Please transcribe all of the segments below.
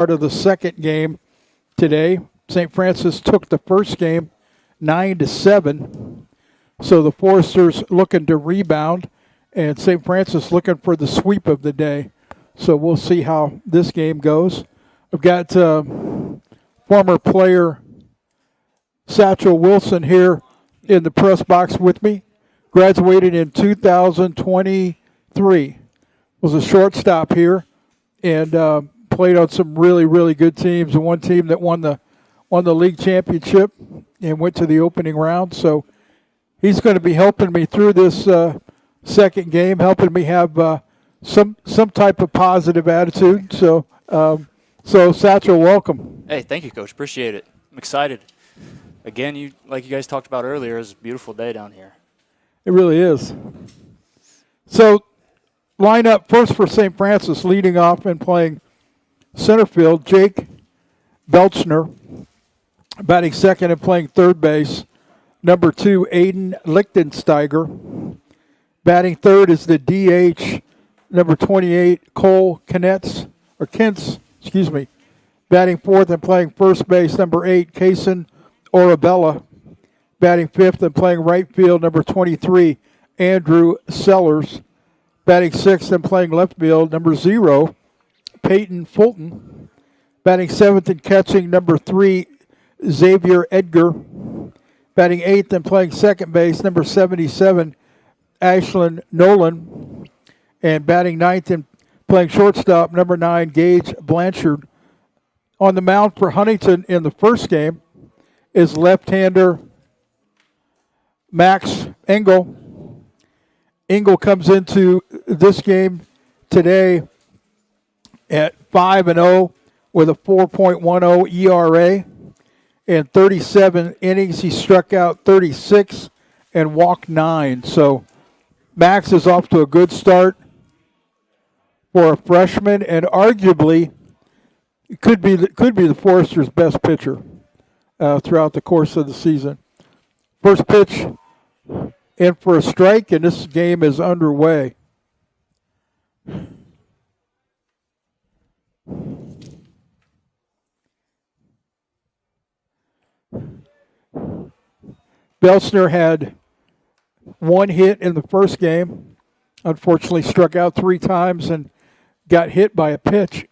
Part of the second game today. St. Francis took the first game 9-7. So the Foresters looking to rebound, and St. Francis looking for the sweep of the day. So we'll see how this game goes. I've got former player Satchel Wilson here in the press box with me. Graduated in 2023. Was a shortstop here, and played on some really, really good teams. And one team that won the league championship and went to the opening round. So he's going to be helping me through this second game, helping me have some type of positive attitude. So, Satchel, welcome. Hey, thank you, Coach. Appreciate it. I'm excited. Again, like you guys talked about earlier, it's a beautiful day down here. It really is. So, line up first for St. Francis, leading off and playing center field, Jake Belchner. Batting second and playing third base, number 2, Aiden Lichtensteiger. Batting third is the DH, number 28, Cole Kintz. Batting fourth and playing first base, number 8, Kason Orabella. Batting fifth and playing right field, number 23, Andrew Sellers. Batting sixth and playing left field, number 0, Peyton Fulton. Batting seventh and catching, number 3, Xavier Edgar. Batting eighth and playing second base, number 77, Ashlyn Nolan. And batting ninth and playing shortstop, number 9, Gage Blanchard. On the mound for Huntington in the first game is left-hander Max Engel. Engel comes into this game today at 5-0 with a 4.10 ERA. In 37 innings, he struck out 36 and walked 9. So Max is off to a good start for a freshman, and arguably could be the Foresters' best pitcher throughout the course of the season. First pitch in for a strike, and this game is underway. Belchner had one hit in the first game. Unfortunately, struck out 3 times and got hit by a pitch.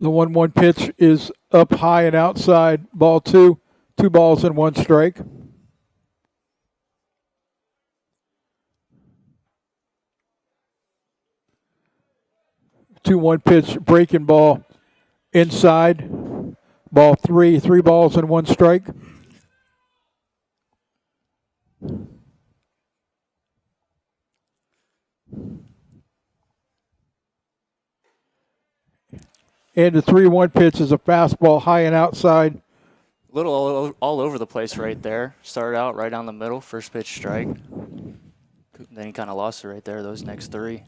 The 1-1 pitch is up high and outside, ball 2. 2 balls and 1 strike. Two-one pitch, breaking ball inside, ball 3. 3 balls and 1 strike. And the 3-1 pitch is a fastball high and outside. A little all over the place right there. Started out right down the middle, first pitch strike. Then he kind of lost it right there, those next 3.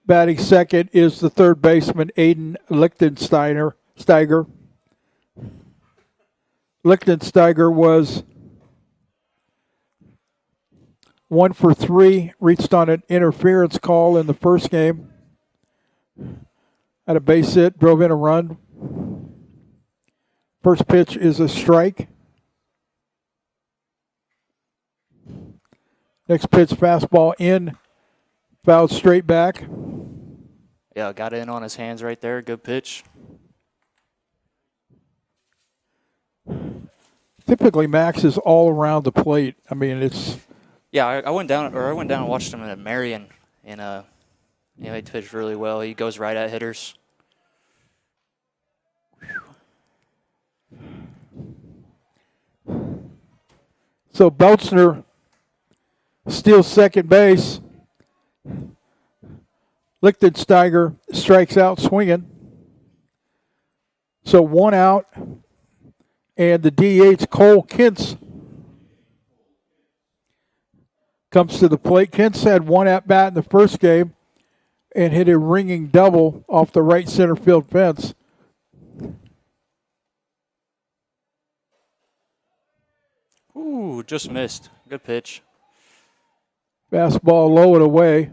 Batting second is the third baseman, Aiden Lichtensteiger. Lichtensteiger was 1 for 3, reached on an interference call in the first game. Had a base hit, drove in a run. First pitch is a strike. Next pitch, fastball in, fouled straight back. Yeah, got it in on his hands right there. Good pitch. Typically, Max is all around the plate. I mean, it's. Yeah, I went down and watched him at Marion, and he pitched really well. He goes right at hitters. So Belchner steals second base. Lichtensteiger strikes out swinging. So 1 out. And the DH, Cole Kintz, comes to the plate. Kintz had 1 at-bat in the first game and hit a ringing double off the right center field fence. Ooh, just missed. Good pitch. Fastball low and away.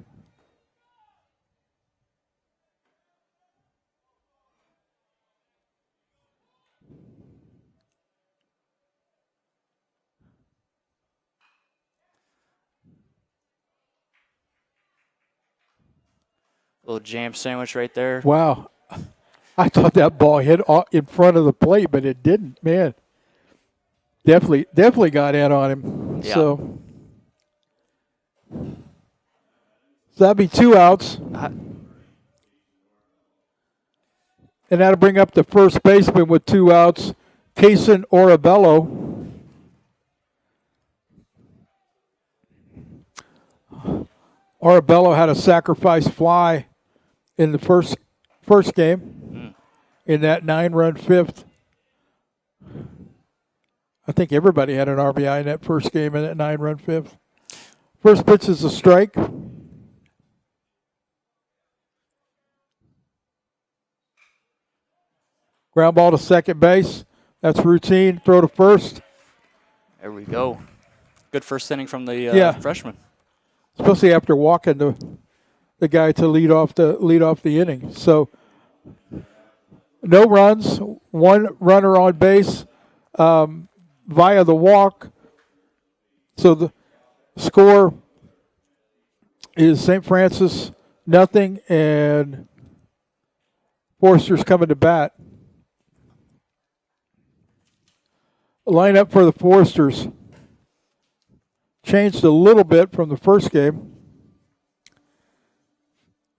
Little jam sandwich right there. Wow. I thought that ball hit in front of the plate, but it didn't. Man, definitely got in on him. Yeah. So that'd be 2 outs. And that'll bring up the first baseman with 2 outs, Kaysen Orabello. Orabello had a sacrifice fly in the first game in that 9-run fifth. I think everybody had an RBI in that first game in that 9-run fifth. First pitch is a strike. Ground ball to second base. That's routine. Throw to first. There we go. Good first inning from the freshman. Especially after walking the guy to lead off the inning. So no runs, 1 runner on base via the walk. So the score is St. Francis 0, and Forster's coming to bat. Lineup for the Foresters changed a little bit from the first game.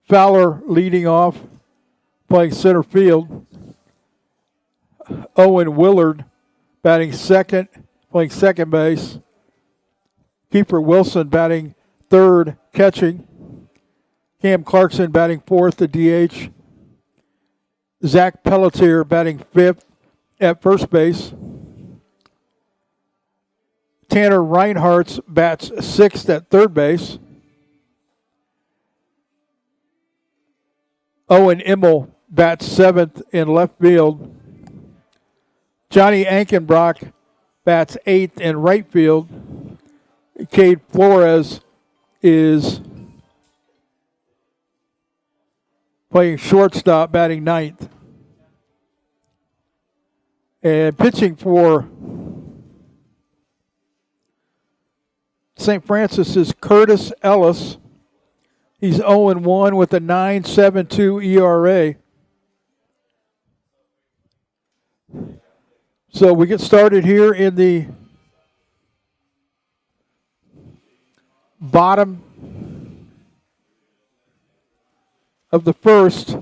Fowler leading off, playing center field. Owen Willard batting second, playing second base. Kiefer Wilson batting third, catching. Cam Clarkson batting fourth, the DH. Zach Pelletier batting fifth at first base. Tanner Reinhardt bats sixth at third base. Owen Immel bats seventh in left field. Johnny Ankenbrock bats eighth in right field. Cade Flores is playing shortstop, batting ninth. And pitching for St. Francis is Curtis Ellis. He's 0-1 with a 9.72 ERA. So we get started here in the bottom of the first.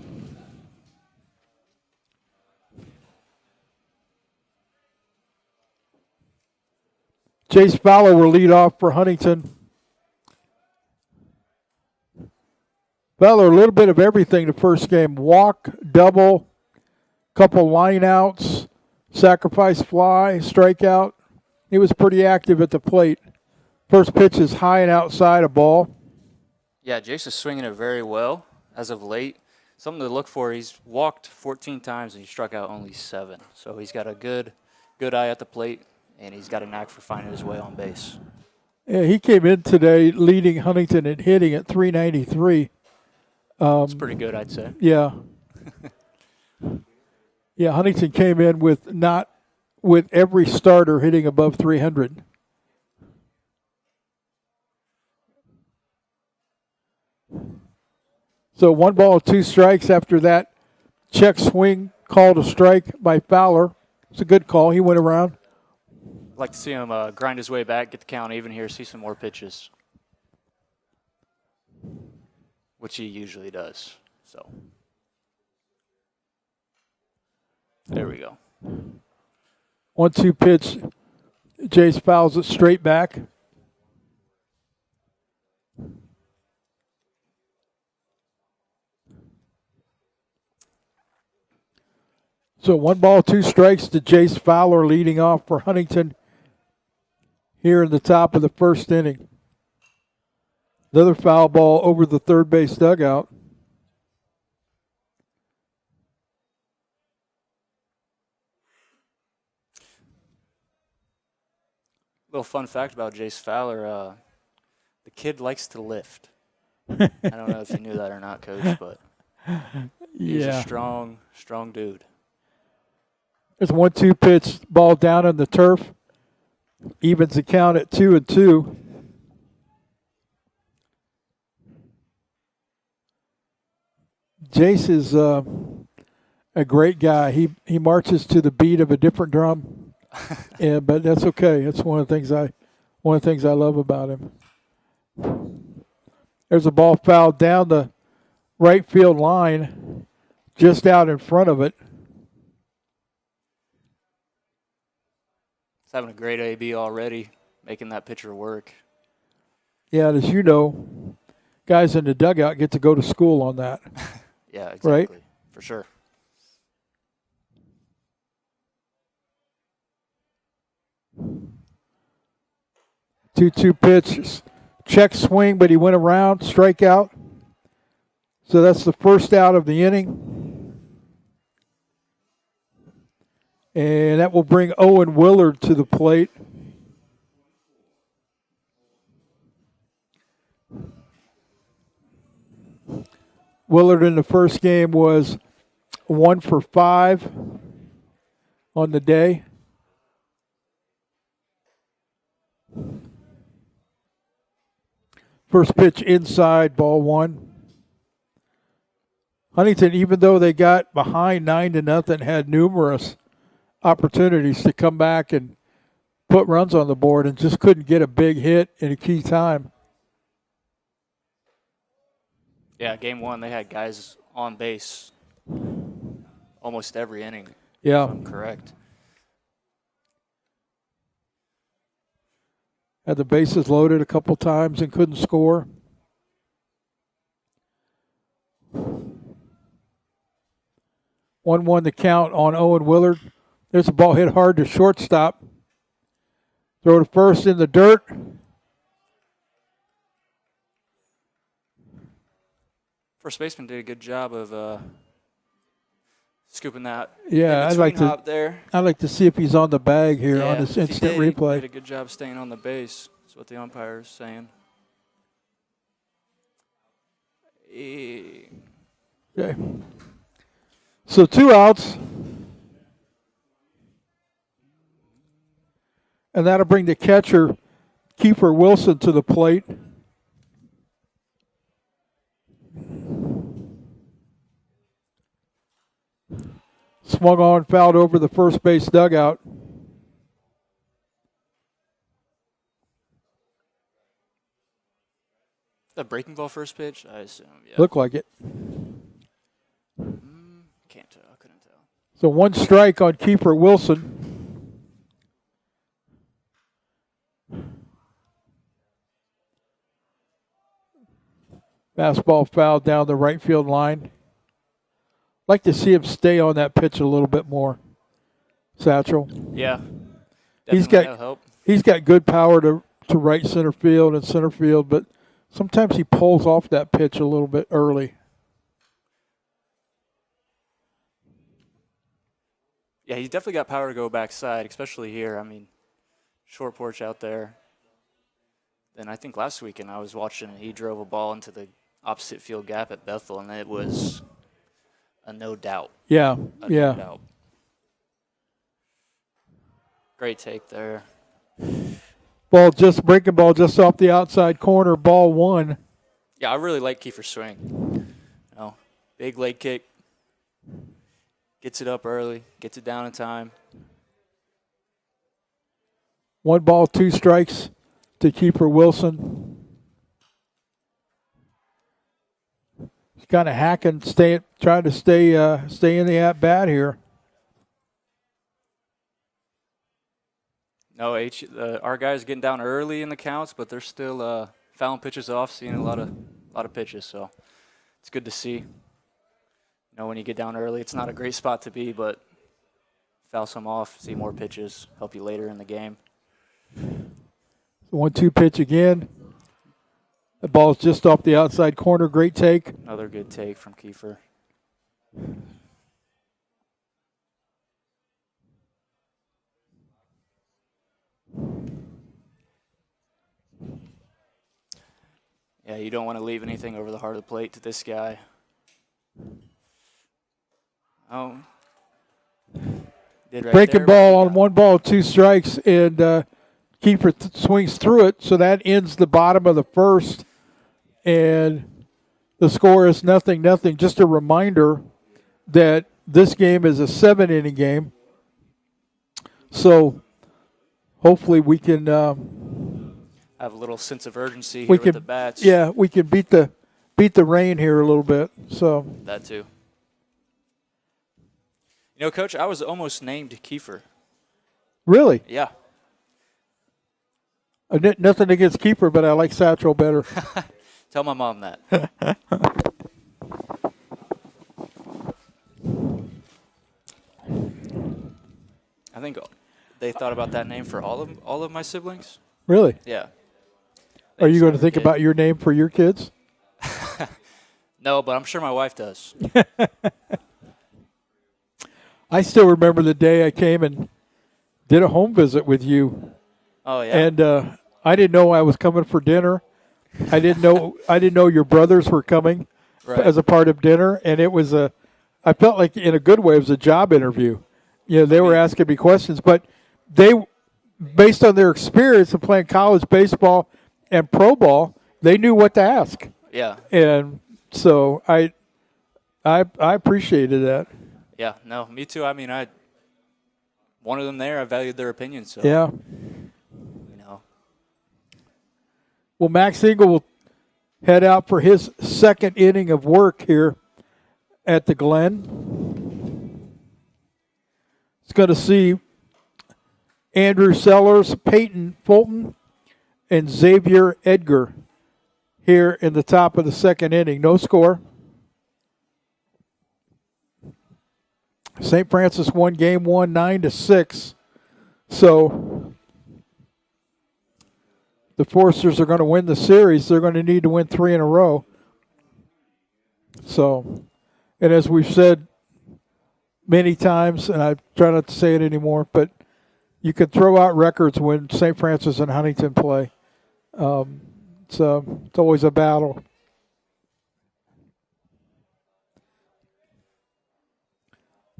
Chase Fowler will lead off for Huntington. Fowler, a little bit of everything the first game. Walk, double, couple line outs, sacrifice fly, strikeout. He was pretty active at the plate. First pitch is high and outside a ball. Yeah, Jace is swinging it very well as of late. Something to look for. He's walked 14 times and he struck out only 7. So he's got a good eye at the plate, and he's got a knack for finding his way on base. Yeah, he came in today leading Huntington at hitting at 393. It's pretty good, I'd say. Yeah. Yeah, Huntington came in with every starter hitting above 300. So 1 ball, 2 strikes after that check swing called a strike by Fowler. It's a good call. He went around. I'd like to see him grind his way back, get the count even here, see some more pitches, which he usually does. So there we go. 1-2 pitch. Jace fouls it straight back. So 1 ball, 2 strikes to Jace Fowler leading off for Huntington here in the top of the first inning. Another foul ball over the third base dugout. Little fun fact about Jace Fowler: the kid likes to lift. I don't know if you knew that or not, Coach, but he's a Yeah. strong dude. There's a 1-2 pitch, ball down on the turf. Evens the count at 2-2. Jace is a great guy. He marches to the beat of a different drum, but that's okay. That's one of the things I love about him. There's a ball fouled down the right field line, just out in front of it. He's having a great AB already, making that pitcher work. Yeah, and as you know, guys in the dugout get to go to school on that. Yeah, exactly. Right? For sure. Two pitch, check swing, but he went around, strikeout. So that's the first out of the inning. And that will bring Owen Willard to the plate. Willard in the first game was 1 for 5 on the day. First pitch inside, ball 1. Huntington, even though they got behind 9-0, had numerous opportunities to come back and put runs on the board and just couldn't get a big hit in a key time. Yeah, game 1, they had guys on base almost every inning. Yeah. If I'm correct. Had the bases loaded a couple times and couldn't score. One the count on Owen Willard. There's a ball hit hard to shortstop. Throw to first in the dirt. First baseman did a good job of scooping that. Yeah, I'd like to see if he's on the bag here on this instant replay. He did a good job staying on the base. That's what the umpire is saying. Okay. So 2 outs. And that'll bring the catcher, Kiefer Wilson, to the plate. Swung on, fouled over the first base dugout. The breaking ball first pitch, I assume. Yeah. Looked like it. Can't tell. Couldn't tell. So 1 strike on Kiefer Wilson. Fastball fouled down the right field line. Like to see him stay on that pitch a little bit more. Satchel. Yeah. He's got good power to right center field and center field, but sometimes he pulls off that pitch a little bit early. Yeah, he's definitely got power to go backside, especially here. I mean, short porch out there. Then I think last weekend I was watching and he drove a ball into the opposite field gap at Bethel, and it was a no doubt. Yeah, No doubt. Great take there. Breaking ball just off the outside corner, ball 1. Yeah, I really like Kiefer's swing. Big leg kick. Gets it up early, gets it down in time. 1 ball, 2 strikes to Kiefer Wilson. He's kind of hacking, trying to stay in the at bat here. No, our guys getting down early in the counts, but they're still fouling pitches off, seeing a lot of pitches. So it's good to see. When you get down early, it's not a great spot to be, but foul some off, see more pitches, help you later in the game. 1-2 pitch again. The ball's just off the outside corner. Great take. Another good take from Kiefer. Yeah, you don't want to leave anything over the heart of the plate to this guy. Oh. Did right Breaking there, but ball he on got- 1 ball, 2 strikes, and keeper swings through it, so that ends the bottom of the first, and the score is 0-0. Just a reminder that this game is a 7-inning game, so hopefully we can have a little sense of urgency here with the bats. Yeah, we can beat the rain here a little bit. So That too. You know, Coach, I was almost named Kiefer. really, Yeah. nothing against keeper, but I like Satchel better. Tell my mom that. I think they thought about that name for all of my siblings. Really? Yeah. Are you going to never think did. about your name for your kids? No, but I'm sure my wife does. I still remember the day I came and did a home visit with you, Oh yeah. and I didn't know I was coming for dinner. I didn't know your brothers were coming Right. as a part of dinner, and it was I felt like in a good way it was a job interview. You know, they were asking me questions, but they, based on their experience of playing college baseball and pro ball, they knew what to ask, Yeah. and so I appreciated that. Yeah. No, me too. I mean, I wanted them there. I valued their opinion. So Yeah. you know. Well, Max Eagle will head out for his second inning of work here at the Glen. He's going to see Andrew Sellers, Peyton Fulton, and Xavier Edgar here in the top of the second inning. No score. St. Francis won game 1 9-6. So the Forsters are going to win the series. They're going to need to win 3 in a row. So, and as we've said many times, and I try not to say it anymore, but you can throw out records when St. Francis and Huntington play. It's always a battle.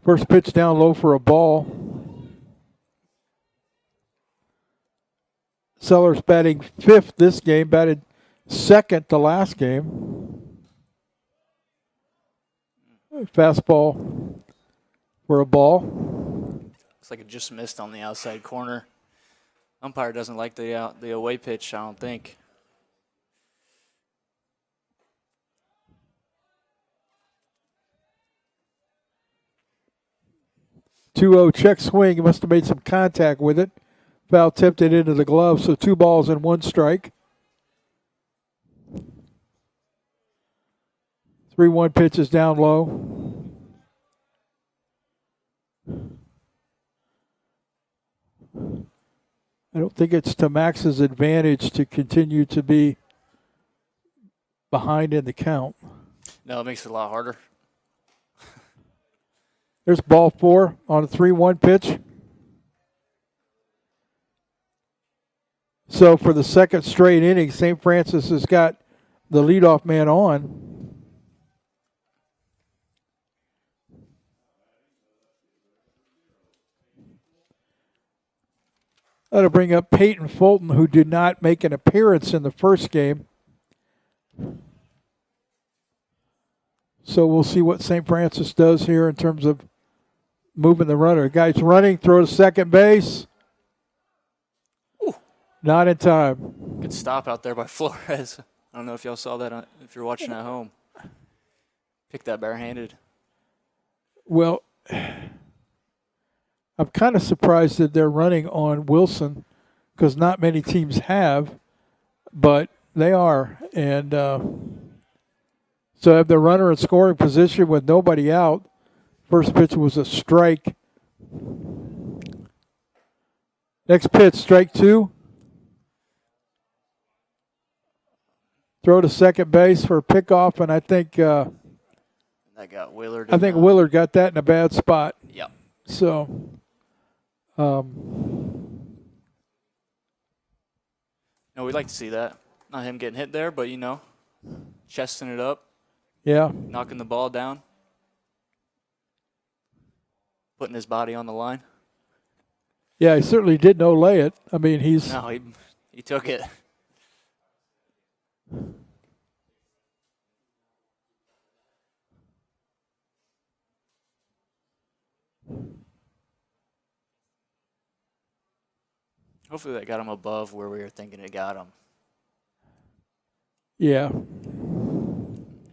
First pitch down low for a ball. Sellers batting 5th this game, batted 2nd the last game. Fastball for a ball. Looks like it just missed on the outside corner. Umpire doesn't like the away pitch, I don't think. Two-zero check swing. He must have made some contact with it. Foul tipped it into the glove, so 2 balls and 1 strike. 3-1 pitch is down low. I don't think it's to Max's advantage to continue to be behind in the count. No, it makes it a lot harder. There's ball 4 on a 3-1 pitch. So for the second straight inning, St. Francis has got the leadoff man on. That'll bring up Peyton Fulton, who did not make an appearance in the first game. So we'll see what St. Francis does here in terms of moving the runner. Guy's running, throw to second base. Ooh. Not in time. Good stop out there by Flores. I don't know if y'all saw that if you're watching at home. Pick that barehanded. Well, I'm kind of surprised that they're running on Wilson because not many teams have, but they are. And so have the runner in scoring position with nobody out. First pitch was a strike. Next pitch, strike 2. Throw to second base for a pickoff, and I think That got Willard. Willard got that in a bad spot. Yep. So, No, we'd like to see that. Not him getting hit there, but you know, chesting it up, Yeah. knocking the ball down, putting his body on the line. Yeah, he certainly didn't lay it. I mean, he's No, he took it. Hopefully that got him above where we were thinking it got him. yeah.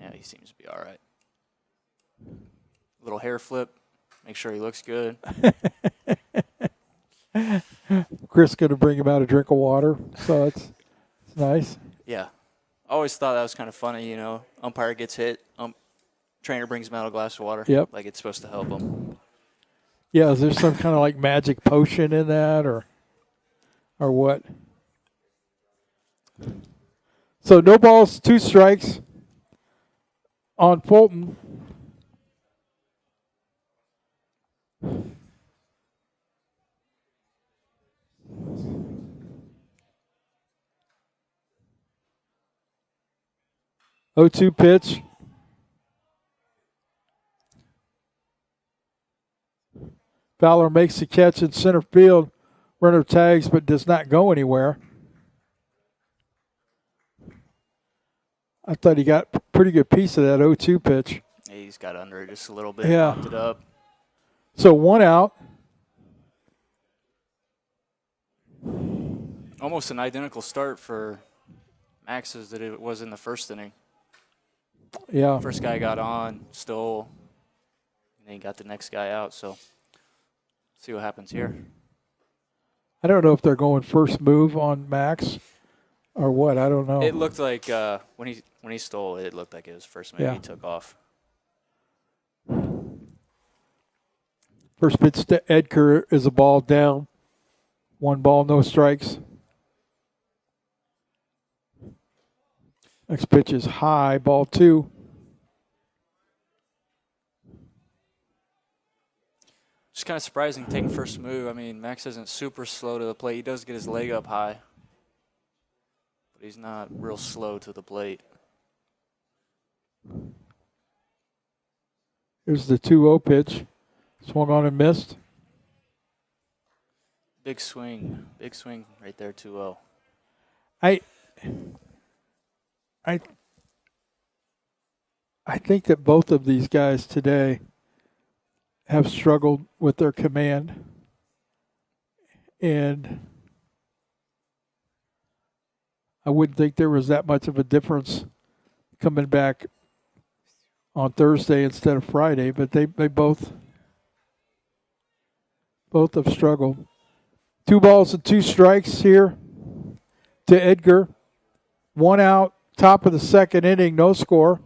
Yeah, he seems to be all right. Little hair flip. Make sure he looks good. Chris going to bring him out a drink of water, so it's nice. Yeah. I always thought that was kind of funny, you know. Umpire gets hit. Trainer brings him out a glass of water. Yep. Like it's supposed to help him. Yeah, is there some kind of like magic potion in that or what? So no balls, 2 strikes on Fulton. Oh, 2 pitch. Fowler makes the catch in center field. Runner tags but does not go anywhere. I thought he got a pretty good piece of that 0-2 pitch. He's got under it just a little bit. Yeah. Popped it up. So 1 out. Almost an identical start for Max's that it was in the first inning. Yeah. First guy got on, stole, and then he got the next guy out. So see what happens here. I don't know if they're going first move on Max or what. I don't know. It looked like when he stole, it looked like it was first move. Yeah. He took off. First pitch to Edgar is a ball down. 1 ball, no strikes. Next pitch is high, ball 2. Just kind of surprising taking first move. I mean, Max isn't super slow to the plate. He does get his leg up high, but he's not real slow to the plate. Here's the 2-0 pitch. Swung on and missed. Big swing right there, 2-0. I think that both of these guys today have struggled with their command. And I wouldn't think there was that much of a difference coming back on Thursday instead of Friday, but they both have struggled. 2 balls and 2 strikes here to Edgar. 1 out, top of the second inning, no score.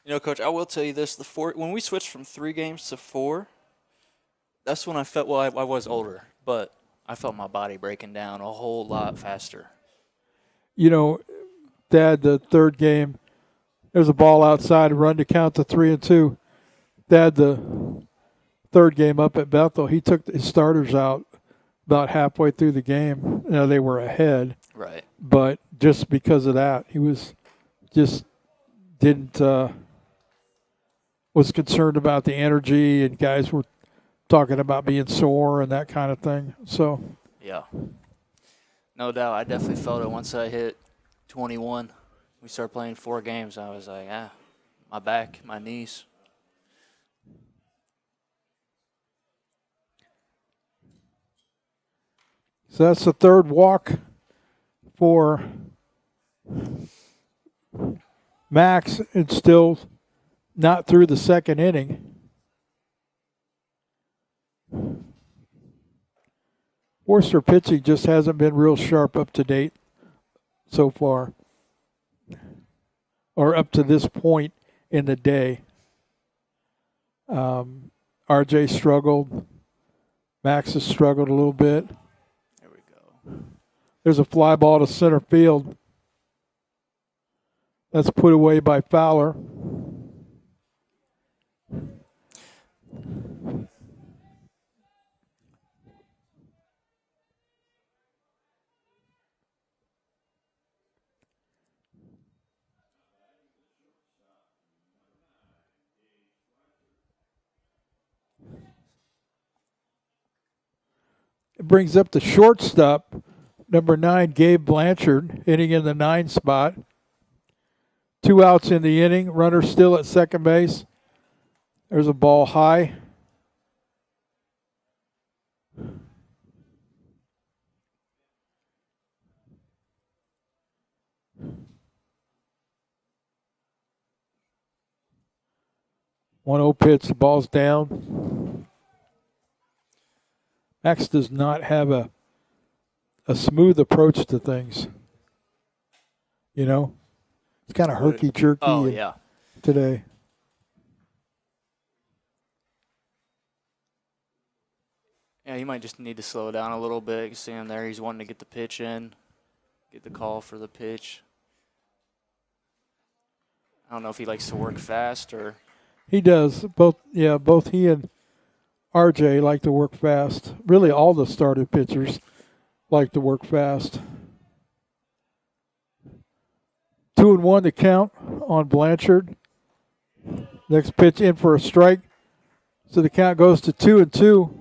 You know, Coach, I will tell you this: when we switched from 3 games to 4, that's when I felt. Well, I was older, but I felt my body breaking down a whole lot faster. You know, Dad, the 3rd game, there's a ball outside, a run to count to 3-2. Dad, the 3rd game up at Bethel, he took his starters out about halfway through the game. You know, they were ahead. Right. But just because of that, he was just didn't was concerned about the energy, and guys were talking about being sore and that kind of thing. So yeah, no doubt. I definitely felt it once I hit 21. We started playing 4 games. I was like, my back, my knees. So that's the 3rd walk for Max. It's still not through the 2nd inning. Worcester pitching just hasn't been real sharp up to date so far, or up to this point in the day. RJ struggled. Max has struggled a little bit. There we go. There's a fly ball to center field. That's put away by Fowler. It brings up the shortstop, number 9, Gabe Blanchard, hitting in the 9 spot. 2 outs in the inning. Runner still at second base. There's a ball high. One 0 pitch, the ball's down. Max does not have a smooth approach to things. You know? It's kind of herky-jerky today. Yeah, he might just need to slow down a little bit. You see him there. He's wanting to get the pitch in, get the call for the pitch. I don't know if he likes to work fast or... He does. Both he and RJ like to work fast. Really, all the started pitchers like to work fast. 2-1 to count on Blanchard. Next pitch in for a strike. So the count goes to 2-2.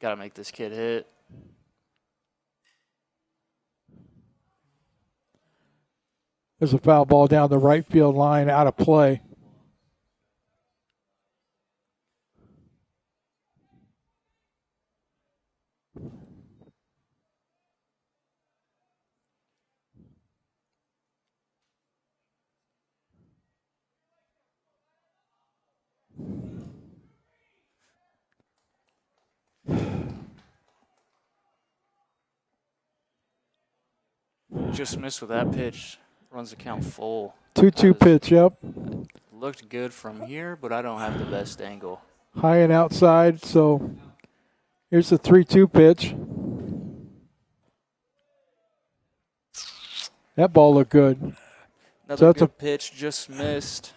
Got to make this kid hit. There's a foul ball down the right field line, out of play. Just missed with that pitch. Runs the count full. 2-2 pitch, yep. Looked good from here, but I don't have the best angle. High and outside, so here's the 3-2 pitch. That ball looked good. Another good pitch, just missed.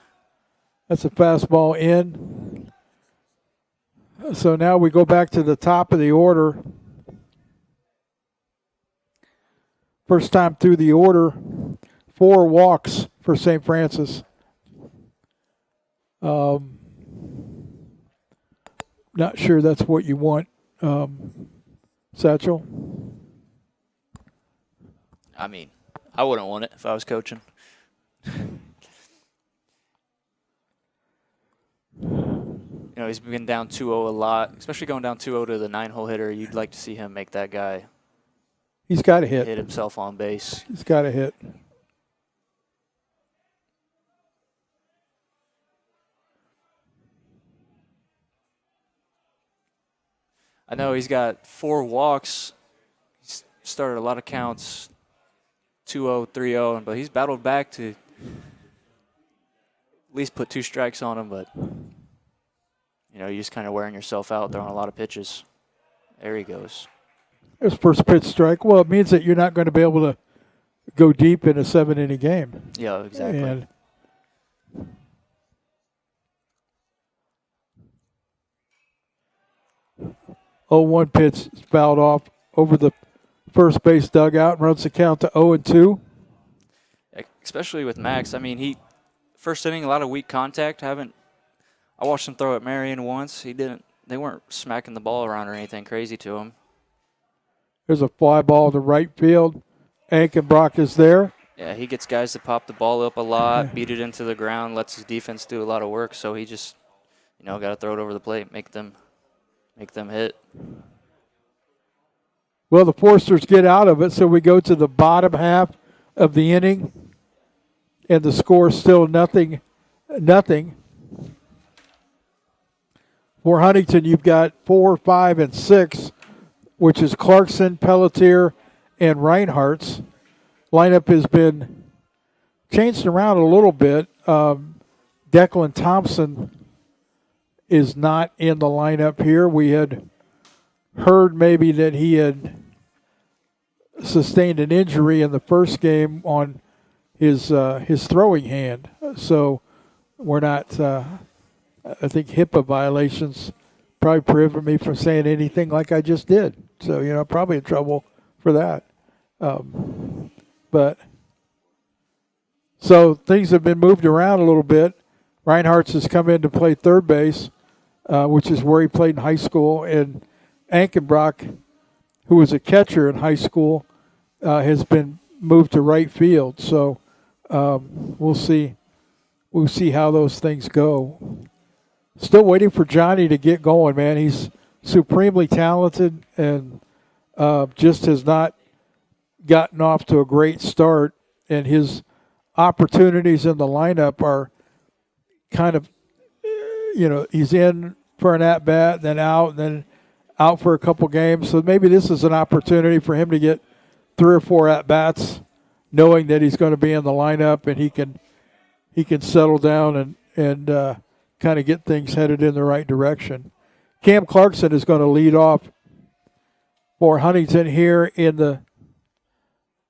That's a fastball in. So now we go back to the top of the order. First time through the order, 4 walks for St. Francis. Not sure that's what you want, Satchel. I mean, I wouldn't want it if I was coaching. You know, he's been down 2-0 a lot, especially going down 2-0 to the 9-hole hitter. You'd like to see him make that guy. He's got to hit. Hit himself on base. He's got to hit. I know he's got 4 walks. He's started a lot of counts, 2-0, 3-0, but he's battled back to at least put 2 strikes on him, but you know, you're just kind of wearing yourself out throwing a lot of pitches. There he goes. There's first pitch strike. Well, it means that you're not going to be able to go deep in a 7-inning game. Yeah, exactly. And one pitch is fouled off over the first base dugout and runs the count to 0-2. Especially with Max. I mean, first inning, a lot of weak contact. I watched him throw at Marion once. They weren't smacking the ball around or anything crazy to him. There's a fly ball to right field. Ankenbrock is there. Yeah, he gets guys to pop the ball up a lot, beat it into the ground, lets his defense do a lot of work. So he just, you know, got to throw it over the plate, make them hit. Well, the Forsters get out of it, so we go to the bottom half of the inning, and the score is still nothing. For Huntington, you've got 4, 5, and 6, which is Clarkson, Pelletier, and Reinhardt's. Lineup has been changed around a little bit. Declan Thompson is not in the lineup here. We had heard maybe that he had sustained an injury in the first game on his throwing hand. So we're not, I think HIPAA violations probably prohibit me from saying anything like I just did. So, you know, probably in trouble for that. But So things have been moved around a little bit. Reinhardt's has come in to play third base, which is where he played in high school. And Ankenbrock, who was a catcher in high school, has been moved to right field. So we'll see. We'll see how those things go. Still waiting for Johnny to get going, man. He's supremely talented and just has not gotten off to a great start. And his opportunities in the lineup are kind of, he's in for an at-bat, then out, and then out for a couple games. So maybe this is an opportunity for him to get 3 or 4 at-bats, knowing that he's going to be in the lineup and he can settle down and kind of get things headed in the right direction. Cam Clarkson is going to lead off for Huntington here in the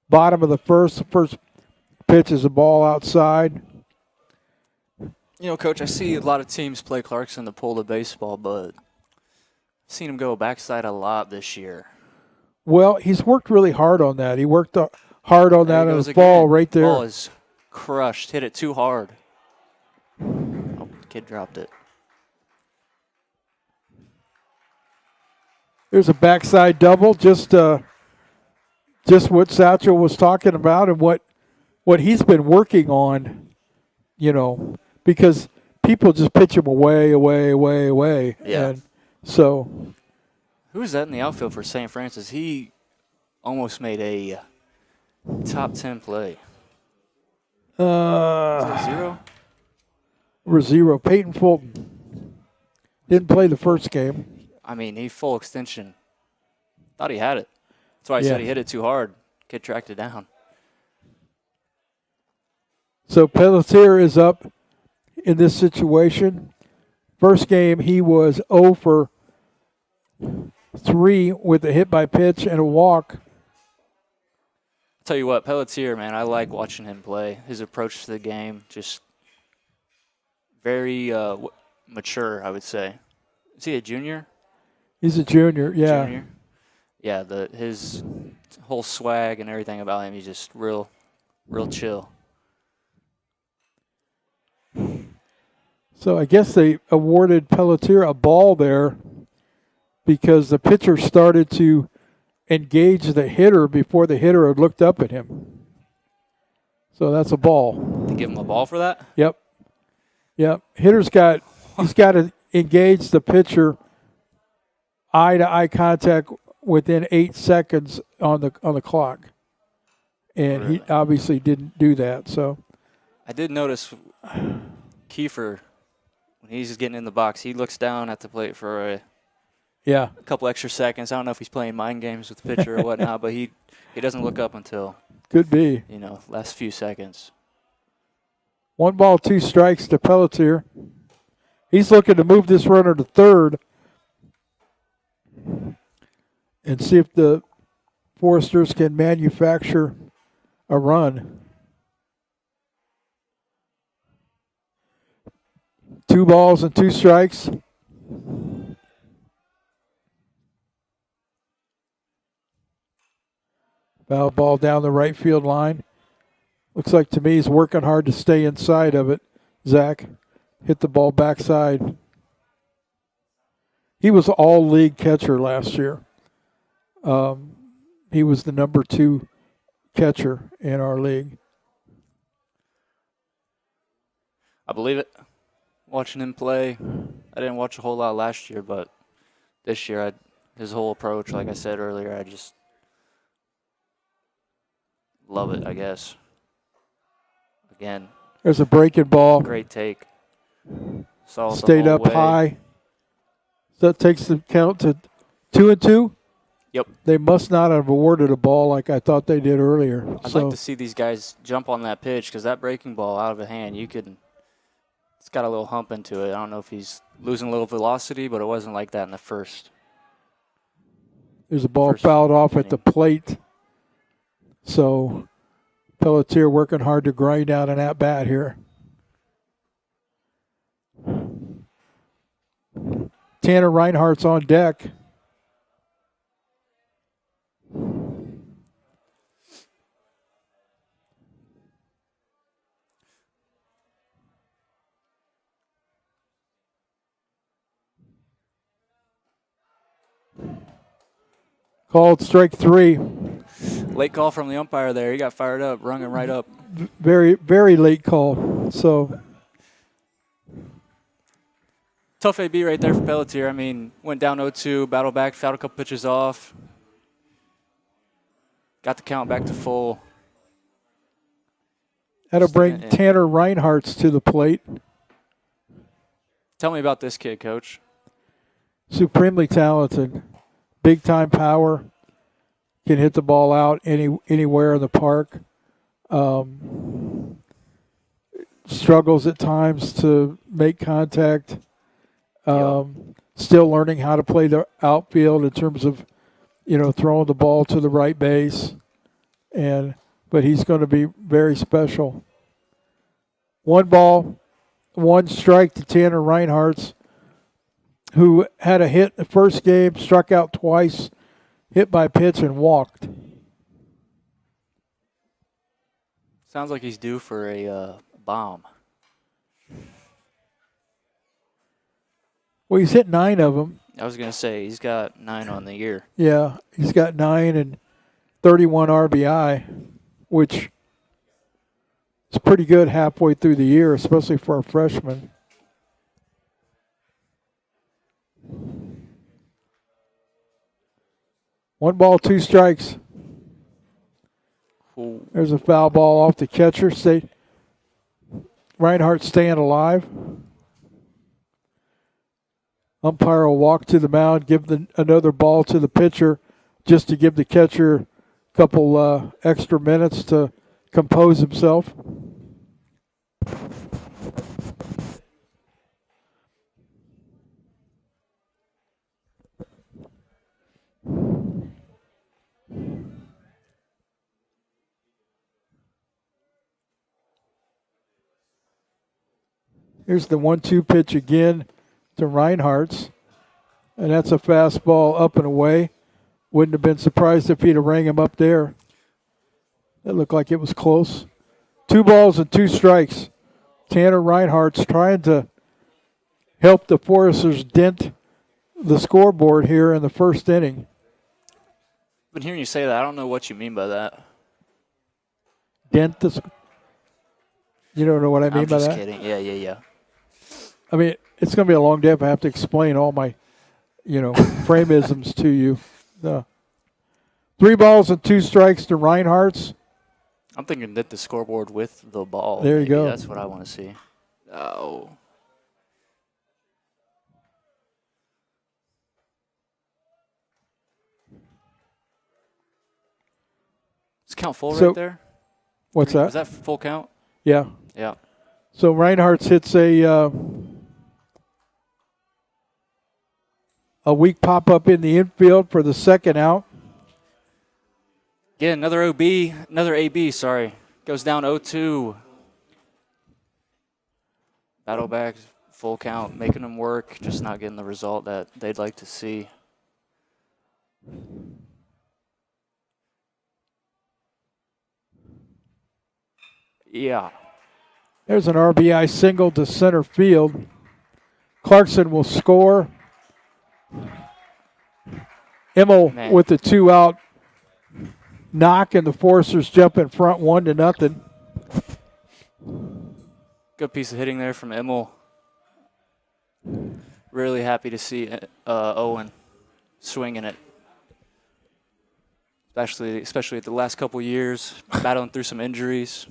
bottom of the first. The first pitch is a ball outside. Coach, I see a lot of teams play Clarkson to pull the baseball, but I've seen him go backside a lot this year. Well, he's worked really hard on that. He worked hard on that on the ball right there. Ball is crushed. Hit it too hard. Oh, kid dropped it. There's a backside double, just what Satchel was talking about and what he's been working on, because people just pitch him away. Yeah. And so. Who is that in the outfield for St. Francis? He almost made a top 10 play. Is it 0? We're 0. Peyton Fulton didn't play the first game. I mean, he full extension. Thought he had it. That's why I said he hit it too hard. Kid tracked it down. So Pelletier is up in this situation. First game, he was 0 for 3 with a hit by pitch and a walk. Tell you what, Pelletier, man, I like watching him play. His approach to the game, just very mature, I would say. Is he a junior? He's a junior, yeah. Junior? Yeah, his whole swag and everything about him, he's just real chill. So I guess they awarded Pelletier a ball there because the pitcher started to engage the hitter before the hitter had looked up at him. So that's a ball. They give him a ball for that? Yep. He's got to engage the pitcher eye-to-eye contact within 8 seconds on the clock. And really? He obviously didn't do that. So I did notice Kiefer, when he's getting in the box, he looks down at the plate for a couple extra seconds. I don't know if he's playing mind games with the pitcher or whatnot, but he doesn't look up until could be last few seconds. 1 ball, 2 strikes to Pelletier. He's looking to move this runner to third and see if the Foresters can manufacture a run. 2 balls and 2 strikes. Foul ball down the right field line. Looks like to me he's working hard to stay inside of it. Zach hit the ball backside. He was all-league catcher last year. He was the number 2 catcher in our league. I believe it. Watching him play, I didn't watch a whole lot last year, but this year, his whole approach, like I said earlier, I just love it, I guess. Again. There's a breaking ball. Great take. Saw it Stayed the whole up way. high. That takes the count to 2-2. Yep. They must not have awarded a ball like I thought they did earlier. I'd like to see these guys jump on that pitch because that breaking ball out of a hand, it's got a little hump into it. I don't know if he's losing a little velocity, but it wasn't like that in the first. There's a ball fouled off at the plate. So Pelletier working hard to grind out an at-bat here. Tanner Reinhardt's on deck. Called strike 3. Late call from the umpire there. He got fired up, rung him right up. Very, very late call. So Tough AB right there for Pelletier. I mean, went down 0-2, battled back, fouled a couple pitches off. Got the count back to full. that'll bring Tanner Reinhardt's to the plate. Tell me about this kid, Coach. Supremely talented. Big time power. Can hit the ball out anywhere in the park. Struggles at times to make contact. Still learning how to play the outfield in terms of, throwing the ball to the right base. But he's going to be very special. 1 ball, 1 strike to Tanner Reinhardt's, who had a hit the first game, struck out twice, hit by pitch, and walked. Sounds like he's due for a bomb. Well, he's hit 9 of them. I was going to say, he's got 9 on the year. Yeah, he's got 9 and 31 RBI, which is pretty good halfway through the year, especially for a freshman. One ball, 2 strikes. Ooh. There's a foul ball off the catcher. Reinhardt staying alive. Umpire will walk to the mound, give another ball to the pitcher just to give the catcher a couple extra minutes to compose himself. Here's the 1-2 pitch again to Reinhardt's, and that's a fastball up and away. Wouldn't have been surprised if he'd have rang him up there. It looked like it was close. 2 balls and 2 strikes. Tanner Reinhardt's trying to help the Foresters dent the scoreboard here in the first inning. I've been hearing you say that. I don't know what you mean by that. Dent the You don't know what I mean by that? I'm just kidding. Yeah. I mean, it's going to be a long day if I have to explain all my, frameisms to you. 3 balls and 2 strikes to Reinhardt's. I'm thinking that the scoreboard with the ball. There you go. That's what I want to see. Oh. Is count full right there? What's that? Is that full count? Yeah. Yeah. So Reinhardt's hits a weak pop-up in the infield for the second out. Yeah, another AB, sorry. Goes down 0-2. Battle back, full count, making them work, just not getting the result that they'd like to see. Yeah. There's an RBI single to center field. Clarkson will score. Immel with the 2 out knock, and the Foresters jump in front 1-0. Good piece of hitting there from Immel. Really happy to see Owen swinging it. Especially at the last couple years, battling through some injuries.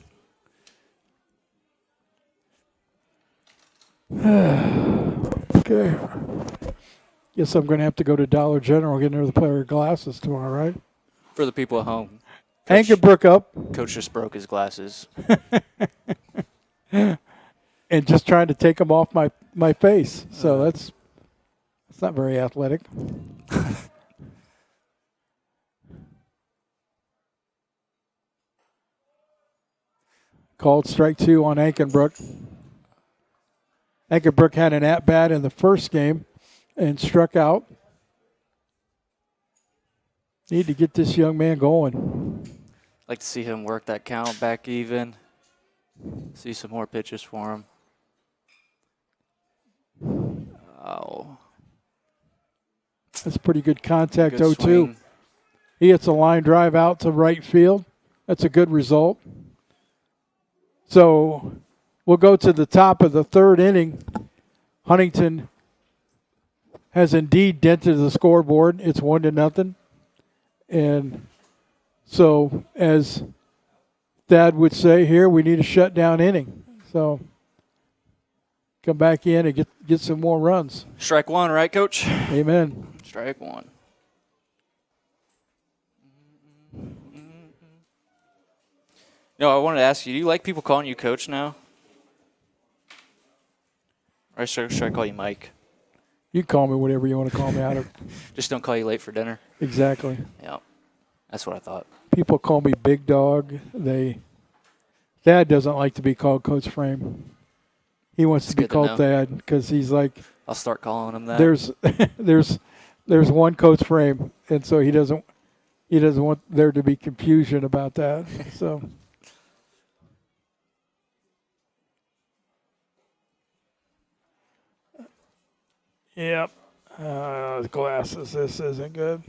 Okay. Guess I'm going to have to go to Dollar General and get another pair of glasses tomorrow, right? For the people at home. Anchorbrook up. Coach just broke his glasses. And just trying to take them off my face. So that's not very athletic. Called strike 2 on Ankenbrook. Ankenbrook had an at-bat in the first game and struck out. Need to get this young man going. Like to see him work that count back even. See some more pitches for him. Oh. That's pretty good contact, Good 0-2. He hits a line drive out to right field. That's a good result. So we'll go to the top of the third inning. Huntington has indeed dented the scoreboard. It's 1-0. And so, as Thad would say here, we need a shutdown inning. So come back in and get some more runs. Strike one, right, Coach? Amen. Strike one. No, I wanted to ask you, do you like people calling you Coach now? Or should I call you Mike? You call me whatever you want to call me out of. Just don't call you late for dinner. Exactly. Yeah, that's what I thought. People call me Big Dog. Thad doesn't like to be called Coach Frame. He wants to be called Thad because he's like. I'll start calling him that. There's one Coach Frame, and so he doesn't want there to be confusion about that. So. Yep. Glasses. This isn't good.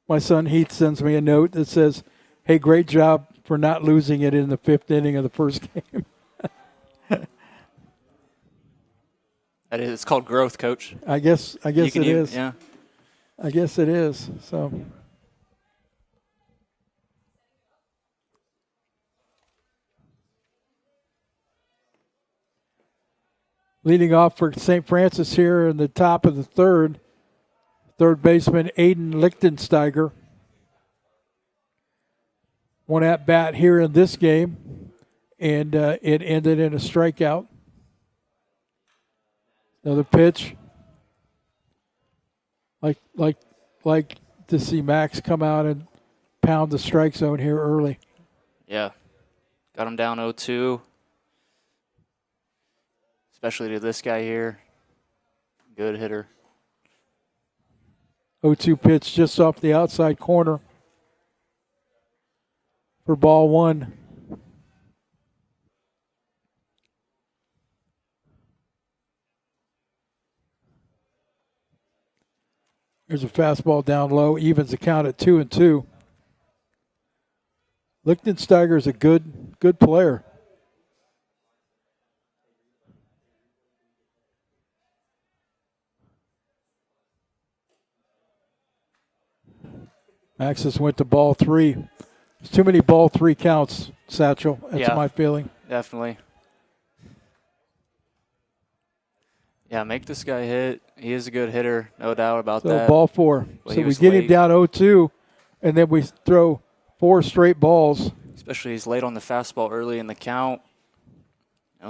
My son Heath sends me a note that says, "Hey, great job for not losing it in the 5th inning of the first game." That is, it's called growth, Coach. I guess it is. Yeah. I guess it is. So. Leading off for St. Francis here in the top of the third baseman Aiden Lichtensteiger. One at bat here in this game, and it ended in a strikeout. Another pitch. Like to see Max come out and pound the strike zone here early. Yeah. Got him down 0-2. Especially to this guy here. Good hitter. 0-2 pitch just off the outside corner for ball one. There's a fastball down low, evens the count at 2-2. Lichtensteiger is a good player. Maxis went to ball three. There's too many ball three counts, Satchel. That's my feeling. Definitely. Yeah, make this guy hit. He is a good hitter, no doubt about that. So ball four. But so we get him down 0-2, and then we throw 4 straight balls. Especially he's late on the fastball early in the count.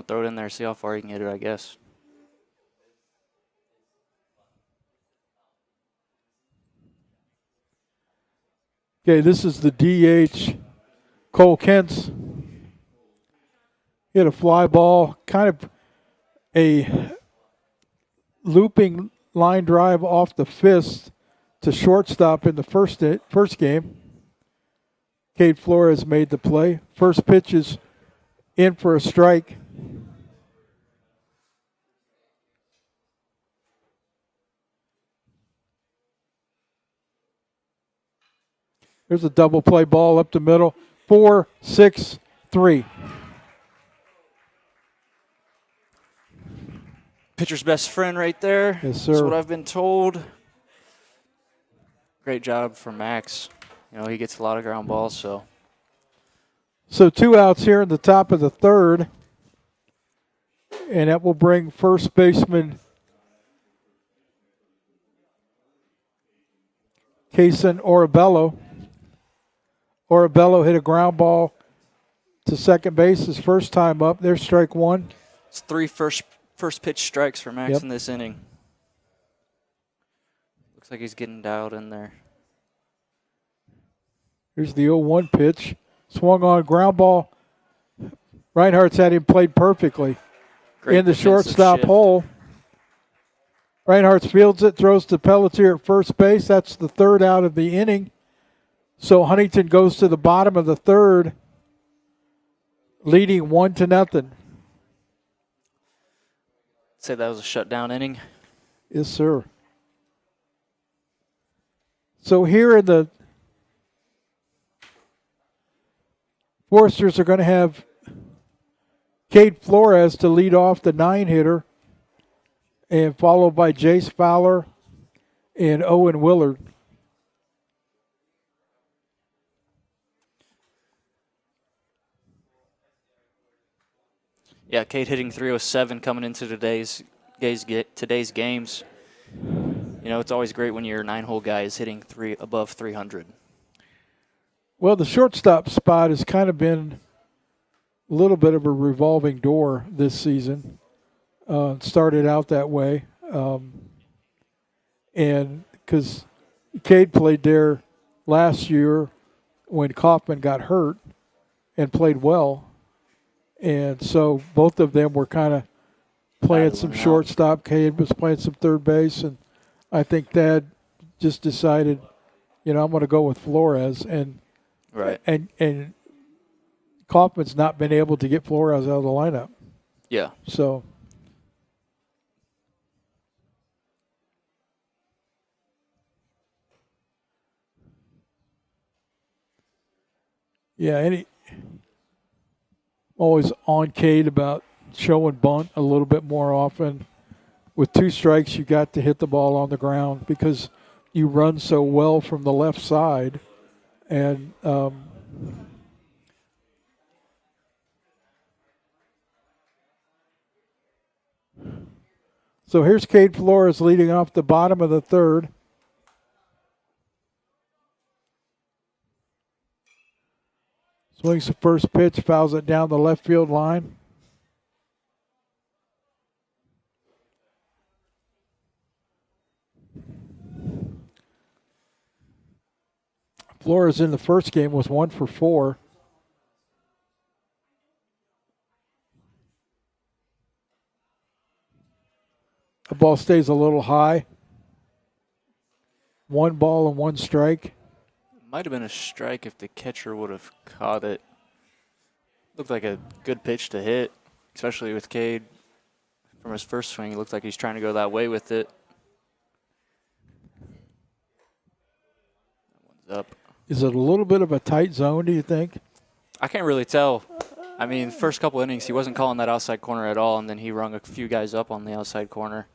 Throw it in there, see how far he can hit it, I guess. Okay, this is the DH, Cole Kentz. Hit a fly ball, kind of a looping line drive off the fist to shortstop in the first game. Cade Flores made the play. First pitch is in for a strike. There's a double play ball up the middle. 4-6-3. Pitcher's best friend right there. Yes, sir. That's what I've been told. Great job from Max. He gets a lot of ground balls, so. So 2 outs here in the top of the third. And that will bring first baseman Kaysen Orabello. Orabello hit a ground ball to second base his first time up. There's strike one. It's 3 first pitch strikes for Max in this inning. Looks like he's getting dialed in there. Here's the 0-1 pitch. Swung on ground ball. Reinhardt's had him played perfectly. Great in the shortstop shift. hole. Reinhardt fields it, throws to Pelletier at first base. That's the third out of the inning. So Huntington goes to the bottom of the third leading 1-0. Say that was a shutdown inning. Yes, sir. So here in the Foresters are going to have Cade Flores to lead off the 9-hitter, and followed by Jace Fowler and Owen Willard. Yeah, Cade hitting 307 coming into today's games. You know, it's always great when your 9-hole guy is hitting above 300. Well, the shortstop spot has kind of been a little bit of a revolving door this season. Started out that way. And because Cade played there last year when Kaufman got hurt and played well. And so both of them were kind of playing some shortstop. Cade was playing some third base. And I think Thad just decided, I'm going to go with Flores. And right. And Kaufman's not been able to get Flores out of the lineup. Yeah. So. Yeah, always on Cade about showing bunt a little bit more often. With 2 strikes, you got to hit the ball on the ground because you run so well from the left side. And so here's Cade Flores leading off the bottom of the 3rd. Swings the first pitch, fouls it down the left field line. Flores in the first game was 1 for 4. The ball stays a little high. 1 ball and 1 strike. Might have been a strike if the catcher would have caught it. Looked like a good pitch to hit, especially with Cade. From his first swing, it looked like he's trying to go that way with it. That one's up. Is it a little bit of a tight zone, do you think? I can't really tell. I mean, first couple innings, he wasn't calling that outside corner at all, and then he rung a few guys up on the outside corner.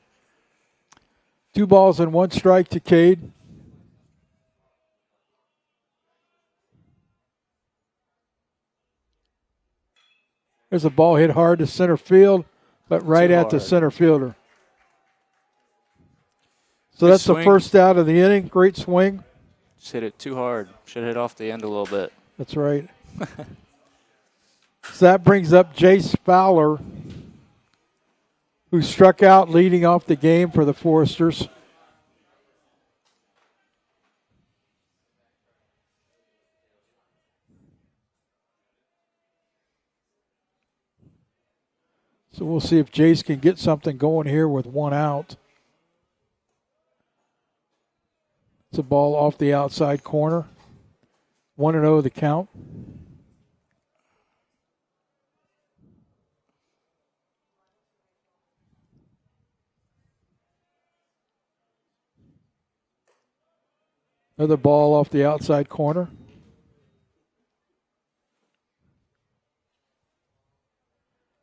2 balls and 1 strike to Cade. There's a ball hit hard to center field, but right at the center fielder. So that's the first out of the inning. Great swing. Just hit it too hard. Should have hit off the end a little bit. That's right. So that brings up Jace Fowler, who struck out leading off the game for the Foresters. So we'll see if Jace can get something going here with 1 out. It's a ball off the outside corner. 1-0 the count. Another ball off the outside corner.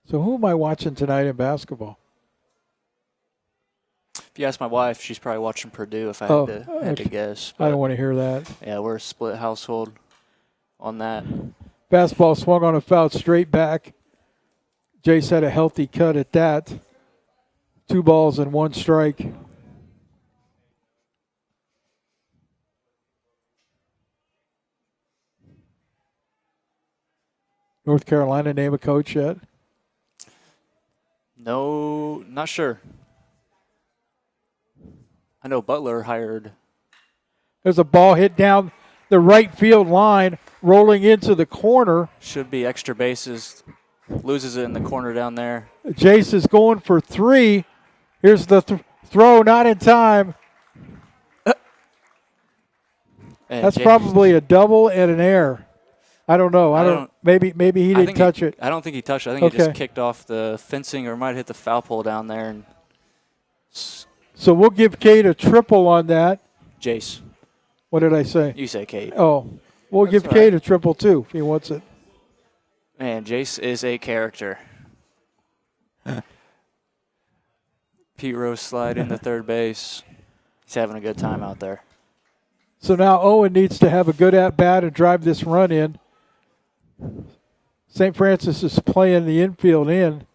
So who am I watching tonight in basketball? If you ask my wife, she's probably watching Purdue if I had to guess. I don't want to hear that. Yeah, we're a split household on that. Fastball swung on a foul straight back. Jace had a healthy cut at that. 2 balls and 1 strike. North Carolina name a coach yet? No, not sure. I know Butler hired. There's a ball hit down the right field line, rolling into the corner. Should be extra bases. Loses it in the corner down there. Jace is going for 3. Here's the throw, not in time. That's Jace, probably a double and an error. I don't know. I don't. Maybe he didn't touch it. I don't think he touched it. I think he just kicked off the fencing or might have hit the foul pole down there. And so we'll give Cade a triple on that. Jace. What did I say? You say Cade. Oh, we'll give Cade a triple too if he wants it. Man, Jace is a character. Pete Rose slide into third base. He's having a good time out there. So now Owen needs to have a good at-bat and drive this run in. St. Francis is playing the infield in.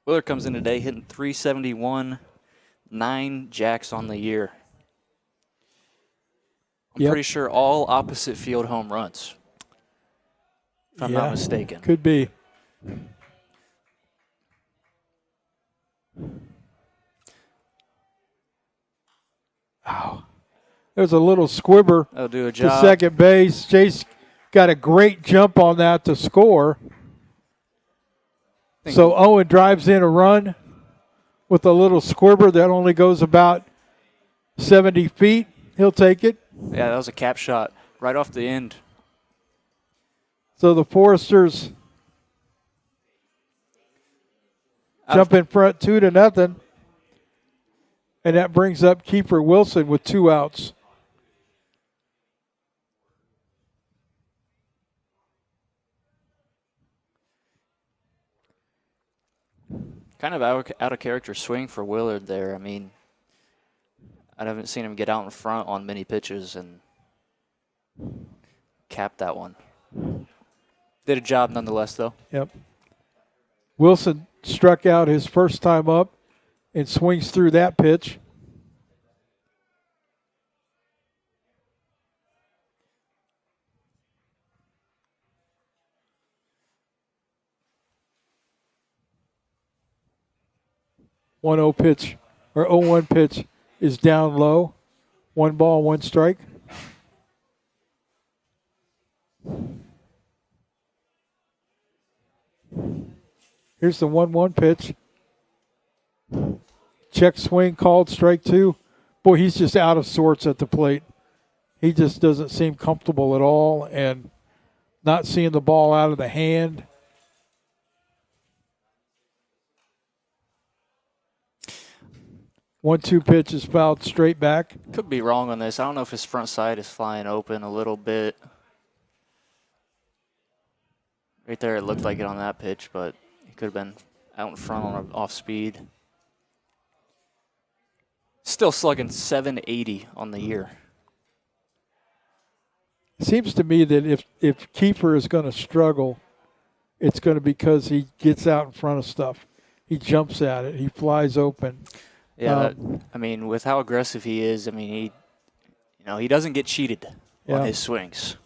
Willard comes in today hitting .371, 9 jacks on the year. I'm pretty sure all opposite field home runs, if I'm not mistaken. Could be. Wow. There's a little squibber That'll do a job. to second base. Jace got a great jump on that to score. So Owen drives in a run with a little squibber that only goes about 70 feet. He'll take it. Yeah, that was a cap shot right off the end. So the Foresters jump in front 2-0. And that brings up Kiefer Wilson with 2 outs. Kind of out of character swing for Willard there. I mean, I haven't seen him get out in front on many pitches and cap that one. Did a job nonetheless, though. Yep. Wilson struck out his first time up and swings through that pitch. .0 pitch or 0-1 pitch is down low. 1 ball, 1 strike. Here's the 1-1 pitch. Check swing called, strike 2. Boy, he's just out of sorts at the plate. He just doesn't seem comfortable at all and not seeing the ball out of the hand. One-two pitch is fouled straight back. Could be wrong on this. I don't know if his front side is flying open a little bit. Right there, it looked like it on that pitch, but he could have been out in front on an off speed. Still slugging .780 on the year. It seems to me that if Kiefer is going to struggle, it's going to be because he gets out in front of stuff. He jumps at it. He flies open. Yeah, I mean, with how aggressive he is, I mean, he doesn't get cheated on his swings.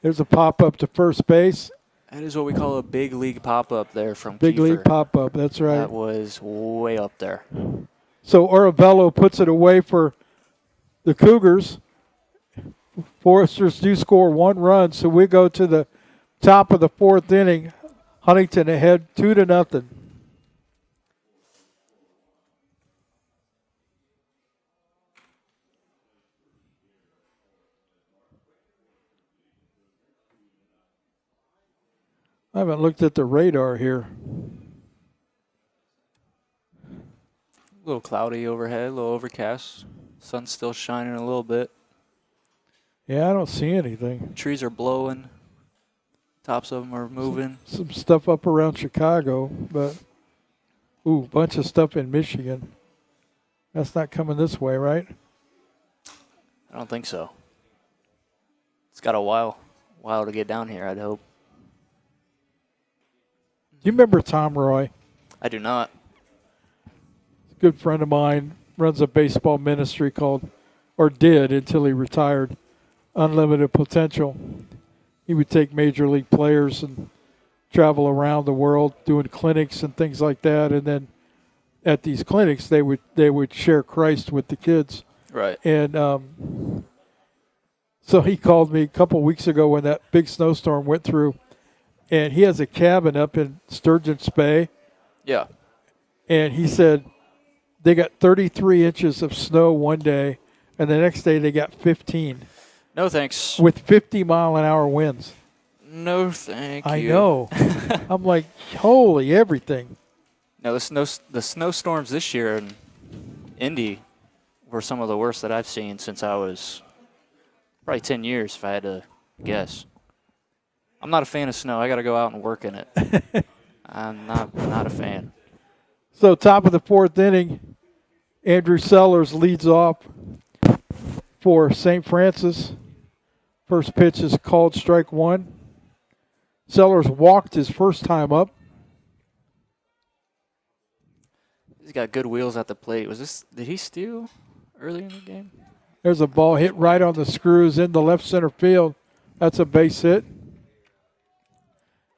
There's a pop-up to first base. That is what we call a big league pop-up there from Big Kiefer. league pop-up, that's right. That was way up there. So Orabello puts it away for the Cougars. Foresters do score 1 run, so we go to the top of the 4th inning. Huntington ahead 2-0. I haven't looked at the radar here. A little cloudy overhead, a little overcast. Sun's still shining a little bit. Yeah, I don't see anything. Trees are blowing. Tops of them are moving. Some stuff up around Chicago, but bunch of stuff in Michigan. That's not coming this way, right? I don't think so. It's got a while to get down here, I'd hope. Do you remember Tom Roy? I do not. A good friend of mine, runs a baseball ministry did until he retired, Unlimited Potential. He would take major league players and travel around the world doing clinics and things like that. And then at these clinics, they would share Christ with the kids. Right. And so he called me a couple weeks ago when that big snowstorm went through, and he has a cabin up in Sturgeon's Bay, Yeah. and he said they got 33 inches of snow one day, and the next day they got 15 No thanks. with 50-mile-an-hour winds. No thank I you. know. I'm like, holy everything. No, the snowstorms this year in Indy were some of the worst that I've seen since I was probably 10 years, if I had to guess. I'm not a fan of snow. I got to go out and work in it. I'm not a fan. So top of the fourth inning, Andrew Sellers leads off for St. Francis. First pitch is called strike one. Sellers walked his first time up. He's got good wheels at the plate. Did he steal early in the game? There's a ball hit right on the screws in the left center field. That's a base hit.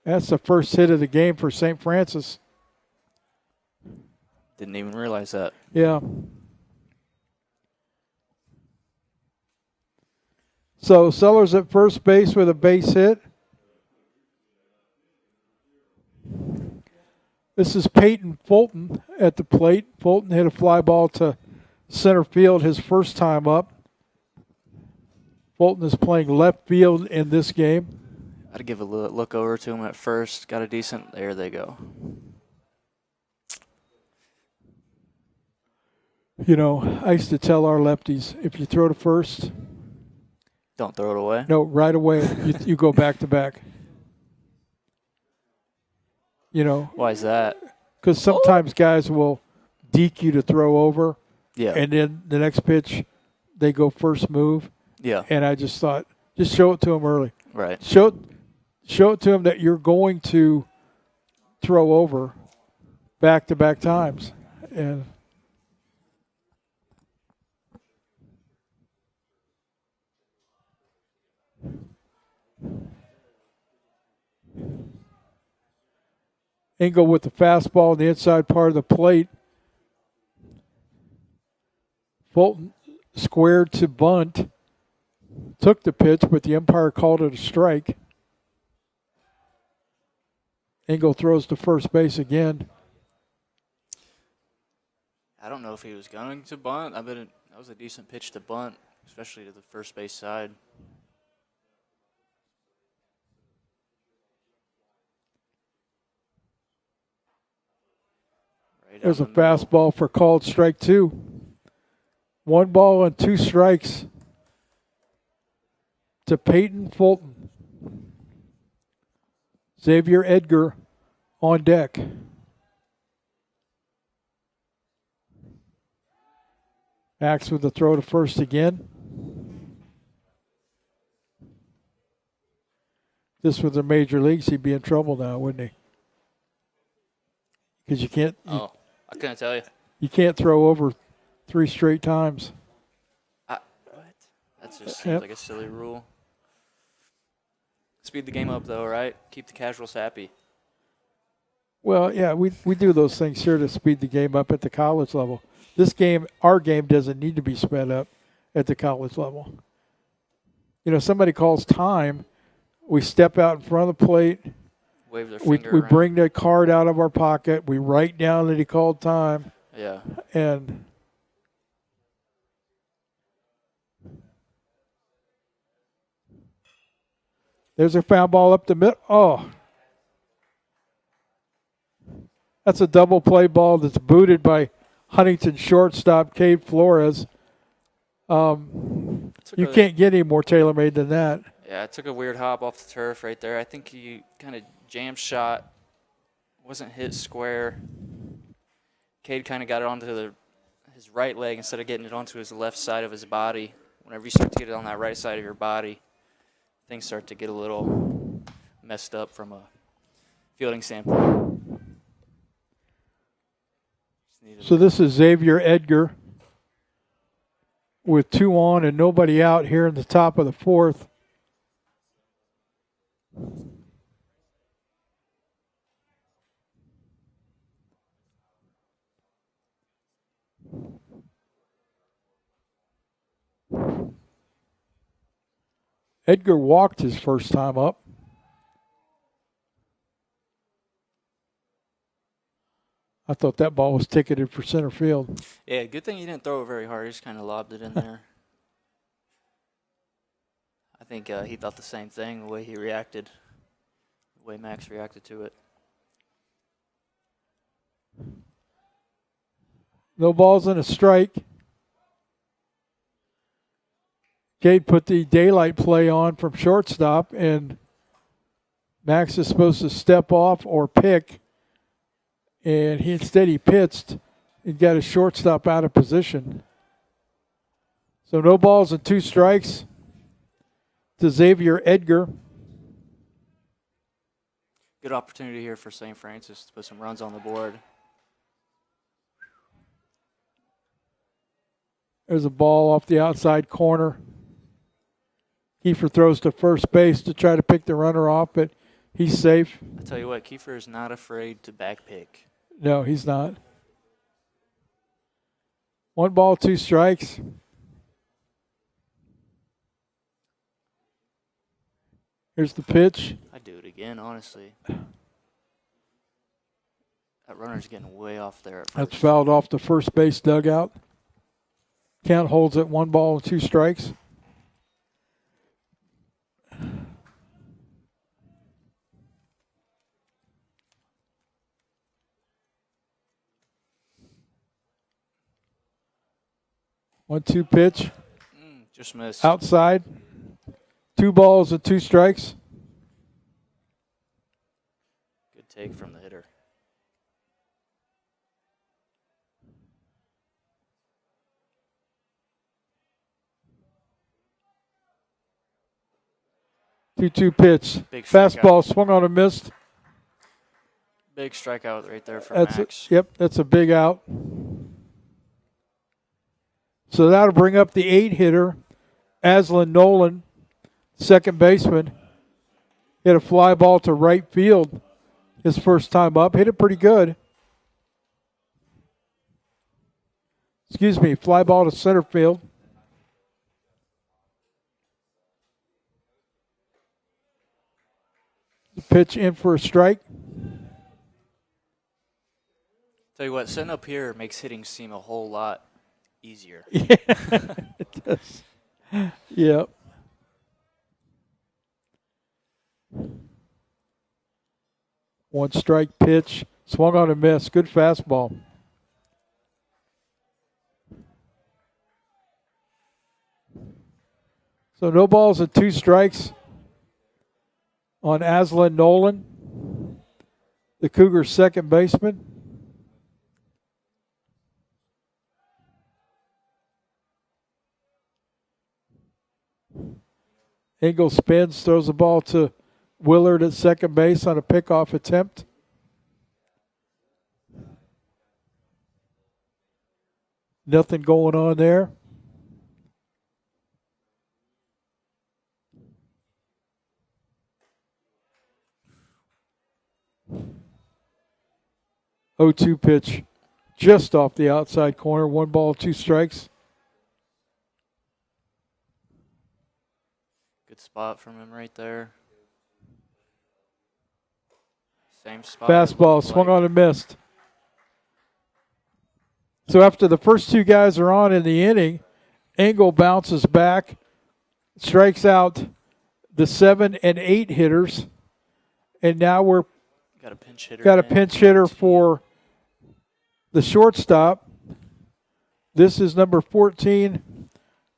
That's the first hit of the game for St. Francis. Didn't even realize that. Yeah. So Sellers at first base with a base hit. This is Peyton Fulton at the plate. Fulton hit a fly ball to center field his first time up. Fulton is playing left field in this game. I'd give a look over to him at first. Got a decent. There they go. You know, I used to tell our lefties, if you throw to first, Don't throw it away. no, right away, you go back to back. You know, Why is that? because sometimes guys will deke you to throw over, Yeah. and then the next pitch, they go first move. Yeah. And I just thought, just show it to them early. Right. Show it to them that you're going to throw over back-to-back times. And Engel with the fastball on the inside part of the plate. Fulton squared to bunt. Took the pitch, but the umpire called it a strike. Engel throws to first base again. I don't know if he was going to bunt. I bet that was a decent pitch to bunt, especially to the first base side. Right There's a down the middle. fastball for called strike two. 1 ball and 2 strikes to Peyton Fulton. Xavier Edgar on deck. Axe with the throw to first again. This was the major leagues, he'd be in trouble now, wouldn't he? Because Oh, I couldn't tell you. you can't throw over 3 straight times. What? That just seems Yep. like a silly rule. Speed the game up, though, right? Keep the casuals happy. Well, yeah, we do those things here to speed the game up at the college level. This game, our game, doesn't need to be sped up at the college level. You know, somebody calls time, we step out in front of the plate, Wave their we finger around. bring the card out of our pocket, we write down that he called time, Yeah. and there's a foul ball up the middle. Oh. That's a double play ball that's booted by Huntington shortstop Cade Flores. You can't get any more tailor-made than that. Yeah, it took a weird hop off the turf right there. I think he kind of jam shot. Wasn't hit square. Cade kind of got it onto his right leg instead of getting it onto his left side of his body. Whenever you start to get it on that right side of your body, things start to get a little messed up from a fielding standpoint. So this is Xavier Edgar with 2 on and nobody out here in the top of the 4th. Edgar walked his first time up. I thought that ball was ticketed for center field. Yeah, good thing he didn't throw it very hard. He just kind of lobbed it in there. I think he thought the same thing, the way he reacted, the way Max reacted to it. No balls and a strike. Cade put the daylight play on from shortstop, and Max is supposed to step off or pick, and instead he pitched and got his shortstop out of position. So no balls and 2 strikes to Xavier Edgar. Good opportunity here for St. Francis to put some runs on the board. There's a ball off the outside corner. Kiefer throws to first base to try to pick the runner off, but he's safe. I tell you what, Kiefer is not afraid to back pick. No, he's not. 1 ball, 2 strikes. Here's the pitch. I'd do it again, honestly. That runner's getting way off there at first. That's fouled off the first base dugout. Count holds at 1 ball, 2 strikes. One-two pitch. Just missed. Outside. 2 balls and 2 strikes. Good take from the hitter. Two pitch. Big Fastball strikeout. swung on and missed. Big strikeout right there for That's Max. that's a big out. So that'll bring up the 8-hitter, Aslan Nolan, second baseman. Hit a fly ball to right field his first time up. Hit it pretty good. Excuse me, fly ball to center field. The pitch in for a strike. Tell you what, sitting up here makes hitting seem a whole lot easier. Yeah, it does. Yep. One strike pitch. Swung on a miss. Good fastball. So no balls and 2 strikes on Aslan Nolan, the Cougars' second baseman. Engel spins, throws the ball to Willard at second base on a pickoff attempt. Nothing going on there. Oh-2 pitch just off the outside corner. 1 ball, 2 strikes. Good spot from him right there. Same spot. Fastball swung on and missed. So after the first 2 guys are on in the inning, Engel bounces back, strikes out the 7 and 8 hitters, and now we're Got a pinch hitter. got a pinch hitter for the shortstop. This is number 14.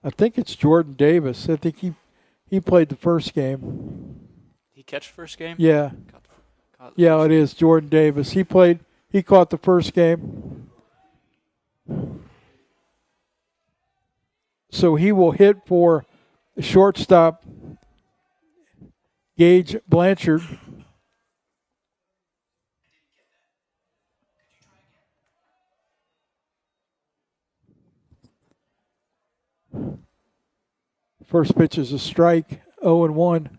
I think it's Jordan Davis. I think he played the first game. He catch first game? Yeah. Caught Yeah, it is Jordan Davis. He caught the first game. So he will hit for the shortstop, Gage Blanchard. First pitch is a strike, 0-1.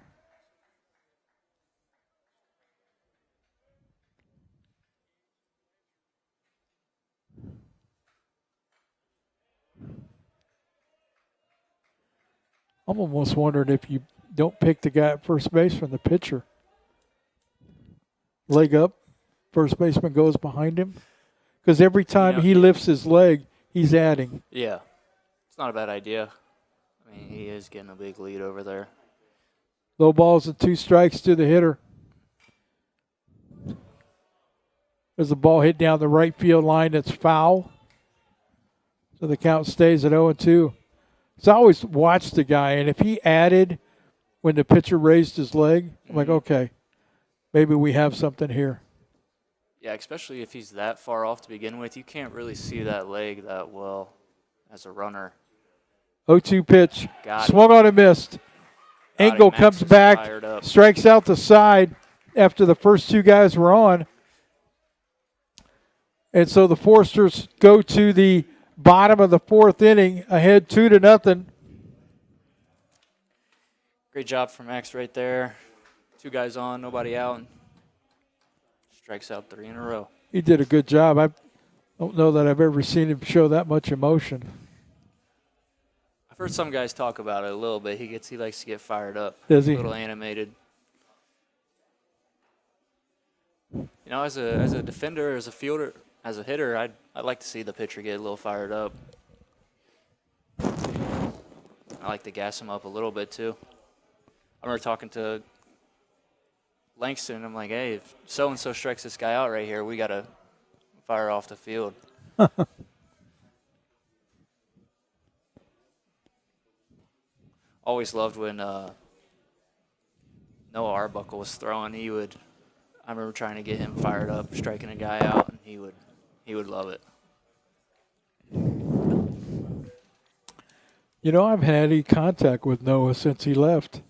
I'm almost wondering if you Don't pick the guy at first base from the pitcher. Leg up. First baseman goes behind him. Because every time he lifts his leg, he's adding. Yeah. It's not a bad idea. I mean, he is getting a big lead over there. Low balls and 2 strikes to the hitter. There's a ball hit down the right field line that's foul. So the count stays at 0-2. So I always watch the guy, and if he added when the pitcher raised his leg, I'm like, okay, maybe we have something here. Yeah, especially if he's that far off to begin with. You can't really see that leg that well as a runner. 0-2 pitch. Got Swung on and missed. Engel comes back, strikes out the side after the first 2 guys were on. And so the Foresters go to the bottom of the 4th inning, ahead 2-0. Great job from Max right there. 2 guys on, nobody out. Strikes out 3 in a row. He did a good job. I don't know that I've ever seen him show that much emotion. I've heard some guys talk about it a little bit. He likes to get fired up. Does he? A little animated. You know, as a defender, as a fielder, as a hitter, I'd like to see the pitcher get a little fired up. I like to gas him up a little bit too. I remember talking to Langston. I'm like, hey, if so-and-so strikes this guy out right here, we got to fire off the field. Always loved when Noah Arbuckle was throwing. I remember trying to get him fired up, striking a guy out, and he would love it. You know, I haven't had any contact with Noah since he left.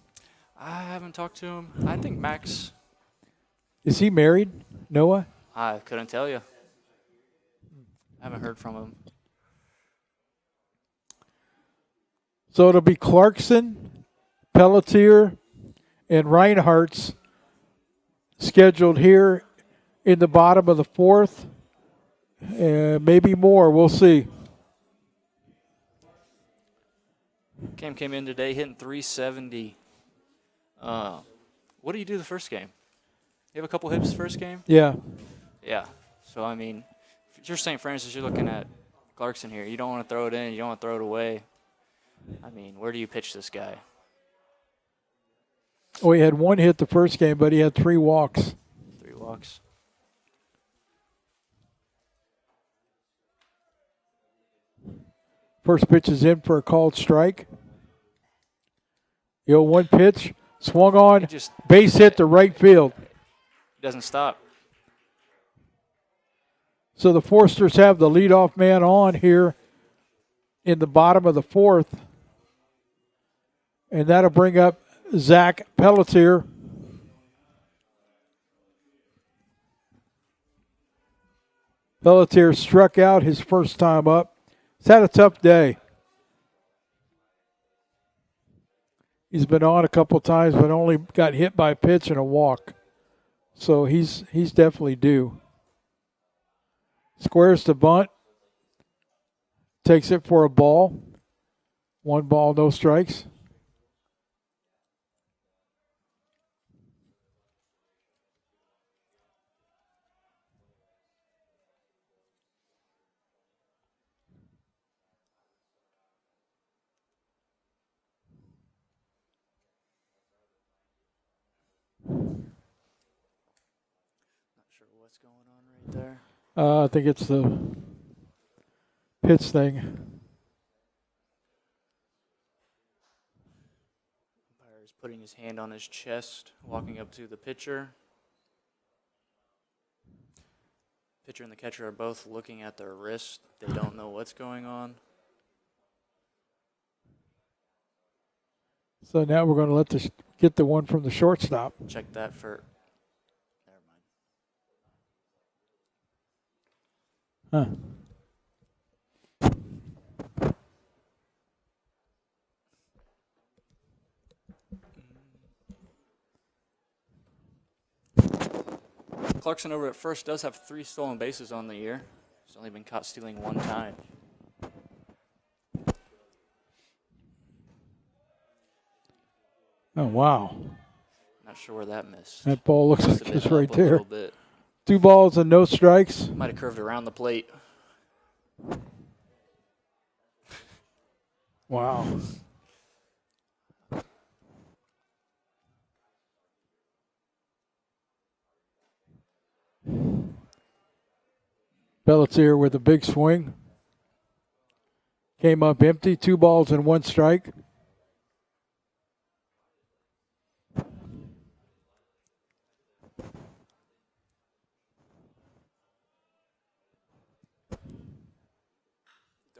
I haven't talked to him. I think Max. Is he married, Noah? I couldn't tell you. I haven't heard from him. So it'll be Clarkson, Pelletier, and Reinhardt's scheduled here in the bottom of the 4th. Maybe more. We'll see. Cam came in today hitting 370. What did you do the first game? You have a couple hits first game? Yeah. Yeah. So, I mean, if you're St. Francis, you're looking at Clarkson here. You don't want to throw it in. You don't want to throw it away. I mean, where do you pitch this guy? Oh, he had 1 hit the first game, but he had 3 walks. 3 walks. First pitch is in for a called strike. The 0-1 pitch, swung on, base hit to right field. He doesn't stop. So the Foresters have the leadoff man on here in the bottom of the 4th. And that'll bring up Zach Pelletier. Pelletier struck out his first time up. He's had a tough day. He's been on a couple times, but only got hit by a pitch and a walk. So he's definitely due. Squares to bunt. Takes it for a ball. 1 ball, no strikes. What's going on right there? I think it's the pitch thing. Umpire is putting his hand on his chest, walking up to the pitcher. Pitcher and the catcher are both looking at their wrist. They don't know what's going on. So now we're going to get the one from the shortstop. Check that for. Huh. Clarkson over at first does have 3 stolen bases on the year. He's only been caught stealing 1 time. Oh, wow. Not sure where that missed. That ball looks Must like have it's been right up a there. little bit. 2 balls and no strikes. Might have curved around the plate. Wow. Pelletier with a big swing. Came up empty, 2 balls and 1 strike.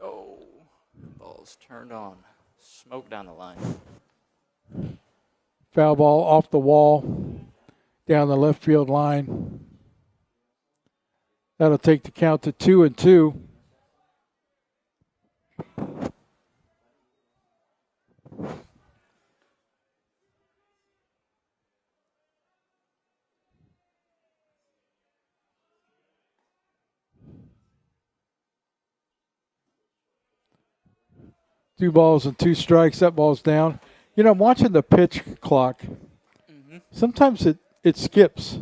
Oh, ball's turned on. Smoke down the line. Foul ball off the wall, down the left field line. That'll take the count to 2-2. Two balls and 2 strikes. That ball's down. You know, I'm watching the pitch clock. Sometimes it skips.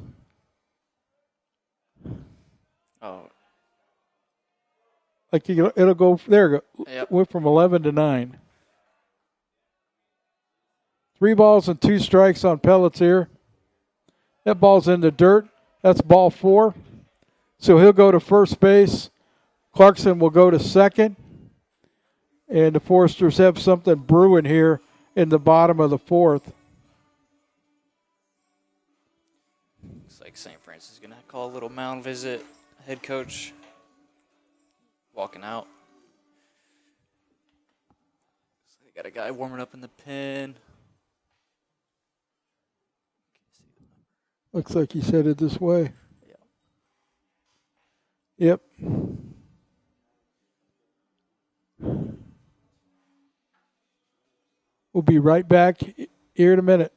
Oh, Like it'll go there. Yep. Went from 11 to 9. 3 balls and 2 strikes on Pelletier. That ball's in the dirt. That's ball 4. So he'll go to first base. Clarkson will go to second. And the Foresters have something brewing here in the bottom of the 4th. looks like St. Francis is going to call a little mound visit. Head coach walking out. So they got a guy warming up in the pen. Looks like he's headed this way. Yeah. Yep. We'll be right back here in a minute.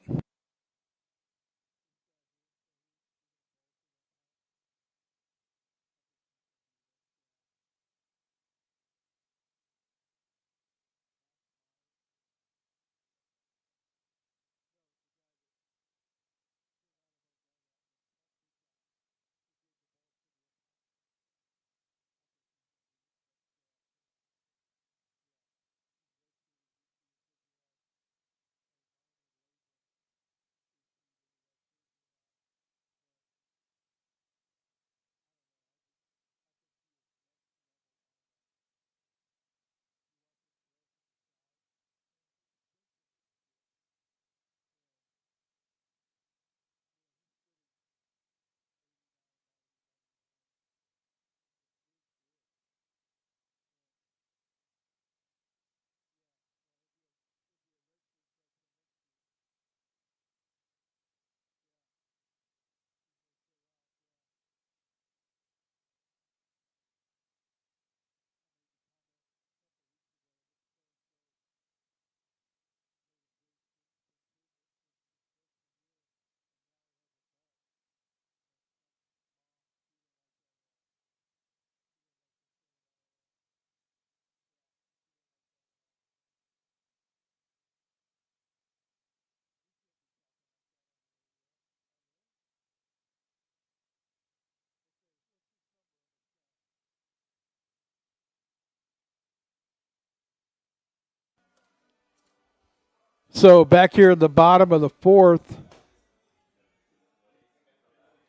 So back here at the bottom of the 4th,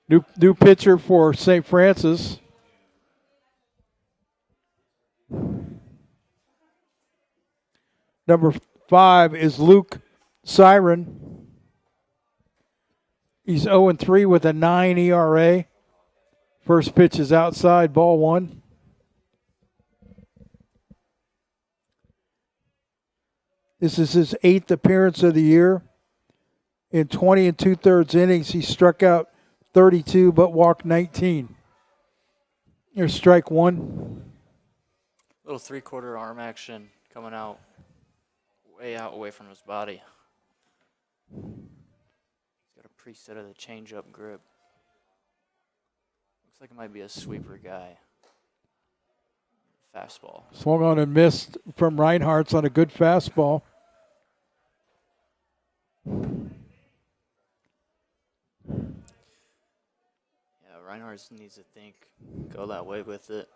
new pitcher for St. Francis. Number 5 is Luke Siren. He's 0-3 with a 9 ERA. First pitch is outside, ball 1. This is his 8th appearance of the year. In 20 2/3 innings, he struck out 32 but walked 19. Here's strike 1. Little 3/4 arm action coming out away from his body. He's got a preset of the changeup grip. Looks like it might be a sweeper guy. Fastball. Swung on and missed from Reinhardt's on a good fastball. Reinhardt needs to go that way with it.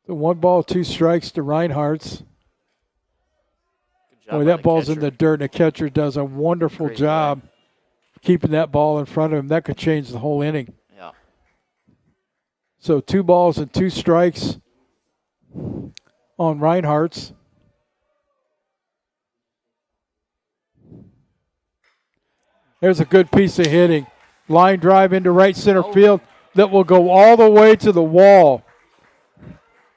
The 1 ball, 2 strikes to Reinhardt's. Good job Boy, by that the ball's in catcher. the dirt, and the catcher does a wonderful Great job keeping that ball in front of him. That could change the whole inning. Yeah. So 2 balls and 2 strikes on Reinhardt's. There's a good piece of hitting. Line drive into right center field that will go all the way to the wall.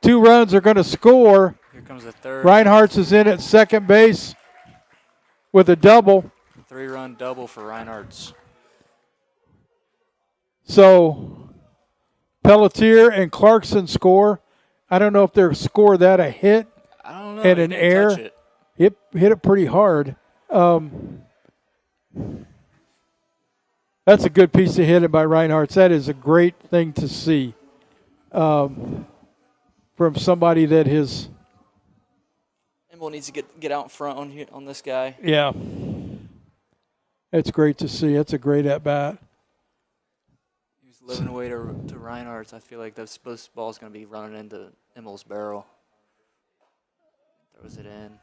2 runs are going to score. Here comes the third. Reinhardt's is in at second base with a double. 3-run double for Reinhardt's. So Pelletier and Clarkson score. I don't know if their score that a hit I don't know. and He an didn't air. touch it. It hit it pretty hard. That's a good piece of hitting by Reinhardt's. That is a great thing to see from somebody that has. Emil needs to get out in front on this guy. Yeah. It's great to see. That's a great at-bat. He was living away to Reinhardt's. I feel like this ball's going to be running into Emil's barrel. Throws it in.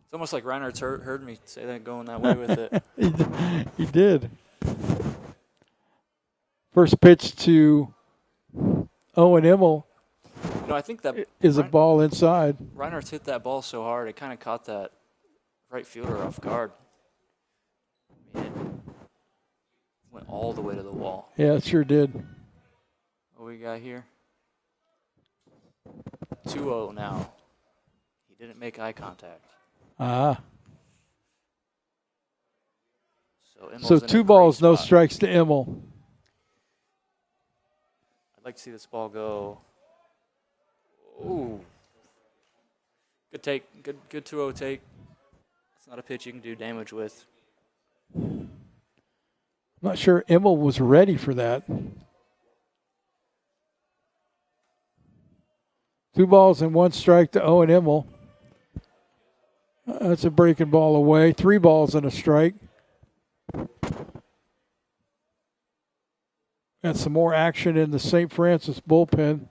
It's almost like Reinhardt's heard me say that going that way with it. He did. First pitch to Owen Immel I think that is a ball inside. Reinhardt's hit that ball so hard, it kind of caught that right fielder off guard. I mean, it went all the way to the wall. Yeah, it sure did. What we got here? 2-0 now. He didn't make eye contact. So 2 balls, no strikes to Immel. I'd like to see this ball go. Ooh. Good take. Good 2-0 take. It's not a pitch you can do damage with. I'm not sure Immel was ready for that. 2 balls and 1 strike to Owen Immel. That's a breaking ball away. 3 balls and a strike. Got some more action in the St. Francis bullpen.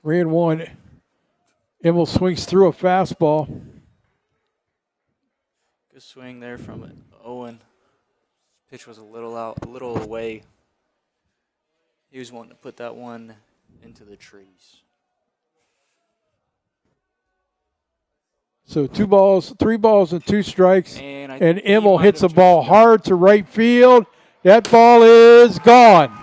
Three and one. Immel swings through a fastball. Good swing there from Owen. Pitch was a little away. He was wanting to put that one into the trees. So 2 balls, 3 balls and 2 strikes. And Immel hits a ball hard to right field. That ball is gone.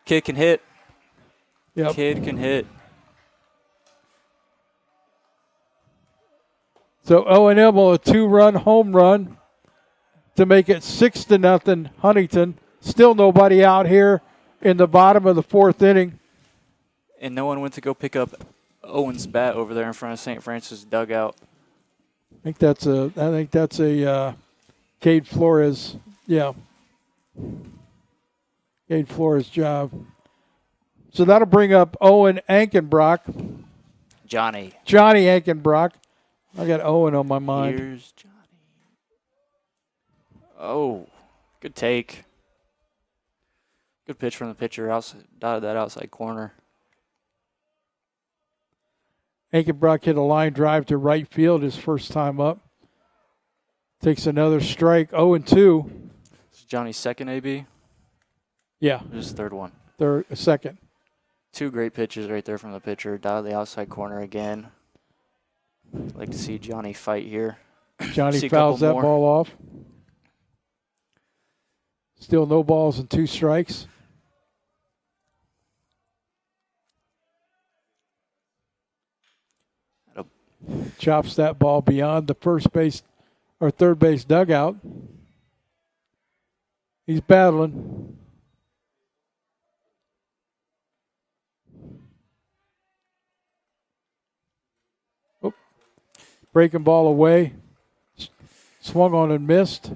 Kid can hit. Yep. Kid can hit. So Owen Immel, a 2-run home run to make it 6-0 Huntington. Still nobody out here in the bottom of the 4th inning. And no one went to go pick up Owen's bat over there in front of St. Francis dugout. I think that's a Cade Flores. Yeah. Cade Flores job. So that'll bring up Owen Ankenbrock. Johnny Ankenbrock. I got Owen on my mind. Here's Johnny. Oh, good take. Good pitch from the pitcher dotted that outside corner. Ankenbrock hit a line drive to right field his first time up. Takes another strike. 0-2. This is Johnny's second AB? Yeah. His third one. Second. 2 great pitches right there from the pitcher. Dotted the outside corner again. I'd like to see Johnny fight here. Johnny fouls that ball off. Still no balls and 2 strikes. Chops that ball beyond the first base or third base dugout. He's battling. Breaking ball away. Swung on and missed.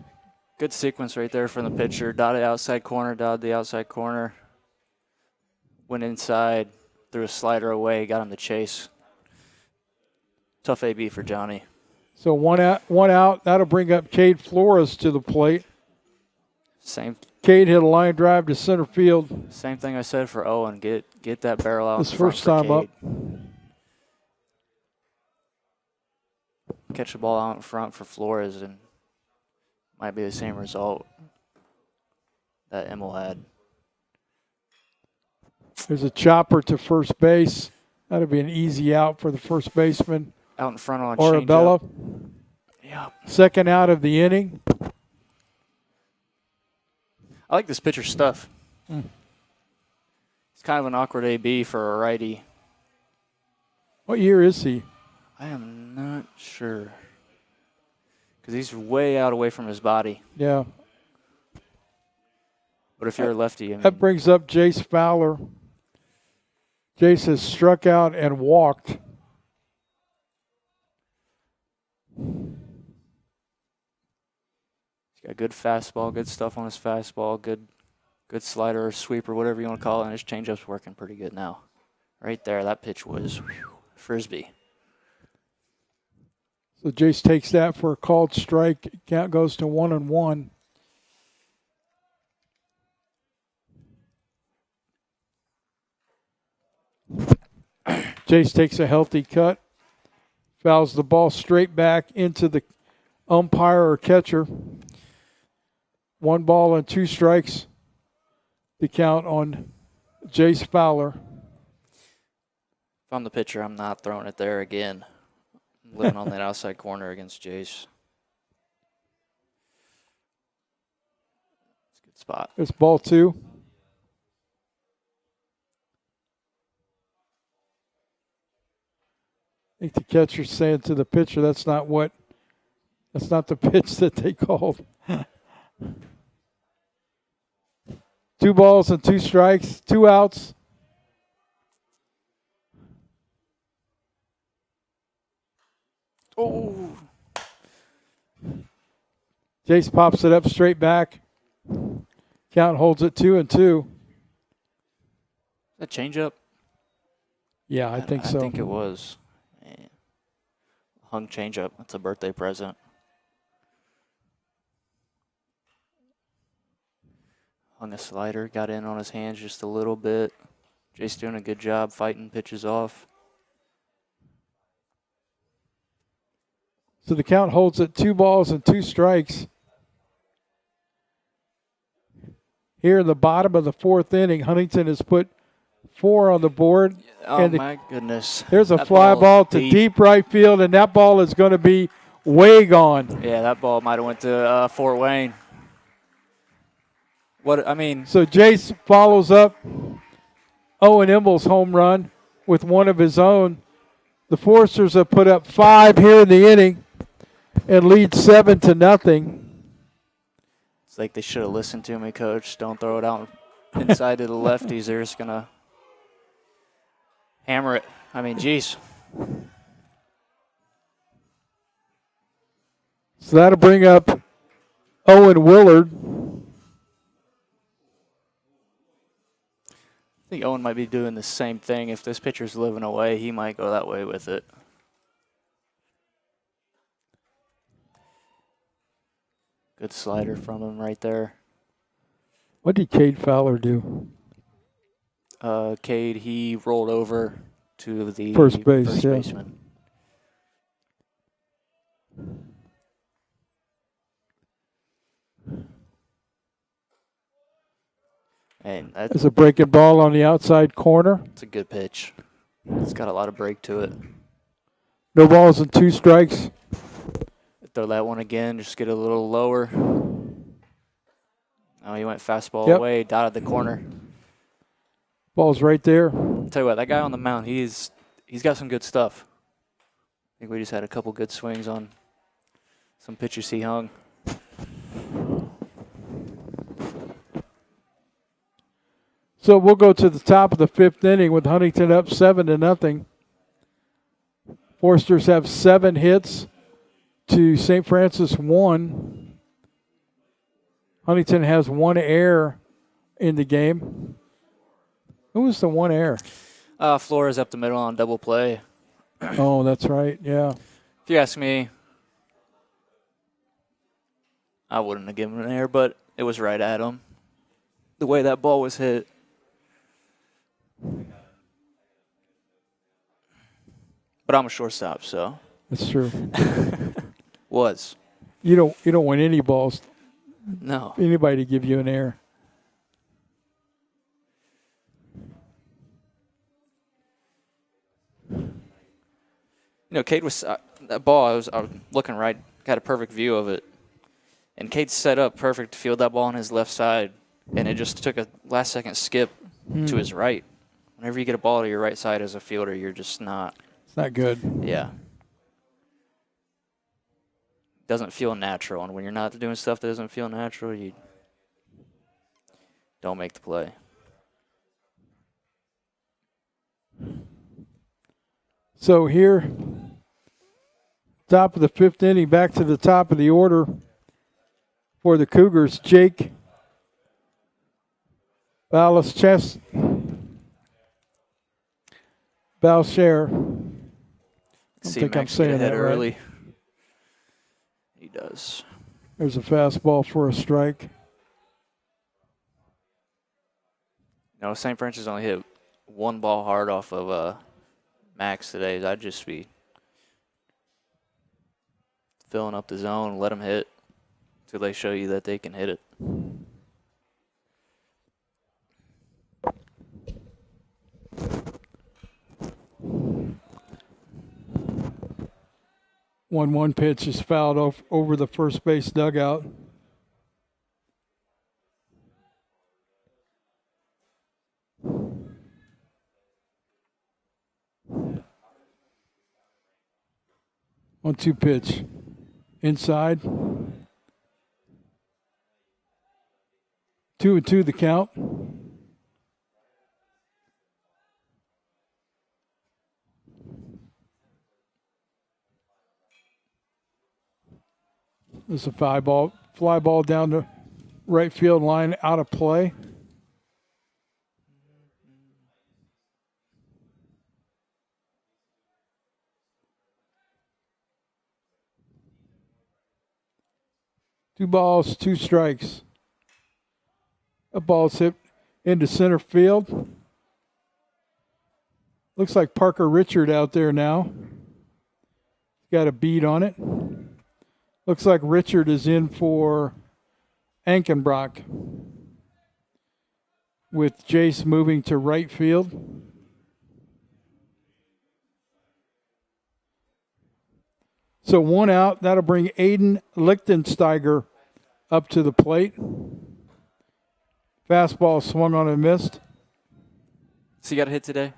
Good sequence right there from the pitcher. Dotted outside corner, dotted the outside corner. Went inside, threw a slider away, got him to chase. Tough AB for Johnny. So one out. That'll bring up Cade Flores to the plate. Cade hit a line drive to center field. Same thing I said for Owen. Get that barrel out. His first time up. Catch the ball out in front for Flores, and might be the same result that Emil had. There's a chopper to first base. That'll be an easy out for the first baseman. Out in front on Arabella. Yeah. Second out of the inning. I like this pitcher's stuff. It's kind of an awkward AB for a righty. What year is he? I am not sure. Because he's way out away from his body. Yeah. But if you're a lefty, I mean, that brings up Jace Fowler. Jace has struck out and walked. He's got good fastball, good stuff on his fastball, good slider or sweeper, whatever you want to call it, and his changeup's working pretty good now. Right there, that pitch was frisbee. So Jace takes that for a called strike. Count goes to 1-1. Jace takes a healthy cut. Fouls the ball straight back into the umpire or catcher. 1 ball and 2 strikes. The count on Jace Fowler. If I'm the pitcher, I'm not throwing it there again. I'm living on that outside corner against Jace. It's a good spot. It's ball 2. I think the catcher's saying to the pitcher, that's not the pitch that they called. 2 balls and 2 strikes, 2 outs. Oh. Jace pops it up straight back. Count holds it 2-2. That changeup? Yeah, I think so. I think it was. Man. Hung changeup. That's a birthday present. Hung a slider, got in on his hands just a little bit. Jace doing a good job fighting pitches off. So the count holds at 2 balls and 2 strikes. Here in the bottom of the 4th inning, Huntington has put 4 on the board. Oh, my goodness. There's a fly ball to deep right field, and that ball is going to be way gone. Yeah, that ball might have went to Fort Wayne. So Jace follows up Owen Imble's home run with one of his own. The Foresters have put up 5 here in the inning and lead 7-0. It's like they should have listened to me, Coach. Don't throw it out inside to the lefties. They're just going to hammer it. I mean, geez. So that'll bring up Owen Willard. I think Owen might be doing the same thing. If this pitcher's living away, he might go that way with it. Good slider from him right there. What did Cade Fowler do? Cade, he rolled over to the first baseman. And that's a breaking ball on the outside corner. It's a good pitch. It's got a lot of break to it. No balls and 2 strikes. Throw that one again, just get a little lower. Oh, he went fastball away, dotted the corner. Ball's right there. I'll tell you what, that guy on the mound, he's got some good stuff. I think we just had a couple good swings on some pitches he hung. So we'll go to the top of the 5th inning with Huntington up 7-0. Foresters have 7 hits to St. Francis 1. Huntington has 1 error in the game. Who was the 1 error? Flores up the middle on double play. Oh, that's right. Yeah. If you ask me, I wouldn't have given him an error, but it was right at him. The way that ball was hit. But I'm a shortstop, so. That's true. Was. You don't want any balls, No. anybody to give you an error. Cade was that ball. I was looking right, got a perfect view of it, and Cade set up perfect to field that ball on his left side, and it just took a last-second skip to his right. Whenever you get a ball to your right side as a fielder, you're just not. It's not good. Yeah. Doesn't feel natural, and when you're not doing stuff that doesn't feel natural, you don't make the play. So here, top of the 5th inning, back to the top of the order for the Cougars. Jake Balashare. I See think I'm Max get saying ahead that early. right. He does. There's a fastball for a strike. No, St. Francis only hit 1 ball hard off of Max today. I'd just be filling up the zone, let them hit till they show you that they can hit it. One pitch is fouled over the first base dugout. One-two pitch. Inside. 2-2 the count. There's a fly ball down the right field line, out of play. Two balls, 2 strikes. A ball's hit into center field. Looks like Parker Richard out there now. Got a bead on it. Looks like Richard is in for Ankenbrock, with Jace moving to right field. So 1 out. That'll bring Aiden Lichtensteiger up to the plate. Fastball swung on and missed. So he got a hit today,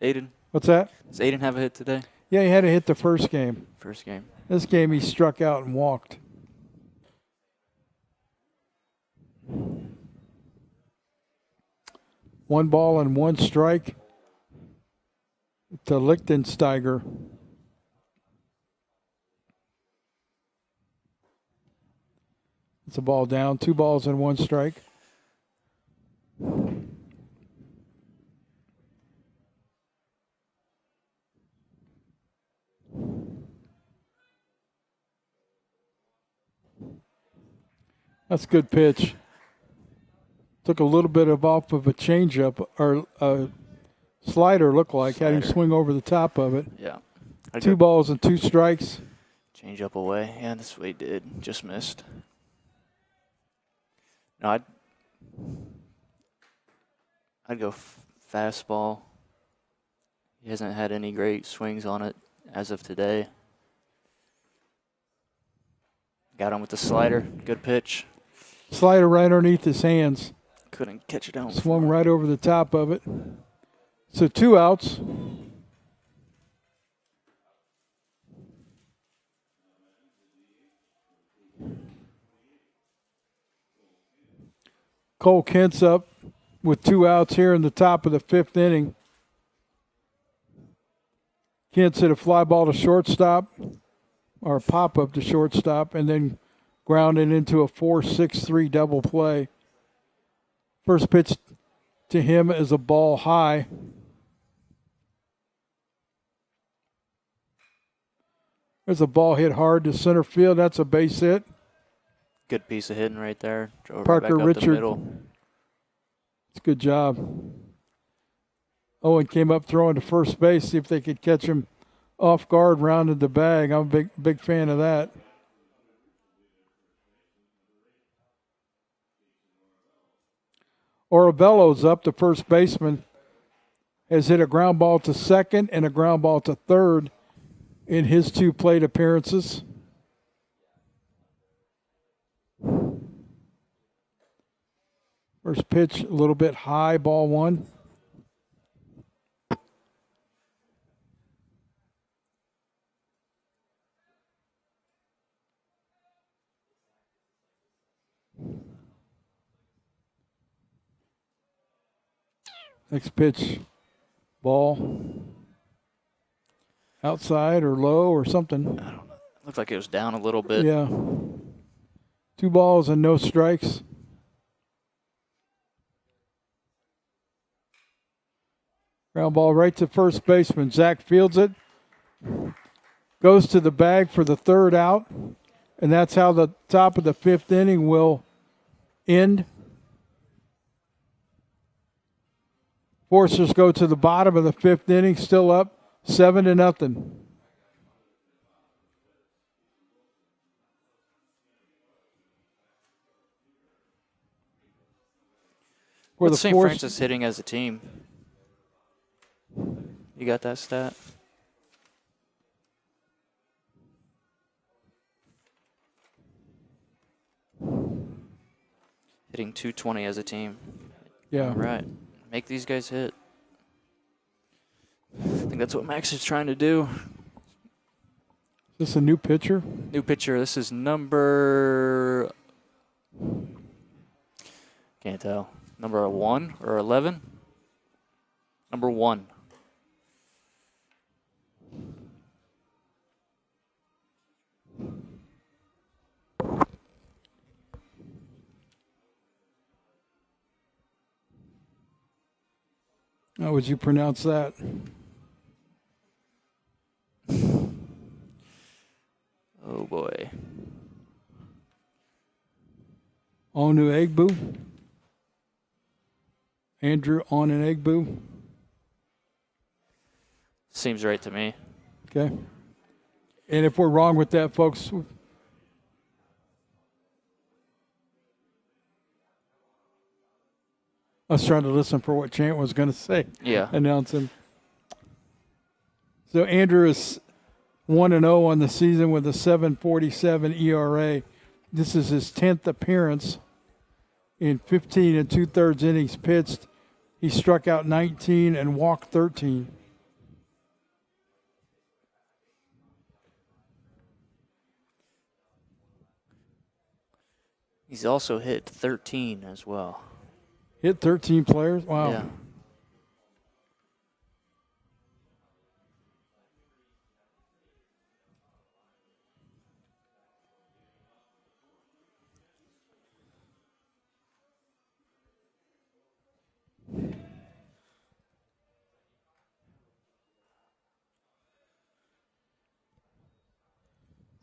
Aiden? What's that? Does Aiden have a hit today? Yeah, he had to hit the first game. First game. This game he struck out and walked. One ball and 1 strike to Lichtensteiger. It's a ball down. 2 balls and 1 strike. That's a good pitch. Took a little bit off of a changeup, or a slider looked like. Had him swing over the top of it. Yeah. 2 balls and 2 strikes. Change up away. Yeah, that's what he did. Just missed. No, I'd go fastball. He hasn't had any great swings on it as of today. Got him with the slider. Good pitch. Slider right underneath his hands. Couldn't catch it down. Swung right over the top of it. So 2 outs. Cole Kent's up with 2 outs here in the top of the 5th inning. Kent's hit a fly ball to shortstop, or a pop-up to shortstop, and then grounded into a 4-6-3 double play. First pitch to him is a ball high. There's a ball hit hard to center field. That's a base hit. Good piece of hitting right there. Drove Parker right back up Richard. the middle. It's a good job. Owen came up throwing to first base, see if they could catch him off guard, rounded the bag. I'm a big fan of that. Orabello's up, the first baseman, has hit a ground ball to second and a ground ball to third in his 2 plate appearances. First pitch, a little bit high, ball 1. Next pitch, ball. Outside or low or something. I don't know. Looked like it was down a little bit. Yeah. 2 balls and no strikes. Ground ball right to first baseman. Zach fields it. Goes to the bag for the 3rd out. And that's how the top of the 5th inning will end. Forcers go to the bottom of the 5th inning, still up 7-0. What's St. Francis hitting as a team? You got that stat? Hitting .220 as a team. Yeah. All right. Make these guys hit. I think that's what Max is trying to do. Is this a new pitcher? New pitcher. This is number... Can't tell. Number 1 or 11? Number 1. How would you pronounce that? Oh, boy. Onu Egbu. Andrew Onu. Seems right to me. Okay. And if we're wrong with that, folks, I was trying to listen for what Chant was going to say. Yeah. Announce him. So Andrew is 1-0 on the season with a 7.47 ERA. This is his 10th appearance in 15 2/3 innings pitched. He struck out 19 and walked 13. He's also hit 13 as well. Hit 13 players? Wow. Yeah.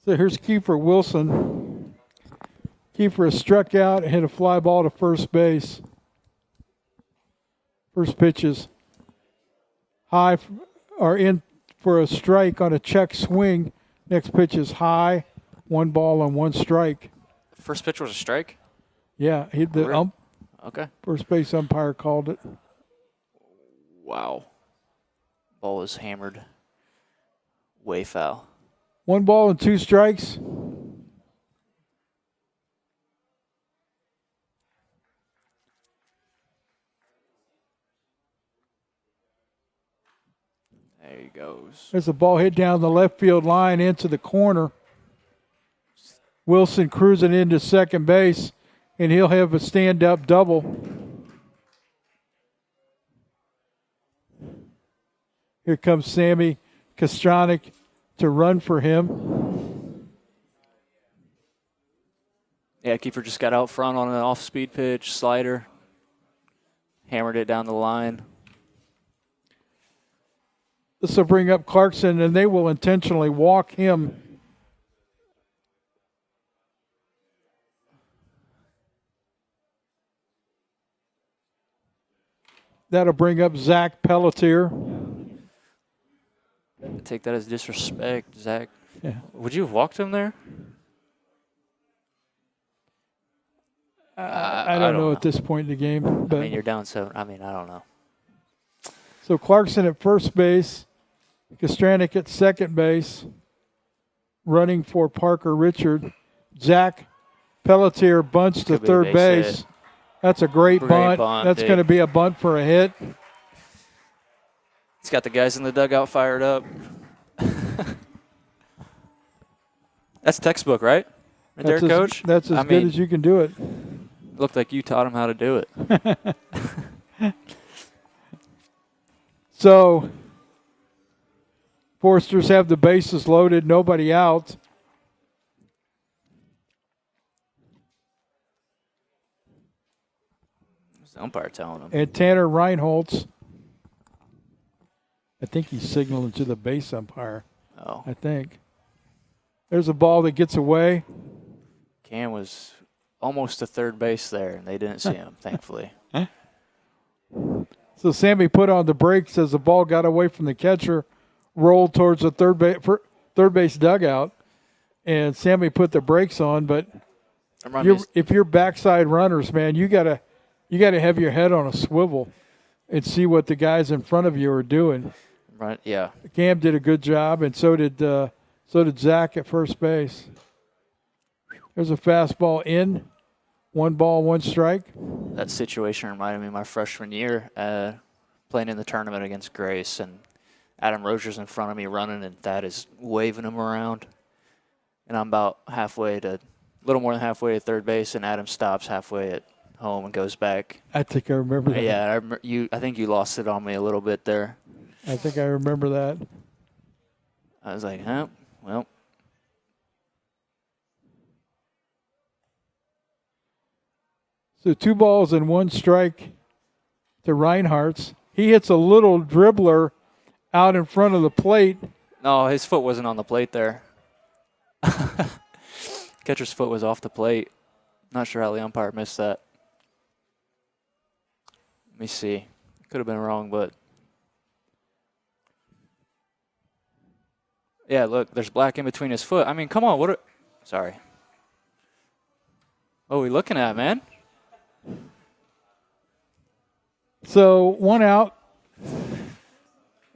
So here's Kiefer Wilson. Kiefer has struck out and hit a fly ball to first base. First pitch is high, or in for a strike on a check swing. Next pitch is high, 1 ball and 1 strike. First pitch was a strike? Yeah, Okay. first base umpire called it. Wow. Ball is hammered. Way foul. 1 ball and 2 strikes. There he goes. There's a ball hit down the left field line into the corner. Wilson cruising into second base, and he'll have a stand-up double. Here comes Sammy Kostronic to run for him. Yeah, keeper just got out front on an off-speed pitch, slider. Hammered it down the line. This will bring up Clarkson, and they will intentionally walk him. That'll bring up Zach Pelletier. I take that as disrespect, Zach. Yeah. Would you have walked him there? I don't know at this point in the game. But I mean, you're down 7. I mean, I don't know. So Clarkson at first base, Kostronic at second base, running for Parker Richard. Zach Pelletier bunts to Could be a third base base. hit. That's a great bunt. That's going to be a bunt for a hit. He's got the guys in the dugout fired up. That's textbook, right? Right there, Coach? That's as good as you can do it. Looked like you taught him how to do it. So, Foresters have the bases loaded, nobody out. What's the umpire telling him? And Tanner Reinholtz, I think he's signaling to the base umpire. Oh. I think. There's a ball that gets away. Cam was almost to third base there, and they didn't see him, thankfully. So Sammy put on the brakes as the ball got away from the catcher, rolled towards the third base dugout, and Sammy put the brakes on. But if you're backside runners, man, you gotta have your head on a swivel and see what the guys in front of you are doing. Right? Yeah. Cam did a good job, and so did Zach at first base. There's a fastball in. 1 ball, 1 strike. That situation reminded me of my freshman year playing in the tournament against Grace, and Adam Rozier's in front of me running, and Thad is waving him around. And I'm about a little more than halfway at third base, and Adam stops halfway at home and goes back. I think I remember that. Yeah, I think you lost it on me a little bit there. I think I remember that. I was like, huh? Well. So 2 balls and 1 strike to Reinhardt's. He hits a little dribbler out in front of the plate. No, his foot wasn't on the plate there. Catcher's foot was off the plate. Not sure how the umpire missed that. Let me see. Could have been wrong, but. Yeah, look, there's black in between his foot. I mean, come on. Sorry. What are we looking at, man? So 1 out.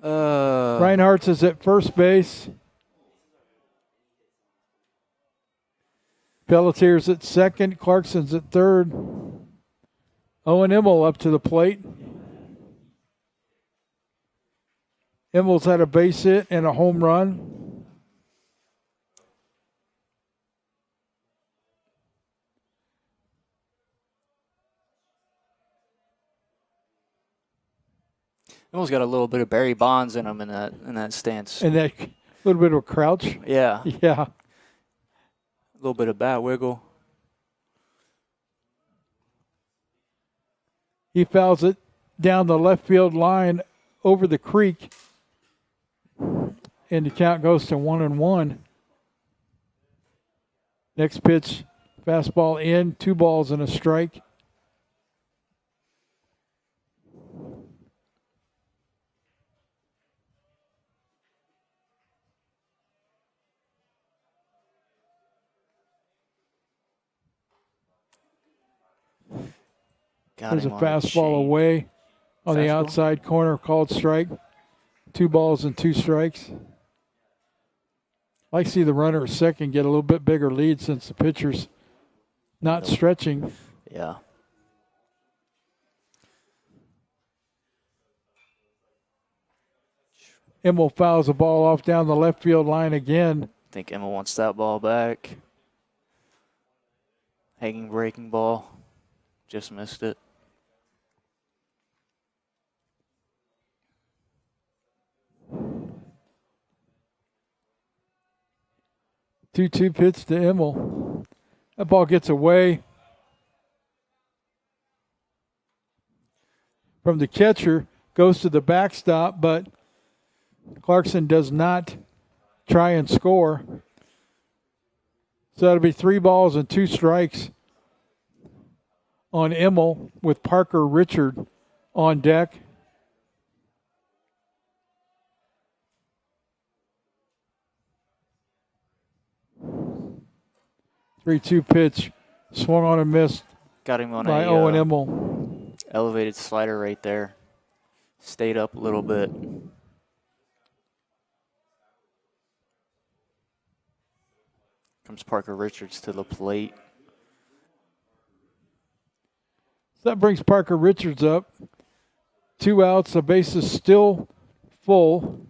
Reinhardt's is at first base. Pelletier's at second. Clarkson's at third. Owen Immel up to the plate. Immel's had a base hit and a home run. Almost got a little bit of Barry Bonds in him in that stance. And that little bit of a crouch. Yeah. Yeah. A little bit of bat wiggle. He fouls it down the left field line over the creek. And the count goes to 1-1. Next pitch, fastball in, 2 balls and a strike. There's a fastball away on the outside corner, called strike. 2 balls and 2 strikes. I like to see the runner at second get a little bit bigger lead since the pitcher's not stretching. Yeah. Immel fouls the ball off down the left field line again. I think Immel wants that ball back. Hanging breaking ball. Just missed it. 2-2 pitch to Immel. That ball gets away from the catcher, goes to the backstop, but Clarkson does not try and score. So that'll be 3 balls and 2 strikes on Immel with Parker Richard on deck. Three-two pitch, swung on and missed Got him on by a Owen Immel. elevated slider right there. Stayed up a little bit. Comes Parker Richards to the plate. So that brings Parker Richards up. 2 outs, the base is still full.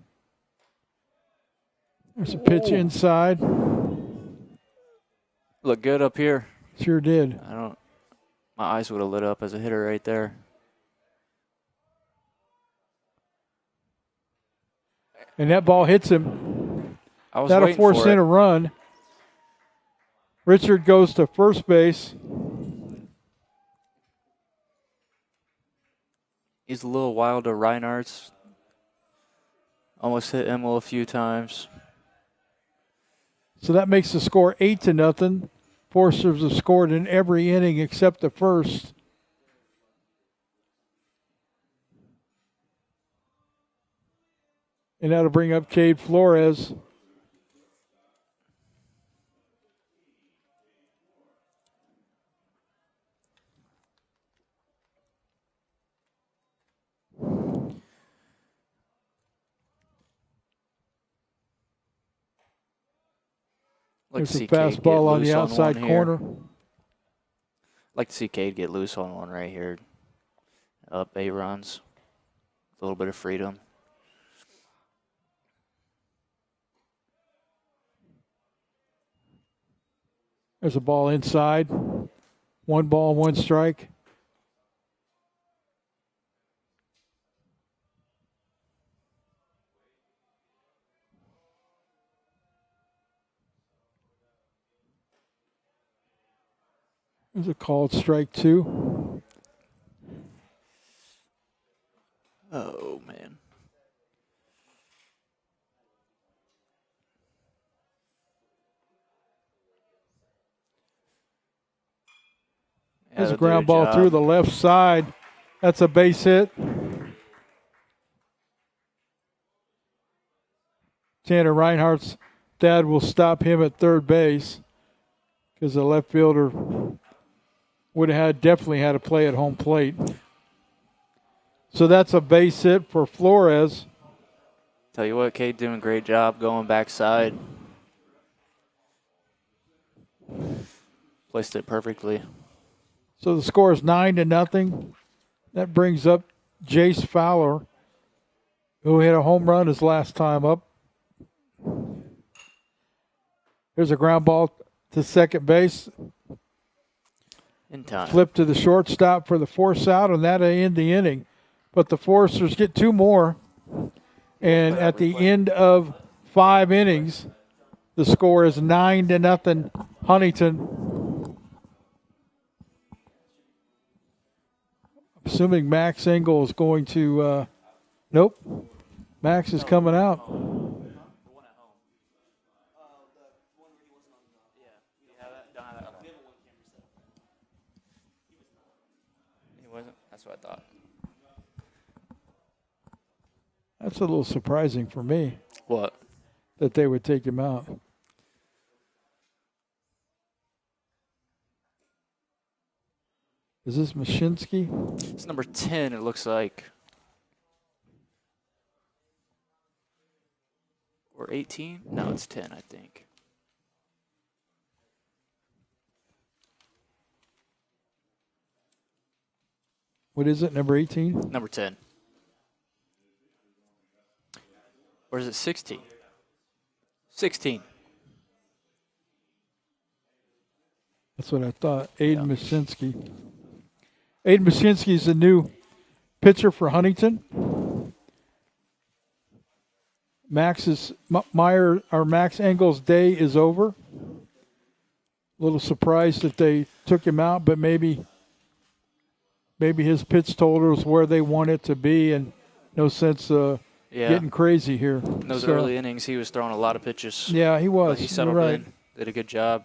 There's a pitch inside. Look good up here. Sure did. My eyes would have lit up as a hitter right there. And that ball hits him. I was That'll waiting force for in it. a run. Richard goes to first base. He's a little wild to Reinhardt's. Almost hit Immel a few times. So that makes the score 8-0. Forsters have scored in every inning except the first. And that'll bring up Cade Flores. Like to There's a see Cade get fastball on loose the on outside one here. corner. Like to see Cade get loose on one right here. Up 8 runs. A little bit of freedom. There's a ball inside. 1 ball, 1 strike. There's a called strike 2. Oh, man. There's a That'll do ground a ball job. through the left side. That's a base hit. Tanner Reinhardt's dad will stop him at third base because the left fielder would have definitely had to play at home plate. So that's a base hit for Flores. Tell you what, Cade doing a great job going backside. Placed it perfectly. So the score is 9-0. That brings up Jace Fowler, who hit a home run his last time up. There's a ground ball to second base. In time. Flip to the shortstop for the force out, and that'll end the inning. But the Foresters get 2 more. And at the end of 5 innings, the score is 9-0 Huntington. Assuming Max Engel is going to, nope, Max is coming out. He wasn't. That's what I thought. That's a little surprising for me What? that they would take him out. Is this Mashinsky? It's number 10, it looks like. Or 18? No, it's 10, I think. What is it, number 18? Number 10. Or is it 16? 16. That's what I thought. Aiden Mashinsky. Aiden Mashinsky is the new pitcher for Huntington. Max Engel's day is over. A little surprised that they took him out, but maybe his pitch total is where they want it to be, and no sense getting crazy here. In those early innings, he was throwing a lot of pitches. Yeah, he was. He settled in, did a good job.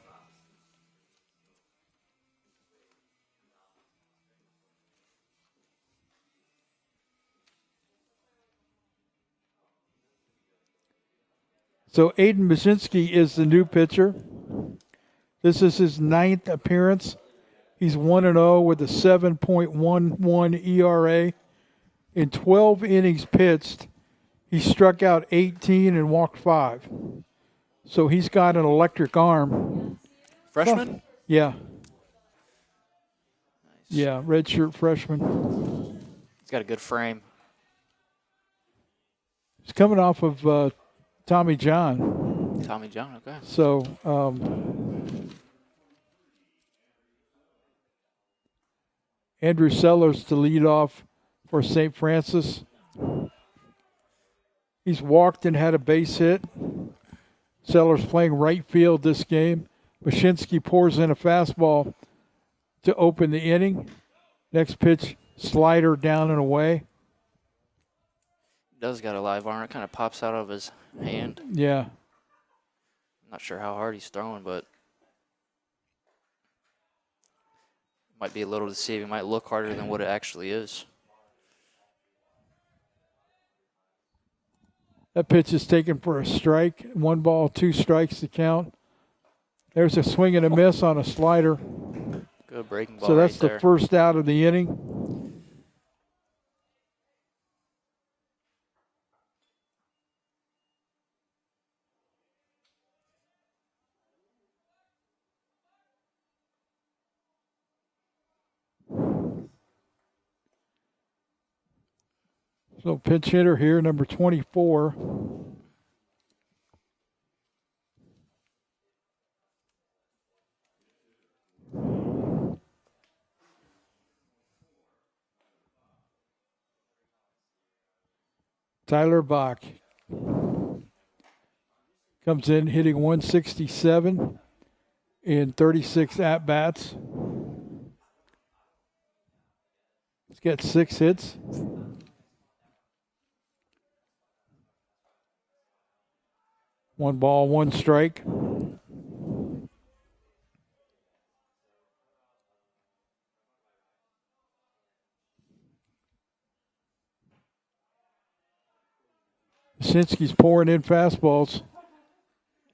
So Aiden Machinsky is the new pitcher. This is his 9th appearance. He's 1-0 with a 7.11 ERA. In 12 innings pitched, he struck out 18 and walked 5. So he's got an electric arm. Freshman? Yeah. Nice. Yeah, redshirt freshman. He's got a good frame. He's coming off of Tommy John. Tommy John, okay. So Andrew Sellers to lead off for St. Francis. He's walked and had a base hit. Sellers playing right field this game. Mashinsky pours in a fastball to open the inning. Next pitch, slider down and away. Does got a live arm. It kind of pops out of his hand. Yeah. I'm not sure how hard he's throwing, but might be a little deceiving. Might look harder than what it actually is. That pitch is taken for a strike. 1 ball, 2 strikes to count. There's a swing and a miss on a slider. Good breaking ball. So that's right the first out of the inning. So pinch hitter here, number 24. Tyler Bach comes in hitting 167 in 36 at-bats. He's got 6 hits. One ball, 1 strike. Machinsky's pouring in fastballs.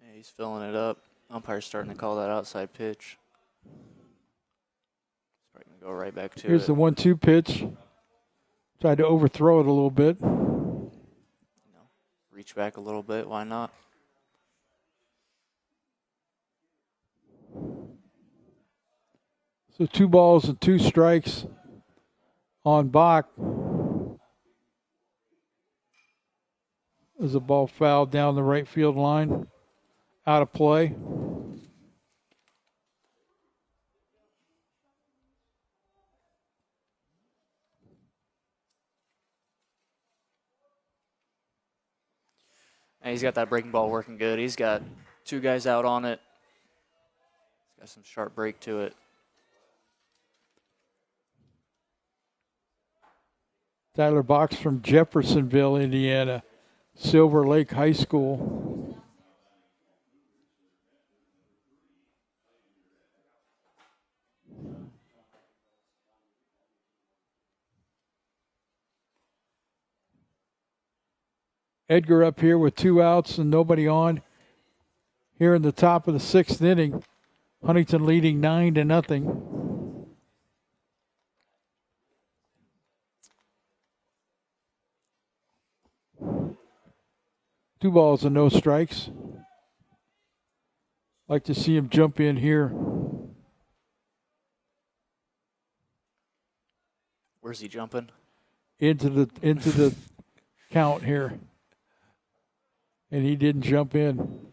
Yeah, he's filling it up. Umpire's starting to call that outside pitch. He's probably going to go right back to Here's it. the 1-2 pitch. Tried to overthrow it a little bit. Reach back a little bit. Why not? So 2 balls and 2 strikes on Bach. There's a ball fouled down the right field line. Out of play. And he's got that breaking ball working good. He's got 2 guys out on it. He's got some sharp break to it. Tyler Bach from Jeffersonville, Indiana. Silver Lake High School. Edgar up here with 2 outs and nobody on. Here in the top of the 6th inning. Huntington leading 9-0. Two balls and no strikes. Like to see him jump in here. Where's he jumping? Into the count here. And he didn't jump in.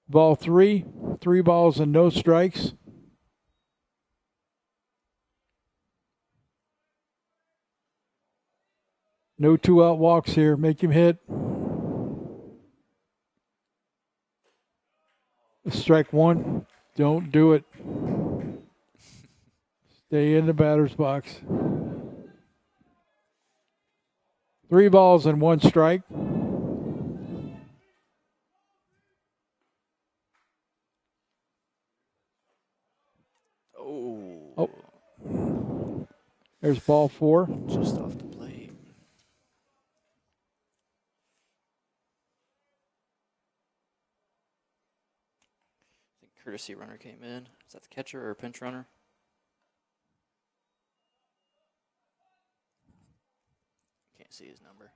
Ball 3. 3 balls and no strikes. No 2-out walks here. Make him hit. Strike one. Don't do it. Stay in the batter's box. 3 balls and 1 strike. Oh. There's ball 4. Just off the plate. I think courtesy runner came in. Is that the catcher or a pinch runner? Can't see his number.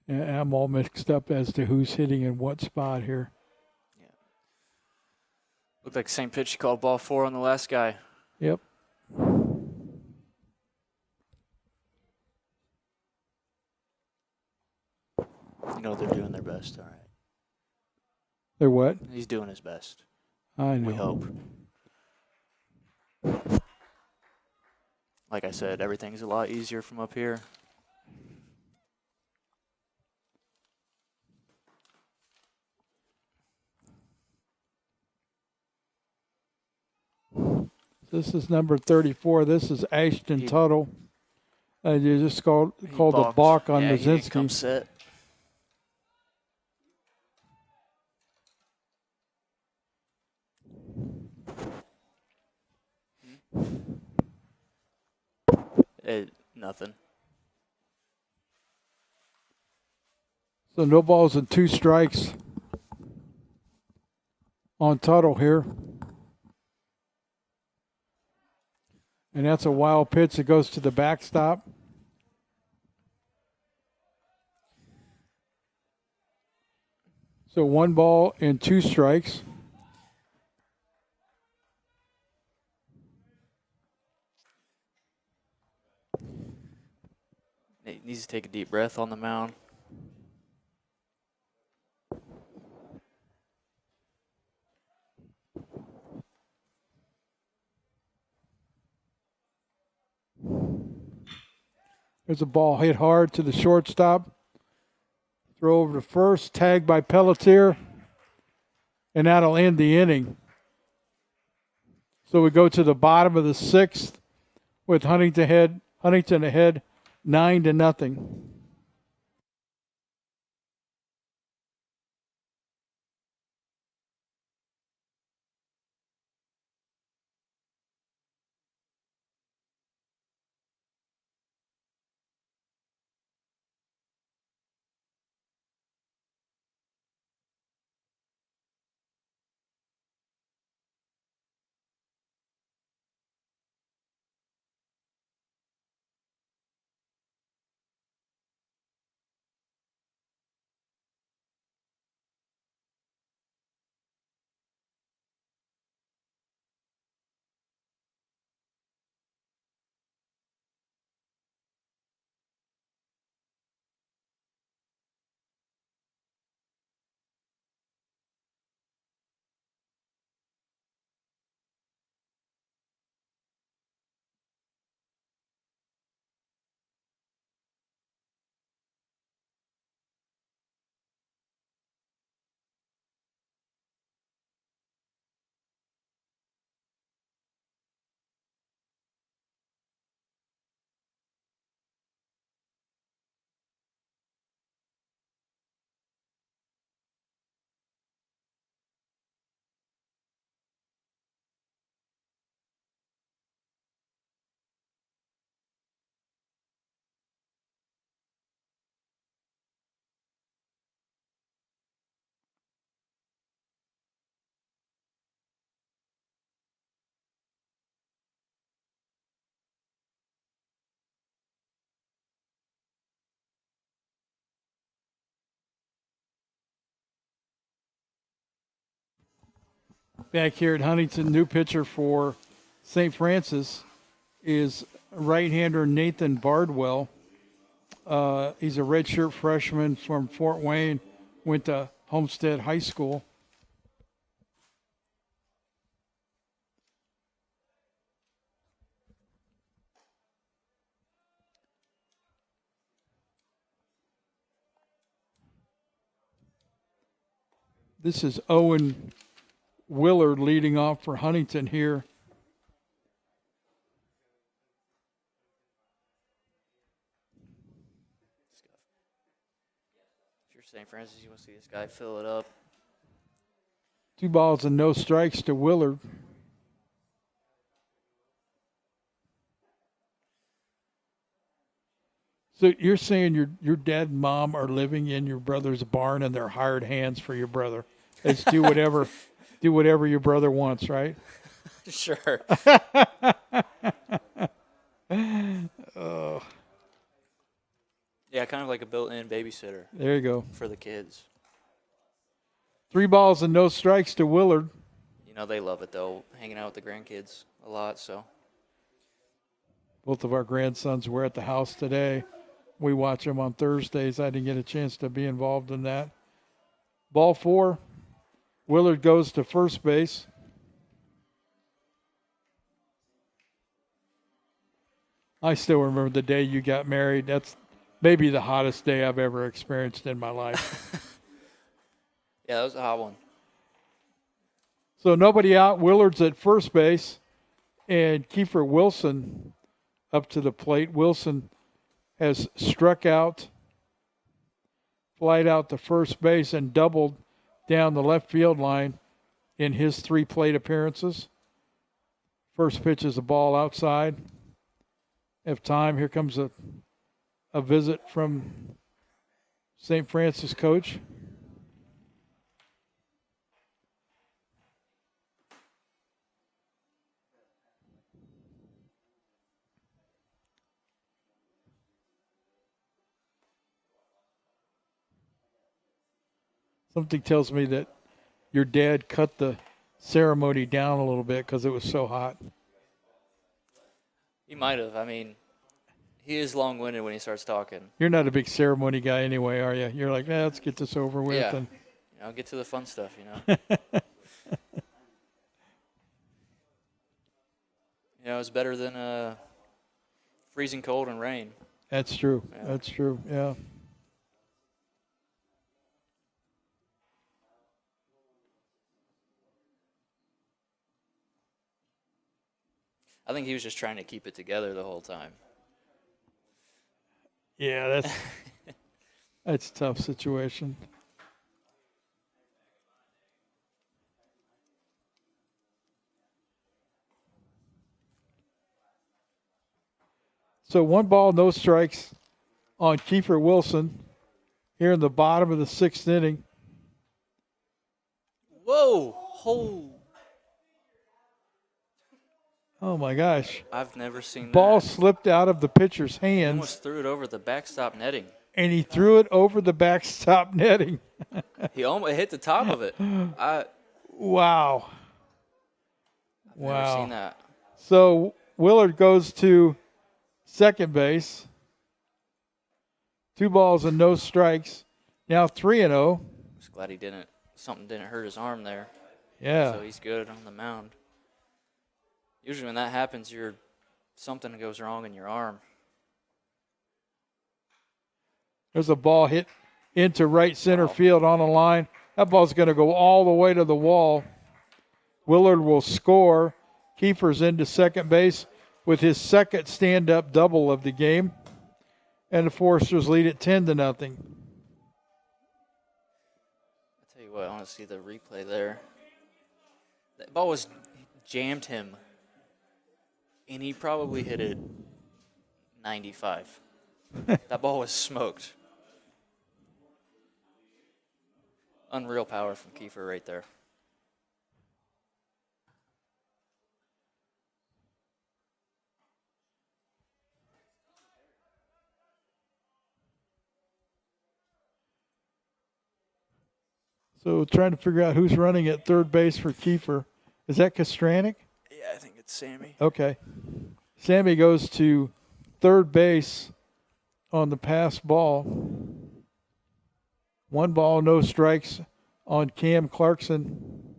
And I'm all mixed up as to who's hitting in what spot here. Yeah. Looked like the same pitch he called ball 4 on the last guy. Yep. You know they're doing their best. All right. They're what? He's doing his best. I know. We hope. Like I said, everything's a lot easier from up here. This is number 34. This is Ashton Tuttle. You just called a balked. balk on He didn't come Mazinski. set. Nothing. So no balls and 2 strikes on Tuttle here. And that's a wild pitch that goes to the backstop. So 1 ball and 2 strikes. He needs to take a deep breath on the mound. There's a ball hit hard to the shortstop. Throw over to first, tagged by Pelletier. And that'll end the inning. So we go to the bottom of the 6th with Huntington ahead 9-0. Back here at Huntington, new pitcher for St. Francis is right-hander Nathan Bardwell. He's a redshirt freshman from Fort Wayne, went to Homestead High School. This is Owen Willard leading off for Huntington here. If you're St. Francis, you want to see this guy fill it up. 2 balls and no strikes to Willard. So you're saying your dad and mom are living in your brother's barn and they're hired hands for your brother. They just do whatever your brother wants, right? Sure. Oh, Yeah, kind of like a built-in babysitter there you go. for the kids. 3 balls and no strikes to Willard. You know, they love it, though, hanging out with the grandkids a lot, so. Both of our grandsons were at the house today. We watch them on Thursdays. I didn't get a chance to be involved in that. Ball 4. Willard goes to first base. I still remember the day you got married. That's maybe the hottest day I've ever experienced in my life. Yeah, that was a hot one. So nobody out. Willard's at first base. And Kiefer Wilson up to the plate. Wilson has struck out, flied out to first base, and doubled down the left field line in his 3 plate appearances. First pitch is a ball outside. If time, here comes a visit from St. Francis coach. Something tells me that your dad cut the ceremony down a little bit because it was so hot. He might have. I mean, he is long-winded when he starts talking. You're not a big ceremony guy anyway, are you? You're like, let's get this over with. Yeah. And You know, get to the fun stuff, you know. You know, it's better than freezing cold and rain. That's true. Yeah. That's true. Yeah. I think he was just trying to keep it together the whole time. Yeah, that's a tough situation. So 1 ball, no strikes on Kiefer Wilson here in the bottom of the 6th inning. Whoa! Oh my gosh. I've never seen Ball that. slipped out of the pitcher's He hands almost threw it over the backstop netting. and he threw it over the backstop netting. He almost hit the top of it. I've Wow. never seen that. So Willard goes to second base. 2 balls and no strikes. Now 3-0. Just glad something didn't hurt his arm there. Yeah. So he's good on the mound. Usually when that happens, something goes wrong in your arm. There's a ball hit into right center field on a line. That ball's going to go all the way to the wall. Willard will score. Kiefer's into second base with his second stand-up double of the game. And the Foresters lead at 10-0. I tell you what, I want to see the replay there. That ball jammed him, and he probably hit it 95. That ball was smoked. Unreal power from Kiefer right there. So trying to figure out who's running at third base for Kiefer. Is that Kastranik? Yeah, I think it's Sammy. Okay. Sammy goes to third base on the pass ball. 1 ball, no strikes on Cam Clarkson.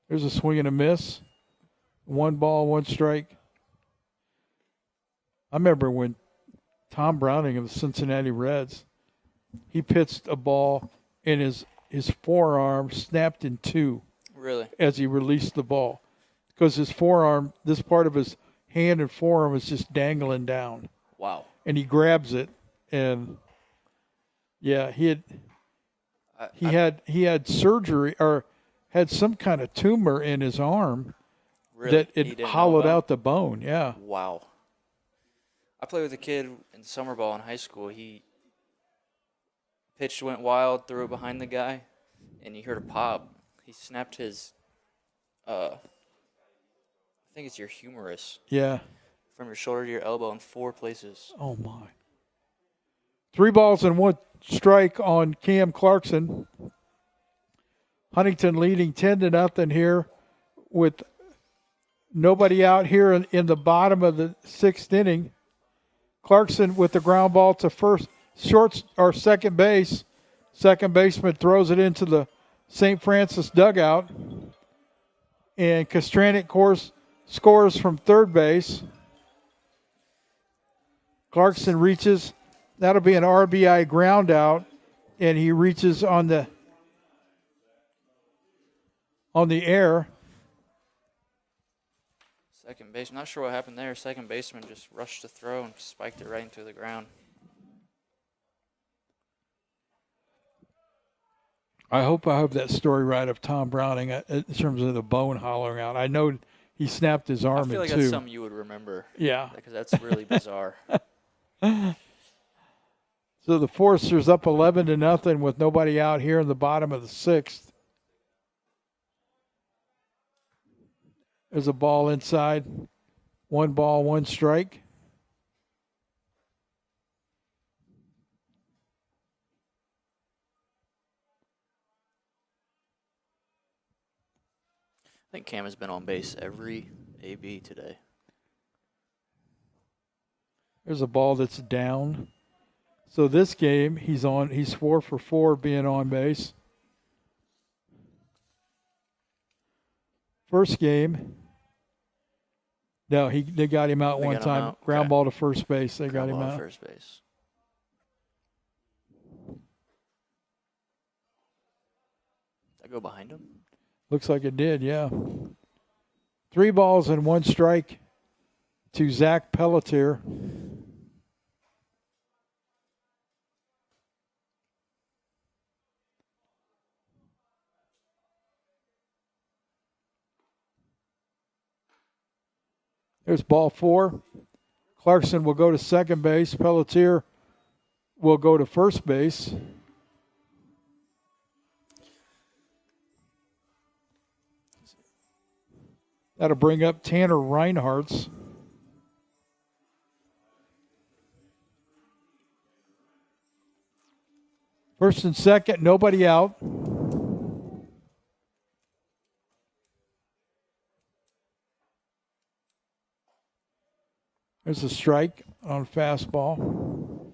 There's a swing and a miss. 1 ball, 1 strike. I remember when Tom Browning of the Cincinnati Reds, he pitched a ball and his his forearm snapped in two Really? as he released the ball, because his forearm, this part of his hand and forearm, is just dangling down, Wow. and he grabs it, and yeah, he had surgery or had some kind of tumor in his arm Really? that He it didn't know hollowed about? out the bone. Yeah. Wow. I played with a kid in summer ball in high school. He pitched, went wild, threw it behind the guy, and he heard a pop. He snapped his, I think it's your humerus, Yeah. from your shoulder to your elbow in 4 places. Oh my. 3 balls and 1 strike on Cam Clarkson. Huntington leading 10-0 here with nobody out here in the bottom of the 6th inning. Clarkson with the ground ball to first, short or second base. Second baseman throws it into the St. Francis dugout. And Kastranik scores from third base. Clarkson reaches. That'll be an RBI ground out. And he reaches on the air. Second base. Not sure what happened there. Second baseman just rushed to throw and spiked it right into the ground. I hope I have that story right of Tom Browning in terms of the bone hollowing out. I know he snapped his arm in two. I feel like that's something you would remember. Yeah. Because that's really bizarre. So the Foresters up 11-0 with nobody out here in the bottom of the 6th. There's a ball inside. 1 ball, 1 strike. I think Cam has been on base every AB today. There's a ball that's down. So this game, he's 4 for 4 being on base. First game, no, they got him out one time. Ground ball to first base. They got him out. First base. Did I go behind him? Looks like it did, yeah. 3 balls and 1 strike to Zach Pelletier. There's ball 4. Clarkson will go to second base. Pelletier will go to first base. That'll bring up Tanner Reinhardt's. First and second, nobody out. There's a strike on fastball.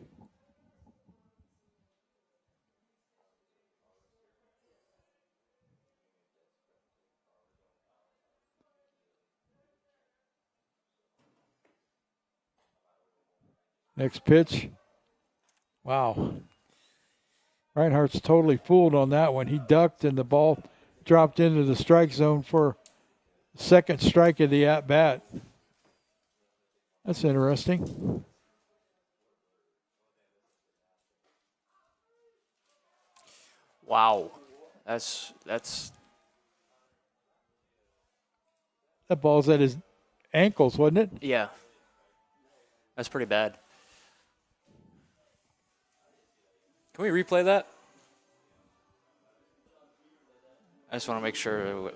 Next pitch. Wow. Reinhardt's totally fooled on that one. He ducked and the ball dropped into the strike zone for second strike of the at-bat. That's interesting. Wow. That's That ball's at his ankles, wasn't it? yeah. That's pretty bad. Can we replay that? I just want to make sure.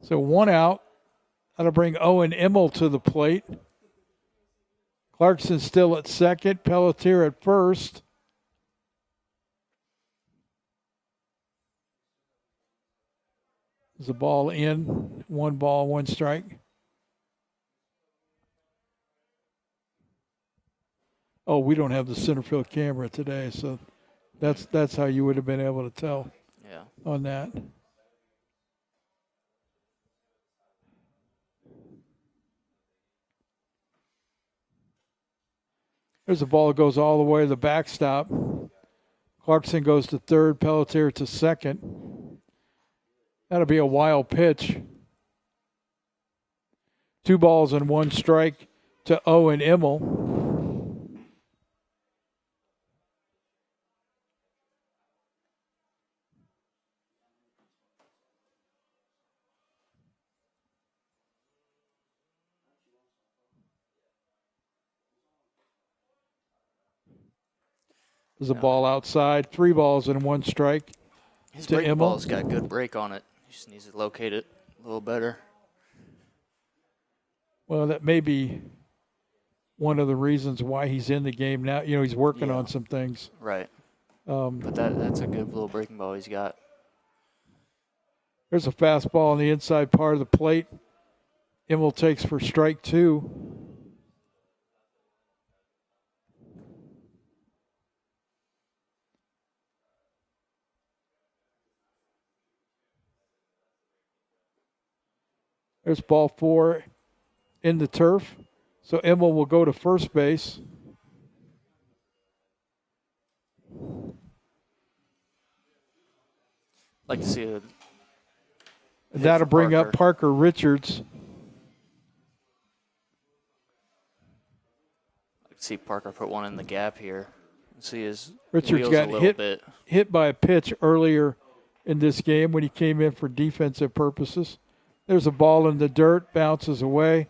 So 1 out. That'll bring Owen Immel to the plate. Clarkson still at second. Pelletier at first. There's a ball in. 1 ball, 1 strike. Oh, we don't have the center field camera today, so that's how you would have been able to tell Yeah. on that. There's a ball that goes all the way to the backstop. Clarkson goes to third, Pelletier to second. That'll be a wild pitch. 2 balls and 1 strike to Owen Immel. There's a ball outside. 3 balls and 1 strike. His to breaking Immel. ball's got good break on it. He just needs to locate it a little better. Well, that may be one of the reasons why he's in the game now. You know, he's working on some things. Right. But that's a good little breaking ball he's got. There's a fastball on the inside part of the plate. Immel takes for strike 2. There's ball 4 in the turf. So Immel will go to first base. Like to see a And that'll bring up Parker Richards. like to see Parker put one in the gap here. See his Richards wheels got a little bit. hit by a pitch earlier in this game when he came in for defensive purposes. There's a ball in the dirt, bounces away.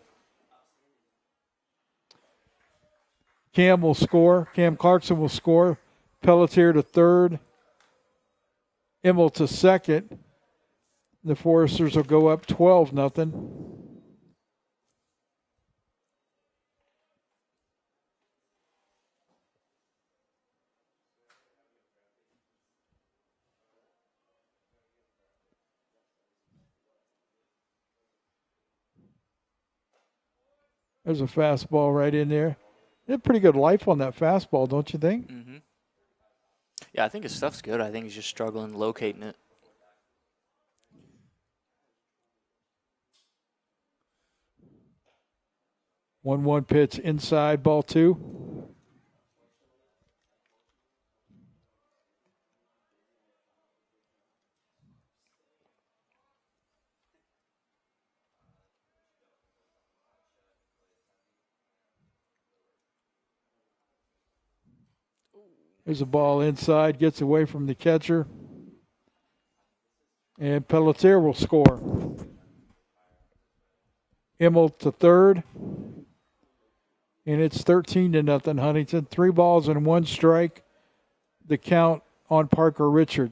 Cam will score. Cam Clarkson will score. Pelletier to third. Immel to second. The Foresters will go up 12-0. There's a fastball right in there. He had pretty good life on that fastball, don't you think? Mm-hmm. Yeah, I think his stuff's good. I think he's just struggling locating it. One pitch inside, ball 2. There's a ball inside, gets away from the catcher. And Pelletier will score. Immel to third. And it's 13-0 Huntington. 3 balls and 1 strike. The count on Parker Richard.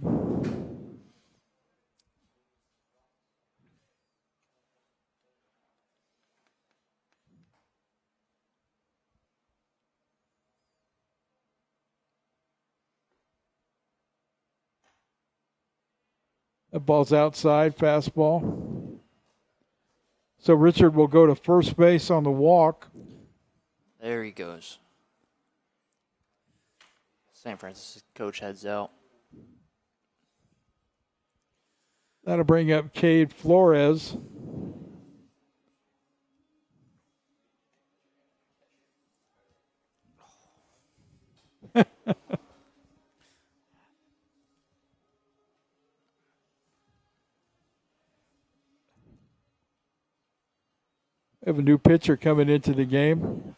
The ball's outside, fastball. So Richard will go to first base on the walk. There he goes. San Francisco coach heads out. That'll bring up Cade Flores. We have a new pitcher coming into the game.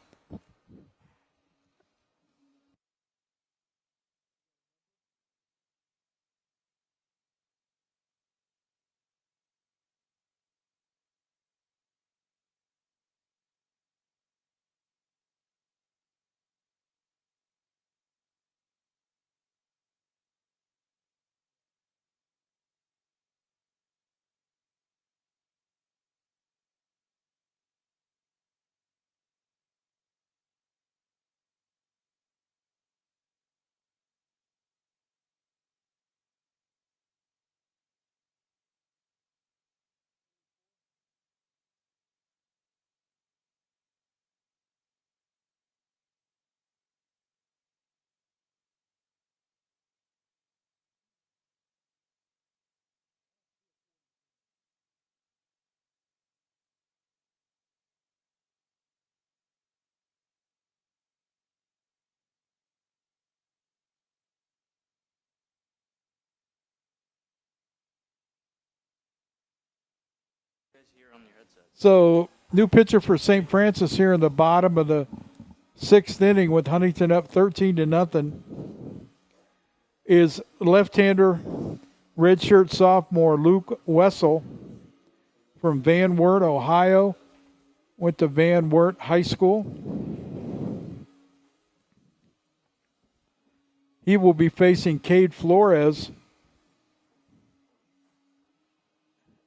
So, new pitcher for St. Francis here in the bottom of the 6th inning with Huntington up 13-0 is left-hander redshirt sophomore Luke Wessel from Van Wert, Ohio. Went to Van Wert High School. He will be facing Cade Flores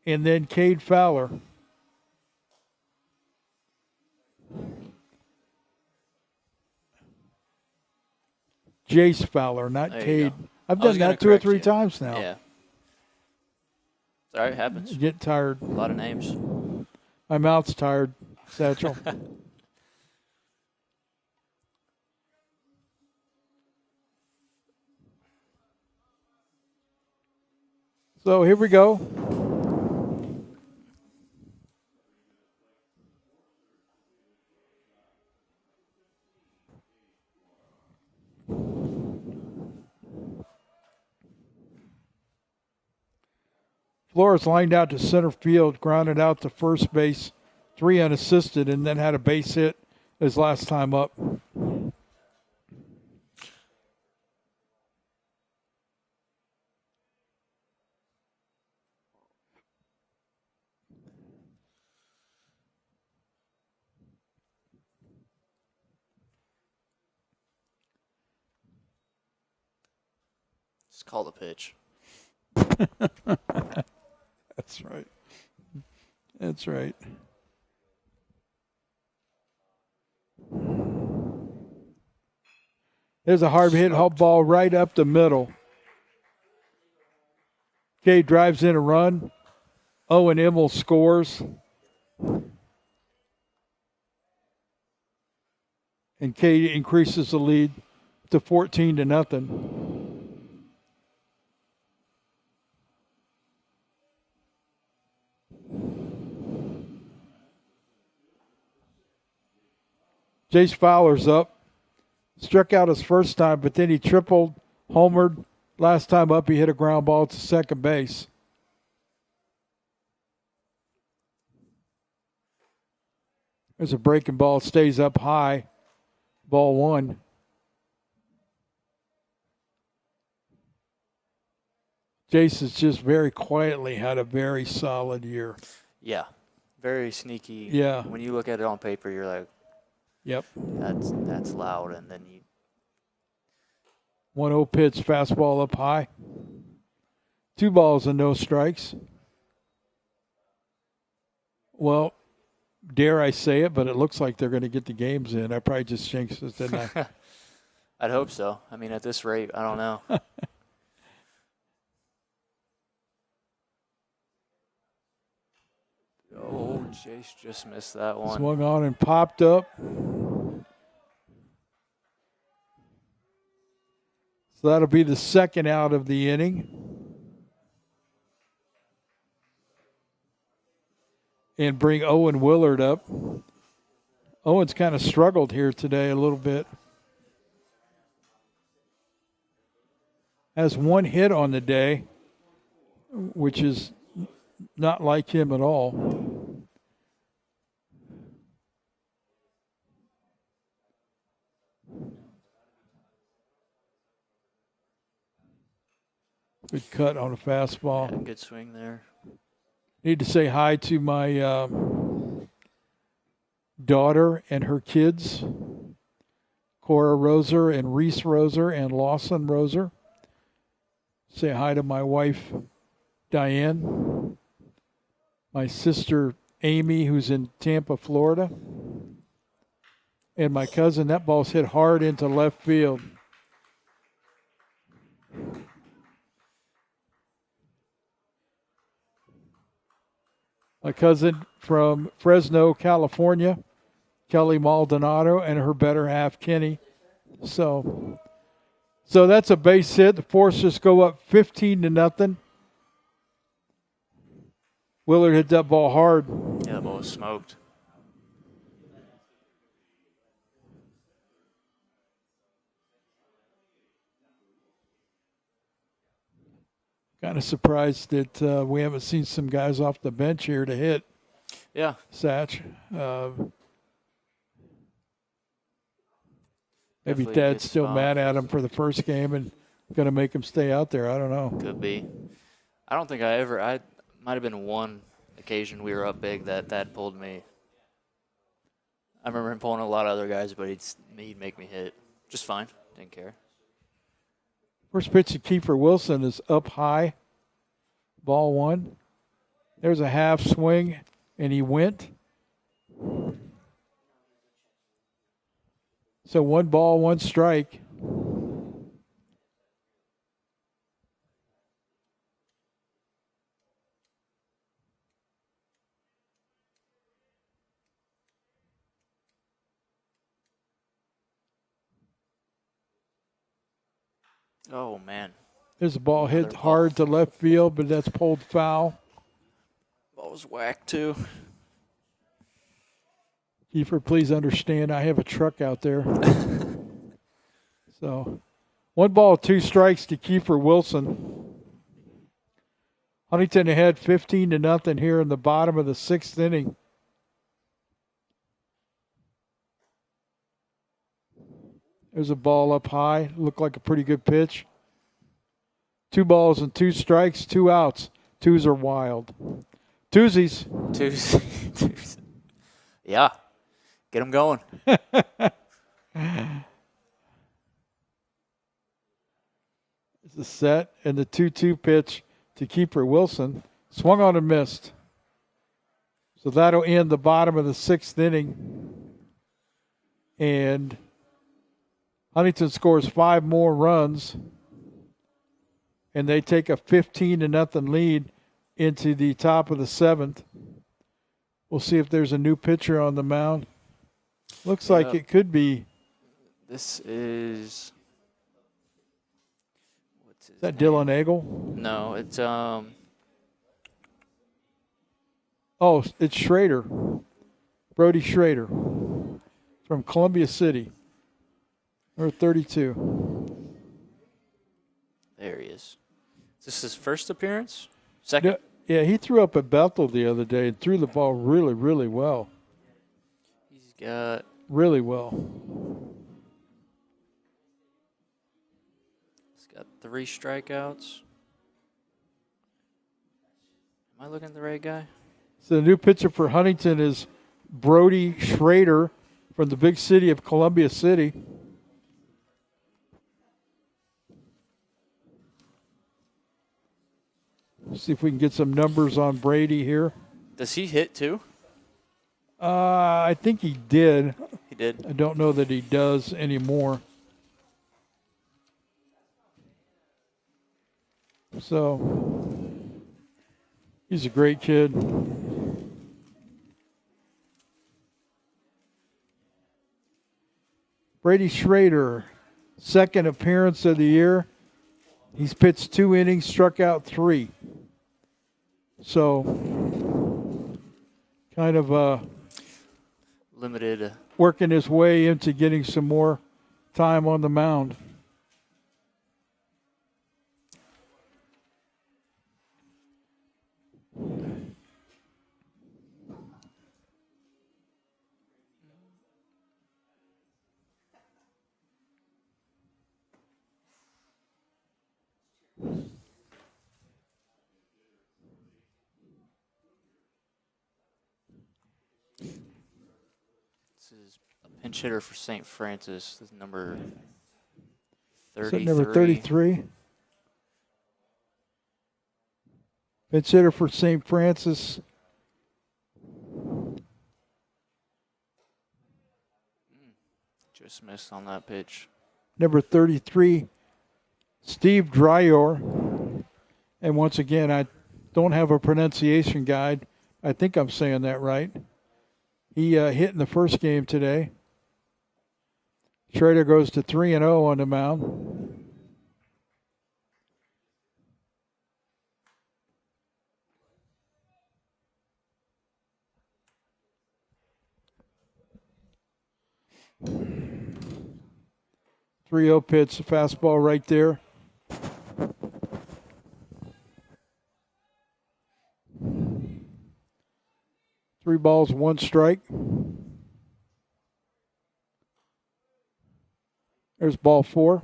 and then Cade Fowler. Jace Fowler, not There you Cade. go. I've I was done gonna that 2 or correct 3 you. times now. Yeah. It's all right, happens. You get tired. A lot of names. My mouth's tired, Satchel. So here we go. Flores lined out to center field, grounded out to first base, 3 unassisted, and then had a base hit his last time up. Just call the pitch. That's right. That's right. There's a hard hit ball right up the middle. Kay drives in a run. Owen Immel scores. And Kay increases the lead to 14-0. Jace Fowler's up. Struck out his first time, but then he tripled, homered. Last time up, he hit a ground ball to second base. There's a breaking ball, stays up high. Ball 1. Jace has just very quietly had a very solid year. Yeah. Very sneaky. Yeah. When you look at it on paper, you're like, Yep. that's loud, and then you 1-0 pitch, fastball up high. 2 balls and no strikes. Well, dare I say it, but it looks like they're going to get the games in. I probably just jinxed it, didn't I? I'd hope so. I mean, at this rate, I don't know. Oh, Jace just missed that one. Swung on and popped up. So that'll be the second out of the inning. And bring Owen Willard up. Owen's kind of struggled here today a little bit. Has 1 hit on the day, which is not like him at all. Good cut on a fastball. Yeah, good swing there. Need to say hi to my daughter and her kids, Cora Roser and Reese Roser and Lawson Roser. Say hi to my wife, Diane, my sister, Amy, who's in Tampa, Florida, and my cousin. That ball's hit hard into left field. My cousin from Fresno, California, Kelly Maldonado, and her better half, Kenny. So that's a base hit. The Forcers go up 15-0. Willard hit that ball hard. Yeah, that ball was smoked. Kind of surprised that we haven't seen some guys off the bench here to hit. Yeah. Satch. Maybe Definitely a Dad's good still spot. mad at him for the first game and going to make him stay out there. I don't know. Could be. I don't think I might have been one occasion we were up big that Thad pulled me. I remember him pulling a lot of other guys, but he'd make me hit just fine. Didn't care. First pitch to Kiefer Wilson is up high. Ball one. There's a half swing, and he went. So 1 ball, 1 strike. Oh, man. There's a ball hit Another ball. hard to left field, but that's pulled foul. Ball was whacked, too. Kiefer, please understand I have a truck out there. So 1 ball, 2 strikes to Kiefer Wilson. Huntington ahead 15-0 here in the bottom of the 6th inning. There's a ball up high. Looked like a pretty good pitch. 2 balls and 2 strikes, 2 outs. 2s are wild. Twosies. Twos. Yeah. Get him going. It's the set and the 2-2 pitch to Kiefer Wilson. Swung on and missed. So that'll end the bottom of the 6th inning. And Huntington scores 5 more runs. And they take a 15-0 lead into the top of the 7th. We'll see if there's a new pitcher on the mound. Looks like it could be. This is. What's his Is that name? Dylan Egel? No, it's Oh, it's Schrader. Brody Schrader from Columbia City. Number 32. There he is. Is this his first appearance? Second? Yeah, he threw up at Bethel the other day and threw the ball really, really well. He's got. Really well. He's got 3 strikeouts. Am I looking at the right guy? So the new pitcher for Huntington is Brody Schrader from the big city of Columbia City. See if we can get some numbers on Brady here. Does he hit too? I think he did. He did. I don't know that he does anymore. So he's a great kid. Brady Schrader, 2nd appearance of the year. He's pitched 2 innings, struck out 3. So kind of Limited. working his way into getting some more time on the mound. This is a pinch hitter for St. Francis. This is number Is 33. that number 33? Pinch hitter for St. Francis. Just missed on that pitch. Number 33, Steve Dryor. And once again, I don't have a pronunciation guide. I think I'm saying that right. He hit in the first game today. Schrader goes to 3-0 on the mound. .30 pitch, fastball right there. 3 balls, 1 strike. There's ball 4.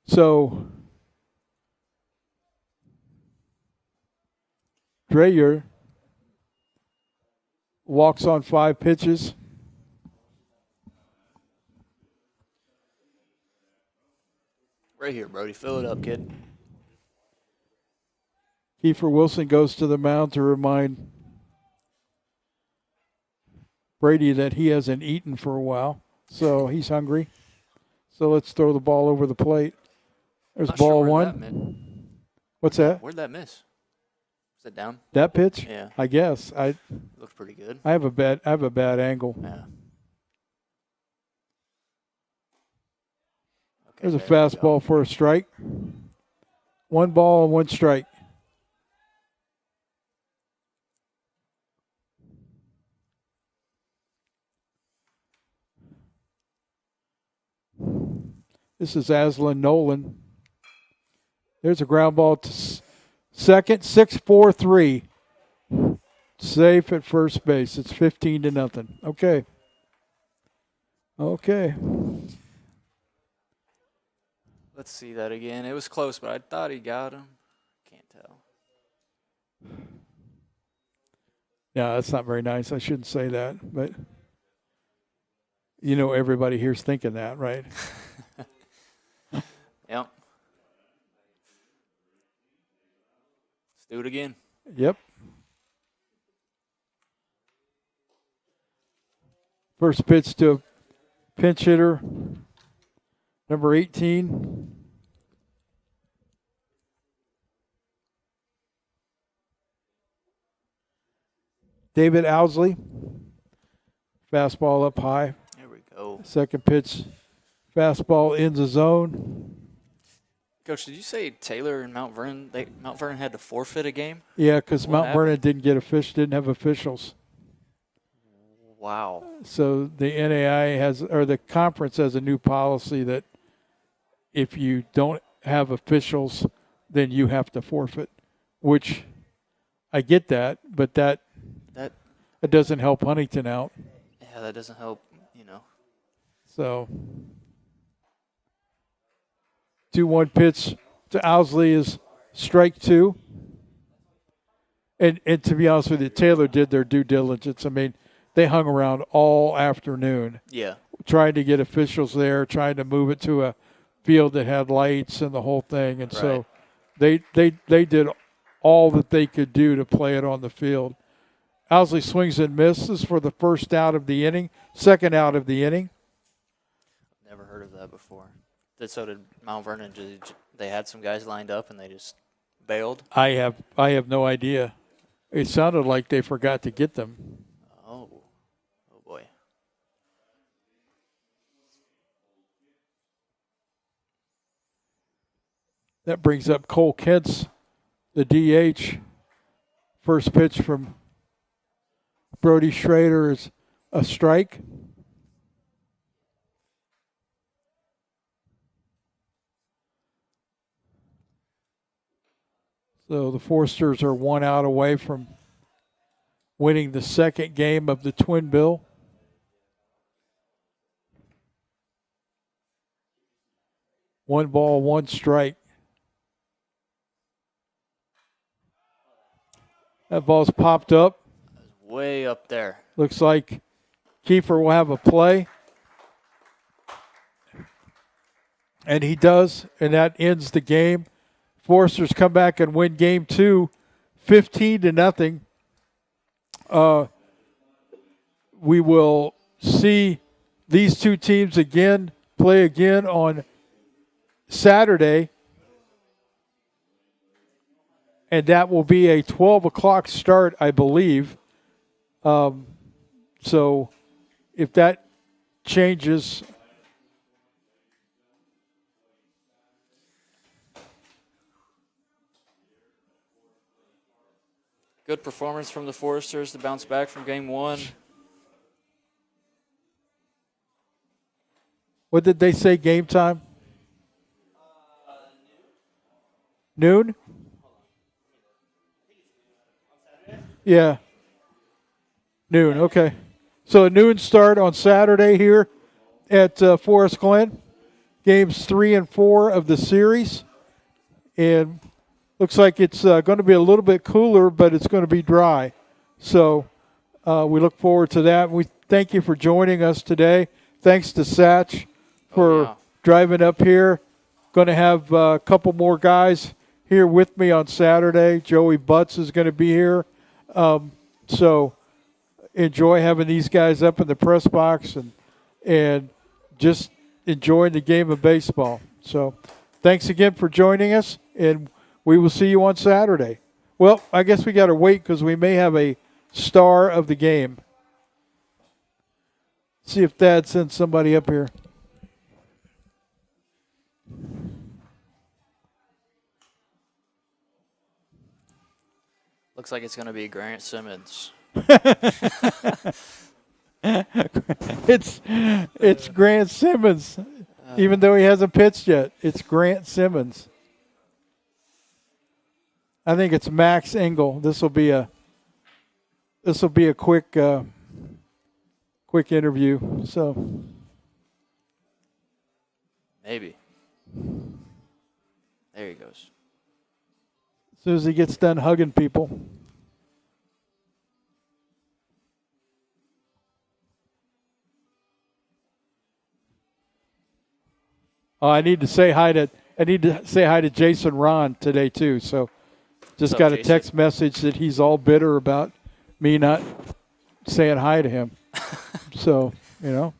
So Dreyer walks on 5 pitches. Right here, Brody. Fill it up, kid. Kiefer Wilson goes to the mound to remind Brady that he hasn't eaten for a while, so he's hungry. So let's throw the ball over the plate. There's Not ball sure where 1. What's that? Where'd that miss? Is it down? That pitch? Yeah. I guess. Looked pretty good. I have a bad angle. Yeah. Okay, There's a there we go. fastball for a strike. 1 ball and 1 strike. This is Aslan Nolan. There's a ground ball to second, 6-4-3. Safe at first base. It's 15-0. Okay. Let's see that again. It was close, but I thought he got him. Can't tell. Yeah, that's not very nice. I shouldn't say that, but you know everybody here's thinking that, right? Yep. Let's do it again. Yep. First pitch to a pinch hitter, number 18. David Owsley. Fastball up high. There we go. Second pitch, fastball in the zone. Coach, did you say Taylor and Mount Vernon, Mount Vernon had to forfeit a game? Yeah, because What Mount happened? Vernon didn't have officials. Wow. So the NAI the conference has a new policy that if you don't have officials, then you have to forfeit, which I get that, but that doesn't help Huntington out. Yeah, that doesn't help, you know. So 2-1 pitch to Owsley is strike 2. And to be honest with you, Taylor did their due diligence. I mean, they hung around all afternoon. Yeah. Trying to get officials there, trying to move it to a field that had lights and the whole thing. And so they did all that they could do to play it on the field. Owsley swings and misses for the first out of the inning, second out of the inning. Never heard of that before. So did Mount Vernon. They had some guys lined up and they just bailed? I have no idea. It sounded like they forgot to get them. Oh boy. That brings up Cole Kent's, the DH. First pitch from Brody Schrader is a strike. So the Forsters are 1 out away from winning the second game of the Twin Bill. One ball, 1 strike. That ball's popped up. Way up there. Looks like Kiefer will have a play. And he does, and that ends the game. Forsters come back and win game 2, 15-0. We will see these two teams play again on Saturday. And that will be a 12 o'clock start, I believe. So if that changes, good performance from the Foresters to bounce back from game 1. what did they say game time? Noon? Yeah. Noon, okay. So a noon start on Saturday here at Forest Glen. Games 3 and 4 of the series. And looks like it's going to be a little bit cooler, but it's going to be dry. So we look forward to that. We thank you for joining us today. Thanks to Satch for driving up here. Going to have a couple more guys here with me on Saturday. Joey Butts is going to be here. So enjoy having these guys up in the press box and just enjoying the game of baseball. So thanks again for joining us, and we will see you on Saturday. Well, I guess we got to wait because we may have a star of the game. See if Dad sends somebody up here. Looks like it's going to be Grant Simmons. It's Grant Simmons, even though he hasn't pitched yet. It's Grant Simmons. I think it's Max Engel. This will be a quick interview. So Maybe. There he goes. as soon as he gets done hugging people. Oh, I need to say hi to Jason Ron today too. So just got a Jason? text message that he's all bitter about me not saying hi to him. So, you know.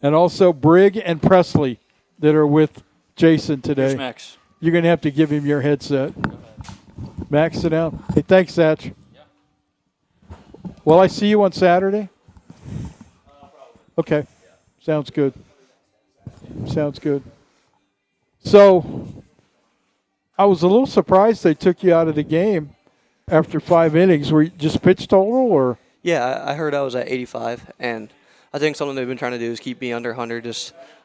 And also Brigg and Presley that are with Jason today. Here's Max. You're going to have to give him your headset. Max, sit down. Hey, thanks, Satch. Yeah. Will I see you on Saturday? Okay. Sounds good. Sounds good. So I was a little surprised they took you out of the game after 5 innings. Were you just pitch total or? Yeah, I heard I was at 85, and I think something they've been trying to do is keep me under 100.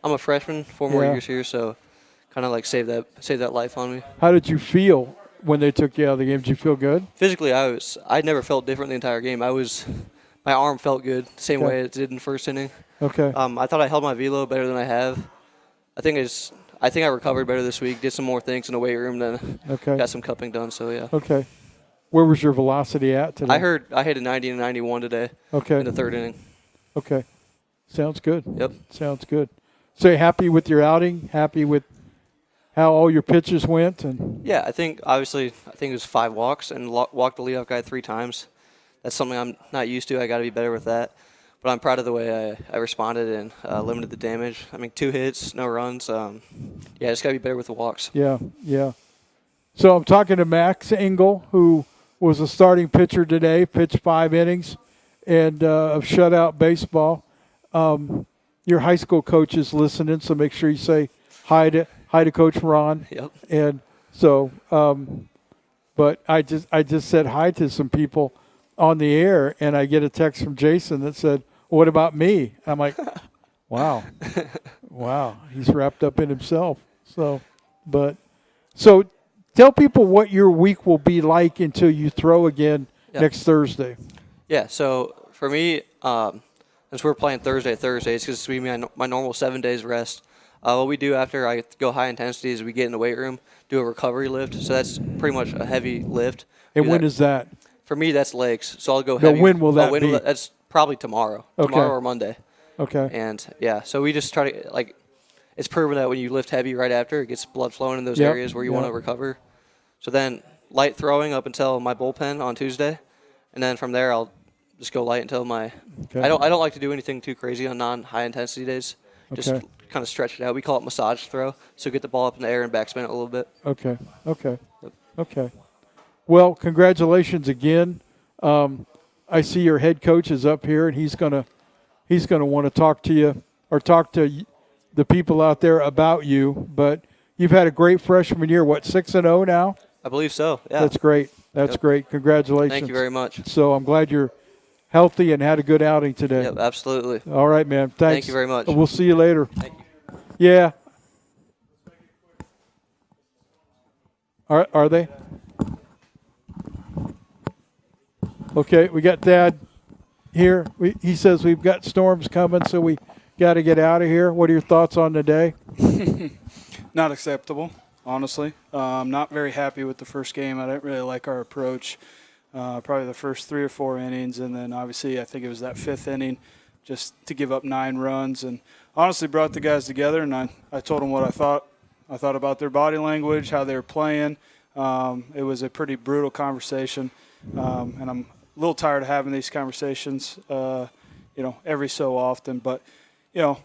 I'm a freshman, 4 more years here, so kind of like save that life on me. How did you feel when they took you out of the game? Did you feel good? Physically, I never felt different the entire game. My arm felt good, same way it did in the first inning. Okay. I thought I held my velo better than I have. I think I recovered better this week. Did some more things in the weight room, then got some cupping done. So yeah. Okay. Where was your velocity at today? I heard I hit a 90 and 91 today. Okay. In the third inning. Okay. Sounds good. Yep. Sounds good. So you happy with your outing? Happy with how all your pitches went? And yeah, I think it was 5 walks and walked the leadoff guy 3 times. That's something I'm not used to. I got to be better with that. But I'm proud of the way I responded and limited the damage. I mean, 2 hits, no runs. Just got to be better with the walks. Yeah. So I'm talking to Max Engel, who was a starting pitcher today, pitched 5 innings and of shutout baseball. Your high school coach is listening, so make sure you say hi to Coach Ron. Yep. And so, but I just said hi to some people on the air, and I get a text from Jason that said, "What about me?" I'm like, "Wow, he's wrapped up in himself." So tell people what your week will be like until you throw again next Thursday. Yeah. So for me, since we're playing Thursday, it's going to be my normal 7 days rest. What we do after I go high intensity is we get in the weight room, do a recovery lift. So that's pretty much a heavy lift. And when is that? For me, that's legs. So I'll go heavy. When will that be? That's probably tomorrow. Okay. Tomorrow or Monday. Okay. And, so we just try to, it's proven that when you lift heavy right after, it gets blood flowing in those areas where you want to recover. So then light throwing up until my bullpen on Tuesday. And then from there, I'll just go light until my I don't like to do anything too crazy on non-high intensity days. Just kind of stretch it out. We call it massage throw. So get the ball up in the air and backspin it a little bit. Okay. Well, congratulations again. I see your head coach is up here, and he's gonna want to talk to you or talk to the people out there about you. But you've had a great freshman year. What, 6-0 now? I believe so. Yeah. That's great. That's great. Congratulations. Thank you very much. So I'm glad you're healthy and had a good outing today. Yep, absolutely. All right, man. Thanks. Thank you very much. We'll see you later. Thank you. Yeah. Are they? Okay, we got Dad here. He says we've got storms coming, so we got to get out of here. What are your thoughts on the day? Not acceptable, honestly. I'm not very happy with the first game. I didn't really like our approach. Probably the first 3 or 4 innings, and then obviously I think it was that 5th inning just to give up 9 runs. And honestly brought the guys together, and I told them what I thought. I thought about their body language, how they were playing. It was a pretty brutal conversation, and I'm a little tired of having these conversations, every so often. But, you're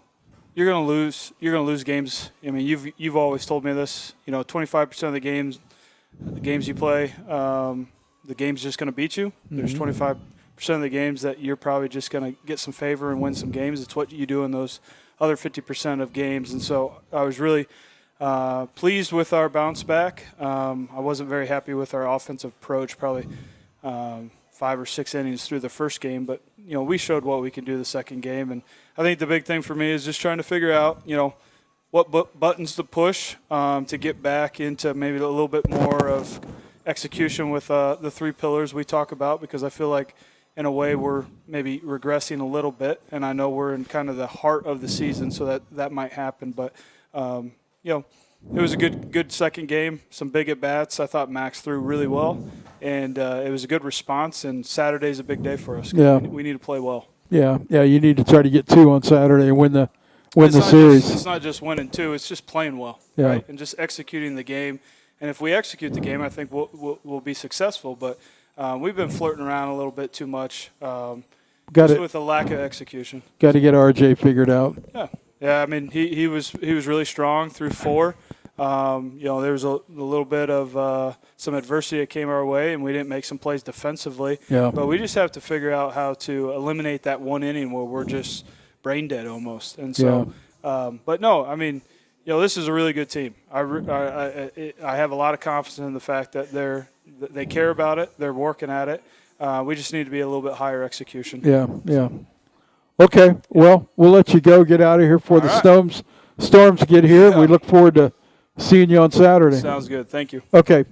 going to lose. You're going to lose games. I mean, you've always told me this. 25% of the games you play, the game's just going to beat you. Mm-hmm. There's 25% of the games that you're probably just going to get some favor and win some games. It's what you do in those other 50% of games. And so I was really pleased with our bounce back. I wasn't very happy with our offensive approach, probably 5 or 6 innings through the first game. But, we showed what we can do the second game. And I think the big thing for me is just trying to figure out, what buttons to push to get back into maybe a little bit more of execution with the 3 pillars we talk about, because I feel like in a way we're maybe regressing a little bit, and I know we're in kind of the heart of the season, so that might happen. But, it was a good second game, some big at-bats. I thought Max threw really well, and it was a good response, and Saturday's a big day for us. Yeah. We need to play well. Yeah, you need to try to get 2 on Saturday and win the It's series. Not just winning 2, it's just playing well, Yeah. right? And just executing the game. And if we execute the game, I think we'll be successful. But we've been flirting around a little bit too much, just with a lack of execution. Got to get RJ figured out. Yeah. I mean, he was really strong through 4. There was a little bit of some adversity that came our way, and we didn't make some plays defensively. Yeah. But we just have to figure out how to eliminate that 1 inning where we're just brain dead almost. And so, but no, I mean, this is a really good team. I have a lot of confidence in the fact that they care about it. They're working at it. We just need to be a little bit higher execution. Yeah. Okay, well, we'll let you go. Get out of here before the storms get here. Yeah. We look forward to seeing you on Saturday. Sounds good. Thank you. Okay.